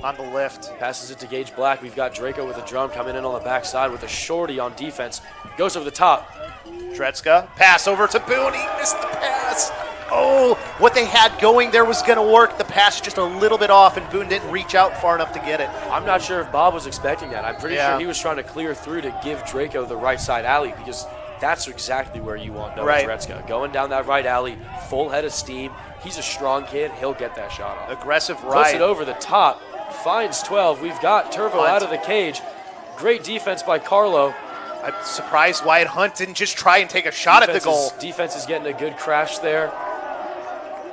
B: on the lift.
C: Passes it to Gage Black. We've got Draco with a drum coming in on the backside with a shorty on defense. Goes over the top.
B: Dretzka, pass over to Boone. He missed the pass. Oh, what they had going there was going to work. The pass just a little bit off, and Boone didn't reach out far enough to get it.
C: I'm not sure if Bob was expecting that. I'm pretty sure he was trying to clear through to give Draco the right side alley because that's exactly where you want Noah Dretzka. Going down that right alley, full head of steam. He's a strong kid. He'll get that shot off.
B: Aggressive right.
C: Puts it over the top. Finds 12. We've got Turvo out of the cage. Great defense by Carlo.
B: I'm surprised Wyatt Hunt didn't just try and take a shot at the goal.
C: Defense is getting a good crash there.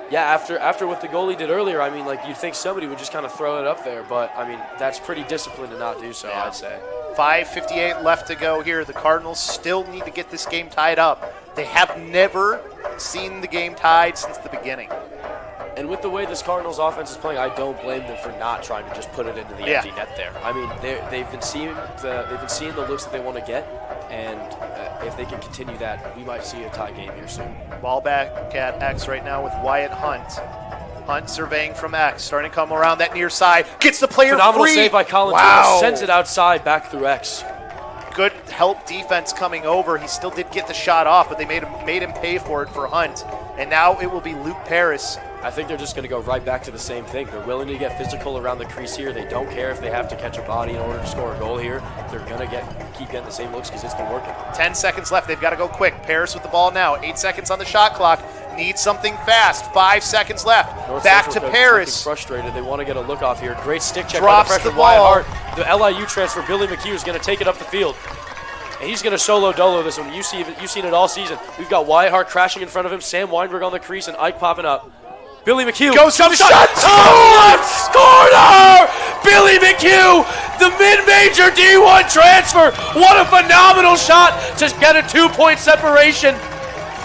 C: Yeah, after what the goalie did earlier, I mean, like, you'd think somebody would just kind of throw it up there. But, I mean, that's pretty disciplined to not do so, I'd say.
B: 5:58 left to go here. The Cardinals still need to get this game tied up. They have never seen the game tied since the beginning.
C: And with the way this Cardinals offense is playing, I don't blame them for not trying to just put it into the empty net there. I mean, they've been seeing the looks that they want to get, and if they can continue that, we might see a tie game here soon.
B: Ball back at X right now with Wyatt Hunt. Hunt surveying from X, starting to come around that near side. Gets the player
C: Phenomenal
B: free.
C: save by Collins.
B: Wow.
C: Sends it outside back through X.
B: Good help defense coming over. He still did get the shot off, but they made him pay for it for Hunt. And now it will be Luke Paris.
C: I think they're just going to go right back to the same thing. They're willing to get physical around the crease here. They don't care if they have to catch a body in order to score a goal here. They're going to keep getting the same looks because it's been working.
B: 10 seconds left. They've got to go quick. Paris with the ball now. 8 seconds on the shot clock. Needs something fast. 5 seconds left.
C: North
B: Back
C: Central
B: to
C: coach is
B: Paris.
C: looking frustrated. They want to get a look off here. Great stick check
B: Drops
C: by the freshman
B: the ball.
C: Wyatt Hart. The LIU transfer, Billy McHugh, is going to take it up the field. And he's going to solo dolo this one. You've seen it all season. We've got Wyatt Hart crashing in front of him, Sam Weinberg on the crease, and Ike popping up. Billy McHugh
B: goes to the shot.
C: left corner! Billy McHugh, the mid-major D1 transfer. What a phenomenal shot to get a 2-point separation.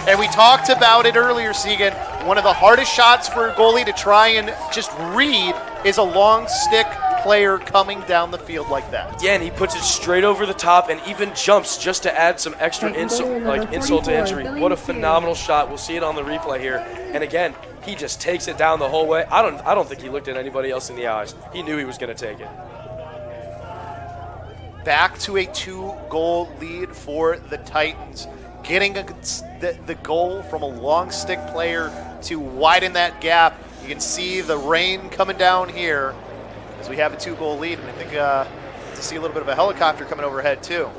B: And we talked about it earlier, Segan. One of the hardest shots for a goalie to try and just read is a long stick player coming down the field like that.
C: Yeah, and he puts it straight over the top and even jumps just to add some extra insult to injury. What a phenomenal shot. We'll see it on the replay here. And again, he just takes it down the whole way. I don't think he looked at anybody else in the eyes. He knew he was going to take it.
B: Back to a 2-goal lead for the Titans. Getting the goal from a long stick player to widen that gap. You can see the rain coming down here as we have a 2-goal lead. And I think to see a little bit of a helicopter coming overhead too.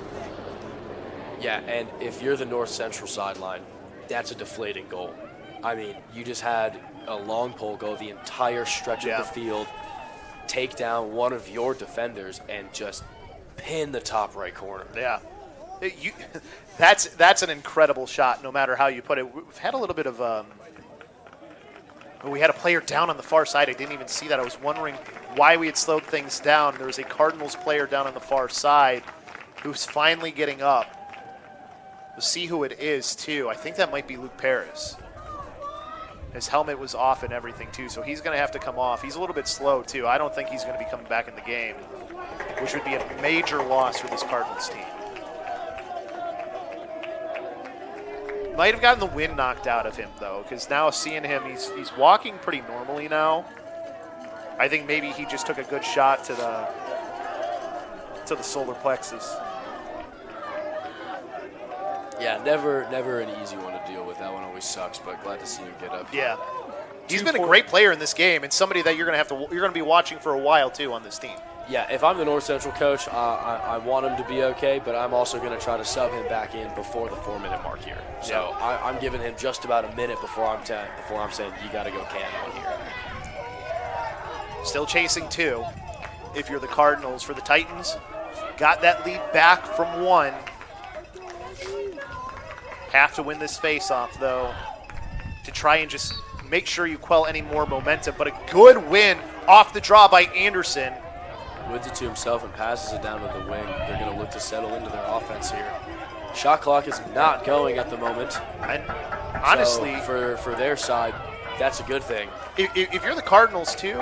C: Yeah, and if you're the North Central sideline, that's a deflating goal. I mean, you just had a long pole go the entire stretch of the field, take down one of your defenders, and just pin the top right corner.
B: Yeah. That's an incredible shot, no matter how you put it. We've had a little bit of we had a player down on the far side. I didn't even see that. I was wondering why we had slowed things down. There was a Cardinals player down on the far side who's finally getting up. We'll see who it is, too. I think that might be Luke Paris. His helmet was off and everything, too, so he's going to have to come off. He's a little bit slow, too. I don't think he's going to be coming back in the game, which would be a major loss for this Cardinals team. Might have gotten the wind knocked out of him, though, because now seeing him, he's walking pretty normally now. I think maybe he just took a good shot to the solar plexus.
C: Yeah, never an easy one to deal with. That one always sucks, but glad to see him get up.
B: Yeah, he's been a great player in this game, and somebody that you're gonna be watching for a while too on this team.
C: Yeah, if I'm the North Central coach, I want him to be okay, but I'm also going to try to sub him back in before the 4-minute mark here. So I'm giving him just about a minute before I'm saying you got to go can on here.
B: Still chasing 2. If you're the Cardinals, for the Titans, got that lead back from 1. Have to win this face-off, though, to try and just make sure you quell any more momentum. But a good win off the draw by Anderson.
C: Wins it to himself and passes it down to the wing. They're going to look to settle into their offense here. Shot clock is not going at the moment. And honestly, so for their side, that's a good thing.
B: If you're the Cardinals, too,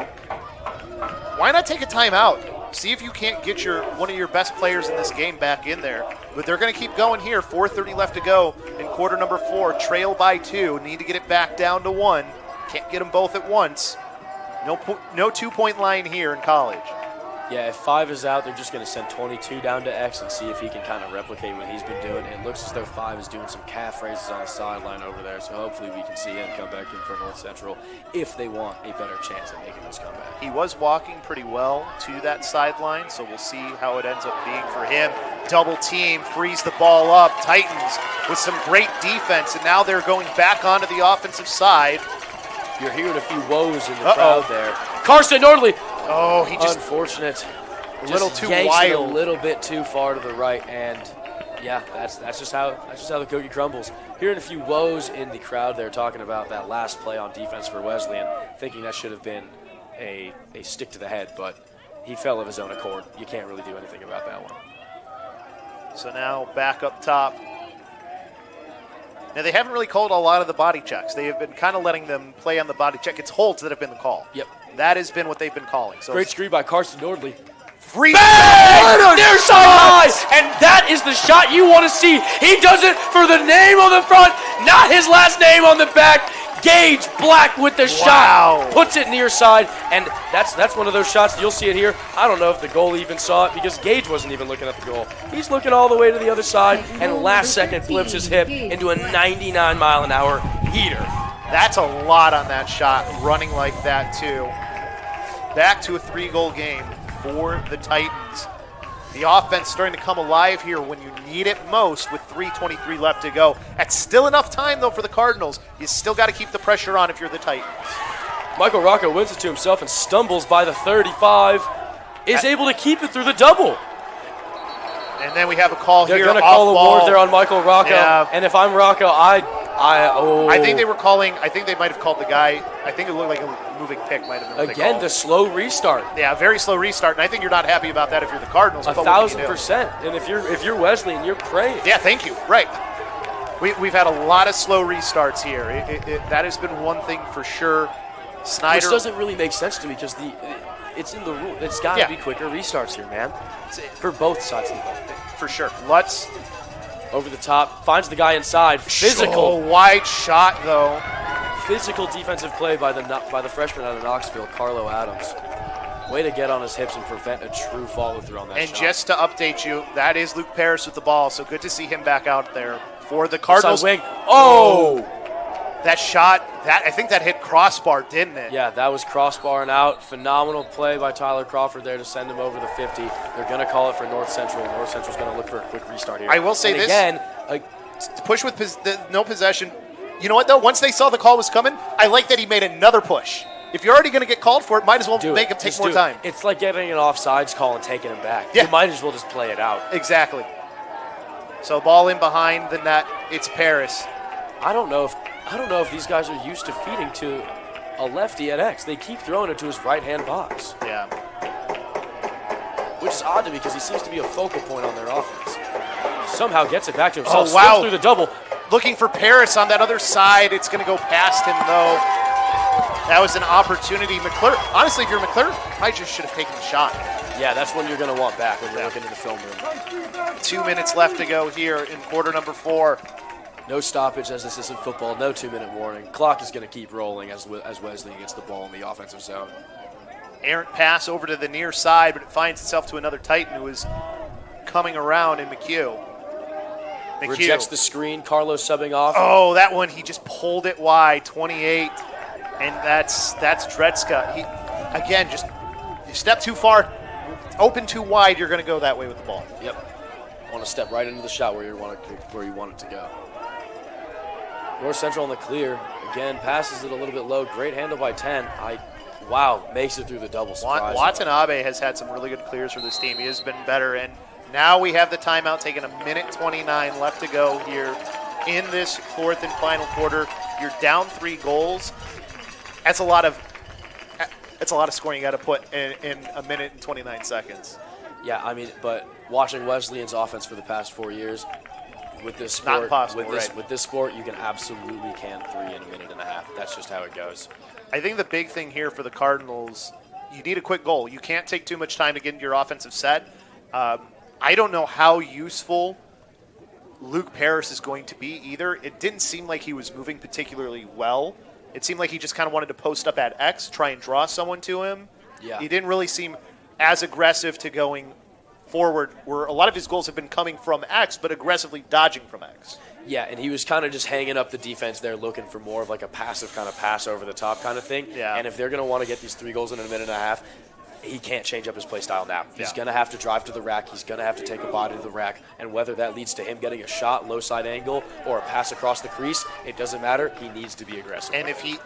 B: why not take a timeout? See if you can't get one of your best players in this game back in there. But they're going to keep going here. 4:30 left to go in quarter number 4. Trail by 2. Need to get it back down to 1. Can't get them both at once. No 2-point line here in college.
C: Yeah, if 5 is out, they're just going to send 22 down to X and see if he can kind of replicate what he's been doing. It looks as though 5 is doing some calf raises on the sideline over there, so hopefully we can see him come back in for North Central if they want a better chance at making this comeback.
B: He was walking pretty well to that sideline, so we'll see how it ends up being for him. Double team, frees the ball up. Titans with some great defense, and now they're going back onto the offensive side.
C: You're hearing a few woes in the crowd there. Karsten Nordley.
B: Oh, he just
C: unfortunate.
B: A little too
C: wild. A little bit too far to the right, and yeah, that's just how the cookie crumbles. Hearing a few woes in the crowd there talking about that last play on defense for Wesleyan, thinking that should have been a stick to the head, but he fell of his own accord. You can't really do anything about that one.
B: So now back up top. Now, they haven't really called a lot of the body checks. They have been kind of letting them play on the body check. It's holds that have been the call.
C: Yep.
B: That has been what they've been calling. So
C: great screen by Karsten Nordley.
B: Free.
C: Near side high, and that is the shot you want to see. He does it for the name on the front, not his last name on the back. Gage Black with the
B: Wow.
C: shot. Puts it near side, and that's one of those shots. You'll see it here. I don't know if the goalie even saw it because Gage wasn't even looking at the goal. He's looking all the way to the other side, and last second flips his hip into a 99-mile-an-hour heater.
B: That's a lot on that shot, running like that too. Back to a 3-goal game for the Titans. The offense starting to come alive here when you need it most with 3:23 left to go. That's still enough time, though, for the Cardinals. You still got to keep the pressure on if you're the Titans.
C: Michael Rocco wins it to himself and stumbles by the 35. Is able to keep it through the double.
B: And then we have a call
C: They're
B: here.
C: They're going to
B: off
C: call a
B: ball.
C: ward there on Michael Rocco.
B: Yeah.
C: And if I'm Rocco,
B: I think they were calling. I think they might have called the guy. I think it looked like a moving pick might have been. What
C: again,
B: they
C: the slow restart.
B: Yeah, very slow restart, and I think you're not happy about that if you're the Cardinals.
C: 1,000%. And if you're Wesleyan, you're praying.
B: Yeah, thank you. Right. We've had a lot of slow restarts here. That has been one thing for sure. Snyder.
C: Which doesn't really make sense to me because it's in the rule. It's got to be quicker restarts here, man. For both sides of the ball.
B: For sure. Lutz.
C: Over the top, finds the guy inside. Physical.
B: Wide shot, though.
C: Physical defensive play by the freshman out of Knoxville, Carlo Adams. Way to get on his hips and prevent a true follow-through on that shot.
B: And just to update you, that is Luke Paris with the ball, so good to see him back out there for the Cardinals.
C: Wing. Oh!
B: That shot, I think that hit crossbar, didn't it?
C: Yeah, that was crossbar and out. Phenomenal play by Tyler Crawford there to send him over the 50. They're going to call it for North Central. North Central's going to look for a quick restart here.
B: I will say
C: and
B: this.
C: Again,
B: to push with no possession. You know what, though? Once they saw the call was coming, I like that he made another push. If you're already going to get called for it, might as well make him take more time.
C: It's like getting an offsides call and taking him back.
B: Yeah.
C: You might as well just play it out.
B: Exactly. So ball in behind the net. It's Paris.
C: I don't know if these guys are used to feeding to a lefty at X. They keep throwing it to his right-hand box.
B: Yeah.
C: Which is odd to me because he seems to be a focal point on their offense. Somehow gets it back to himself.
B: Oh, wow.
C: Through the double.
B: Looking for Paris on that other side. It's going to go past him, though. That was an opportunity. McClure, honestly, if you're McClure, I just should have taken the shot.
C: Yeah, that's when you're going to want back when you're looking in the film room.
B: 2 minutes left to go here in quarter number 4.
C: No stoppage as this isn't football. No 2-minute warning. Clock is going to keep rolling as Wesleyan gets the ball in the offensive zone.
B: Errant pass over to the near side, but it finds itself to another Titan who is coming around in McHugh.
C: Rejects the screen. Carlos subbing off.
B: Oh, that one, he just pulled it wide, 28. And that's Dredska. He, again, just you step too far, open too wide, you're going to go that way with the ball.
C: Yep. Want to step right into the shot where you want it to go. North Central on the clear. Again, passes it a little bit low. Great handle by 10. Wow, makes it through the double.
B: Watanabe has had some really good clears for this team. He has been better. And now we have the timeout taking a minute 29 left to go here in this fourth and final quarter. You're down 3 goals. That's a lot of scoring you got to put in a minute and 29 seconds.
C: Yeah, I mean, but watching Wesleyan's offense for the past 4 years, with this sport,
B: not impossible,
C: with this sport, you can absolutely can 3 in a minute and a half. That's just how it goes.
B: I think the big thing here for the Cardinals, you need a quick goal. You can't take too much time to get into your offensive set. I don't know how useful Luke Paris is going to be either. It didn't seem like he was moving particularly well. It seemed like he just kind of wanted to post up at X, try and draw someone to him.
C: Yeah.
B: He didn't really seem as aggressive to going forward, where a lot of his goals have been coming from X, but aggressively dodging from X.
C: Yeah, and he was kind of just hanging up the defense there, looking for more of like a passive kind of pass over the top kind of thing.
B: Yeah.
C: And if they're going to want to get these 3 goals in a minute and a half, he can't change up his play style now. He's going to have to drive to the rack. He's going to have to take a body to the rack. And whether that leads to him getting a shot, low side angle, or a pass across the crease, it doesn't matter. He needs to be aggressive.
B: And if he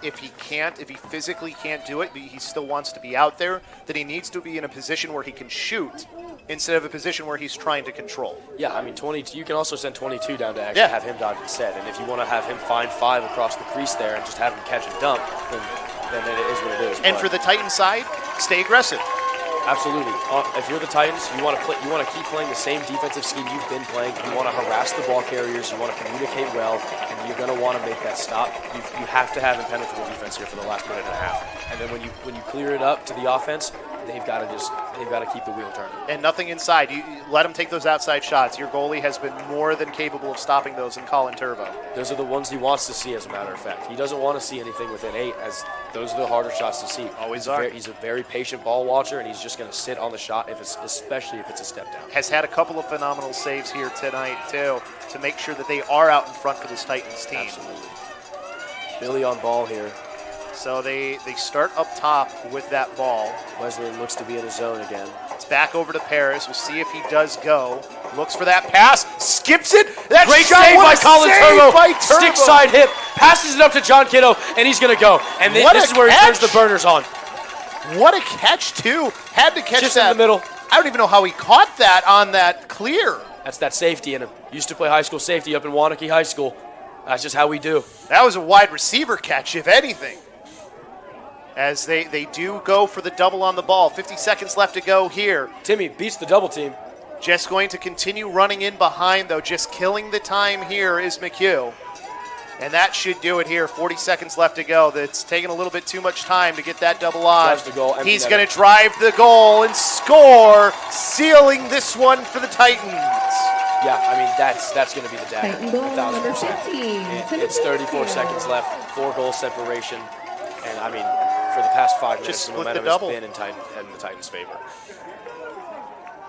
B: physically can't do it, but he still wants to be out there, then he needs to be in a position where he can shoot instead of a position where he's trying to control.
C: Yeah, I mean, 22. You can also send 22 down to actually
B: Yeah.
C: have him dodge instead. And if you want to have him find 5 across the crease there and just have him catch and dump, then it is what it is.
B: And
C: But
B: for the Titans side, stay aggressive.
C: absolutely, if you're the Titans, you want to keep playing the same defensive scheme you've been playing. You want to harass the ball carriers. You want to communicate well, and you're going to want to make that stop. You have to have impenetrable defense here for the last minute and a half. And then when you clear it up to the offense, they've got to keep the wheel turning.
B: And nothing inside. You let them take those outside shots. Your goalie has been more than capable of stopping those in Colin Turbo.
C: Those are the ones he wants to see, as a matter of fact. He doesn't want to see anything within 8, as those are the harder shots to see.
B: Always
C: He's a very patient ball watcher, and he's just going to sit on the shot, especially if it's a step down.
B: Has had a couple of phenomenal saves here tonight, too, to make sure that they are out in front for this Titans team.
C: Absolutely. Billy on ball here.
B: So they start up top with that ball.
C: Wesleyan looks to be in his zone again.
B: It's back over to Paris. We'll see if he does go. Looks for that pass. Skips it. That
C: Great
B: shot,
C: save by Colin Turbo.
B: by Turbo.
C: Stick side hip. Passes it up to John Kiddo, and he's going to go. And this is where he turns the burners on.
B: What a catch, too. Had to catch
C: Just
B: that.
C: in the middle.
B: I don't even know how he caught that on that clear.
C: That's that safety in him. Used to play high school safety up in Wanakee High School. That's just how we do.
B: That was a wide receiver catch, if anything. As they do go for the double on the ball. 50 seconds left to go here.
C: Timmy beats the double team.
B: Just going to continue running in behind, though. Just killing the time here is McHugh. And that should do it here. 40 seconds left to go. That's taking a little bit too much time to get that double on.
C: Drives the goal.
B: He's going to drive the goal and score, sealing this one for the Titans.
C: Yeah, I mean, that's going to be the dagger.
A: Titan goal, number
C: 15. It's 34 seconds left, 4-goal separation. And, I mean, for the past 5 minutes, the momentum has been in the Titans' favor.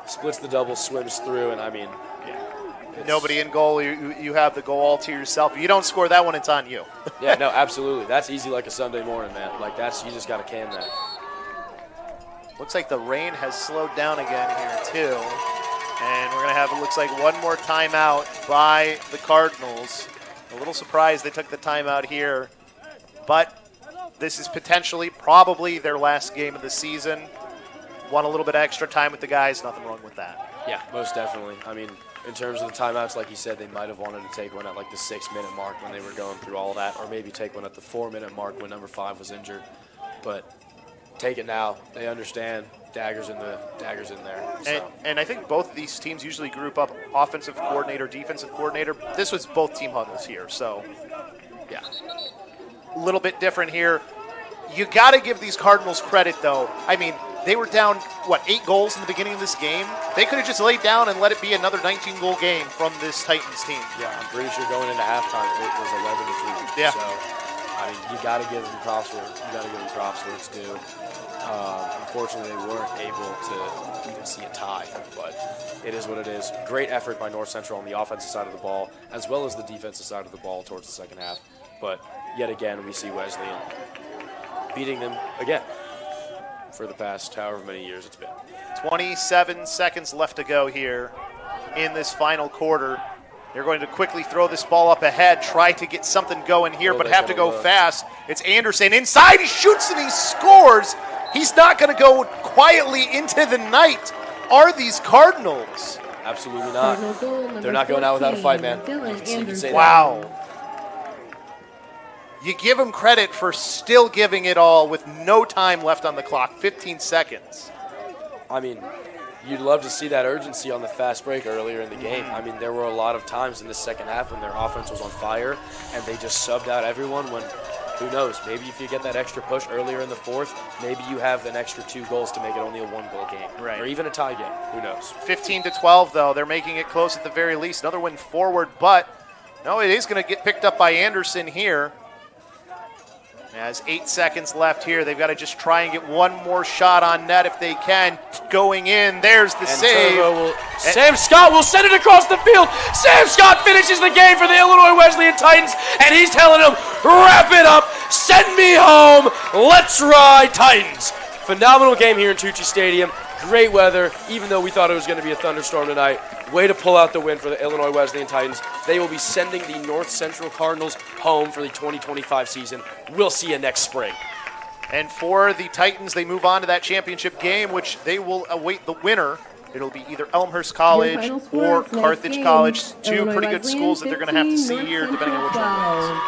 C: Splits the double, swims through, and, I mean, yeah.
B: Nobody in goal. You have the goal all to yourself. If you don't score that one, it's on you.
C: Yeah, no, absolutely. That's easy like a Sunday morning, man. Like, you just got to can that.
B: Looks like the rain has slowed down again here, too. And we're going to have, it looks like, one more timeout by the Cardinals. A little surprised they took the timeout here. But this is probably their last game of the season. Want a little bit of extra time with the guys. Nothing wrong with that.
C: Yeah, most definitely. I mean, in terms of the timeouts, like you said, they might have wanted to take one at like the 6-minute mark when they were going through all of that, or maybe take one at the 4-minute mark when number 5 was injured. But take it now. They understand. Daggers in there. So.
B: And I think both of these teams usually group up offensive coordinator, defensive coordinator. This was both team huddles here, so yeah. A little bit different here. You got to give these Cardinals credit, though. I mean, they were down, 8 goals in the beginning of this game? They could have just laid down and let it be another 19-goal game from this Titans team.
C: Yeah, I'm pretty sure going into halftime it was 11-3.
B: Yeah.
C: So, I mean, you got to give them props where it's due. Unfortunately, they weren't able to even see a tie, but it is what it is. Great effort by North Central on the offensive side of the ball, as well as the defensive side of the ball towards the second half. But yet again, we see Wesleyan beating them again for the past however many years it's been.
B: 27 seconds left to go here in this final quarter. They're going to quickly throw this ball up ahead, try to get something going here, but have to go fast. It's Anderson inside. He shoots and he scores. He's not going to go quietly into the night. Are these Cardinals?
C: Absolutely not. They're not going out without a fight, man. You can say
B: wow. You give them credit for still giving it all with no time left on the clock, 15 seconds.
C: I mean, you'd love to see that urgency on the fast break earlier in the game. I mean, there were a lot of times in the second half when their offense was on fire and they just subbed out everyone when, who knows, maybe if you get that extra push earlier in the fourth, maybe you have an extra 2 goals to make it only a 1-goal game.
B: Right.
C: Or even a tie game. Who knows?
B: 15-12, though. They're making it close at the very least. Another win forward, but no, it is going to get picked up by Anderson here. As 8 seconds left here, they've got to just try and get one more shot on net if they can. Going in, there's the save.
C: Sam Scott will send it across the field. Sam Scott finishes the game for the Illinois Wesleyan Titans, and he's telling them, wrap it up, send me home, let's ride Titans. Phenomenal game here in Tucci Stadium. Great weather, even though we thought it was going to be a thunderstorm tonight. Way to pull out the win for the Illinois Wesleyan Titans. They will be sending the North Central Cardinals home for the 2025 season. We'll see you next spring.
B: And for the Titans, they move on to that championship game, which they will await the winner. It'll be either Elmhurst College or Carthage College. 2 pretty good schools that they're going to have to see here, depending on which one wins.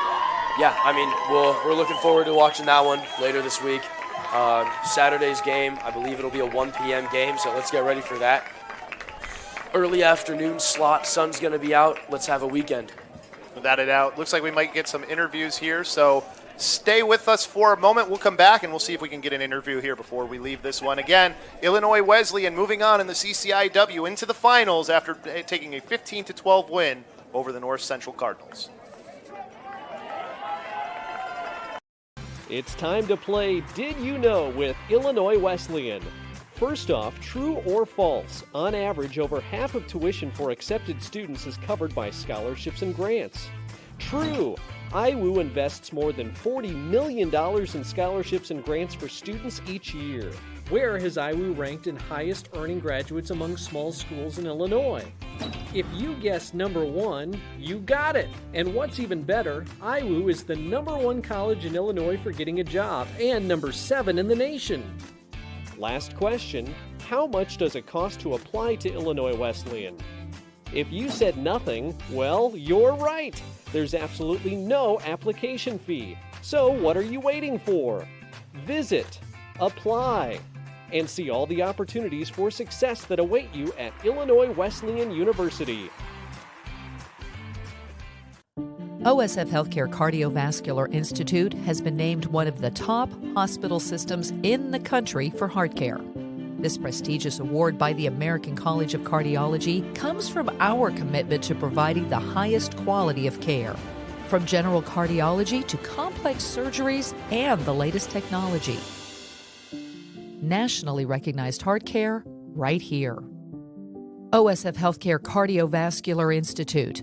C: Yeah, I mean, we're looking forward to watching that one later this week. Saturday's game, I believe it'll be a 1 p.m. game, so let's get ready for that. Early afternoon slot, sun's going to be out. Let's have a weekend.
B: Without a doubt. Looks like we might get some interviews here, so Stay with us for a moment. We'll come back and we'll see if we can get an interview here before we leave this one. Again, Illinois Wesleyan moving on in the CCIW into the finals after taking a 15-12 win over the North Central Cardinals.
H: It's time to play Did You Know with Illinois Wesleyan. First off, true or false? On average, over half of tuition for accepted students is covered by scholarships and grants. True. IWU invests more than $40 million in scholarships and grants for students each year. Where has IWU ranked in highest earning graduates among small schools in Illinois? If you guessed number 1, you got it. And what's even better, IWU is the number 1 college in Illinois for getting a job and number 7 in the nation. Last question, how much does it cost to apply to Illinois Wesleyan? If you said nothing, well, you're right. There's absolutely no application fee. So what are you waiting for? Visit, apply, and see all the opportunities for success that await you at Illinois Wesleyan University.
D: OSF Healthcare Cardiovascular Institute has been named one of the top hospital systems in the country for heart care. This prestigious award by the American College of Cardiology comes from our commitment to providing the highest quality of care, from general cardiology to complex surgeries and the latest technology. Nationally recognized heart care right here. OSF Healthcare Cardiovascular Institute,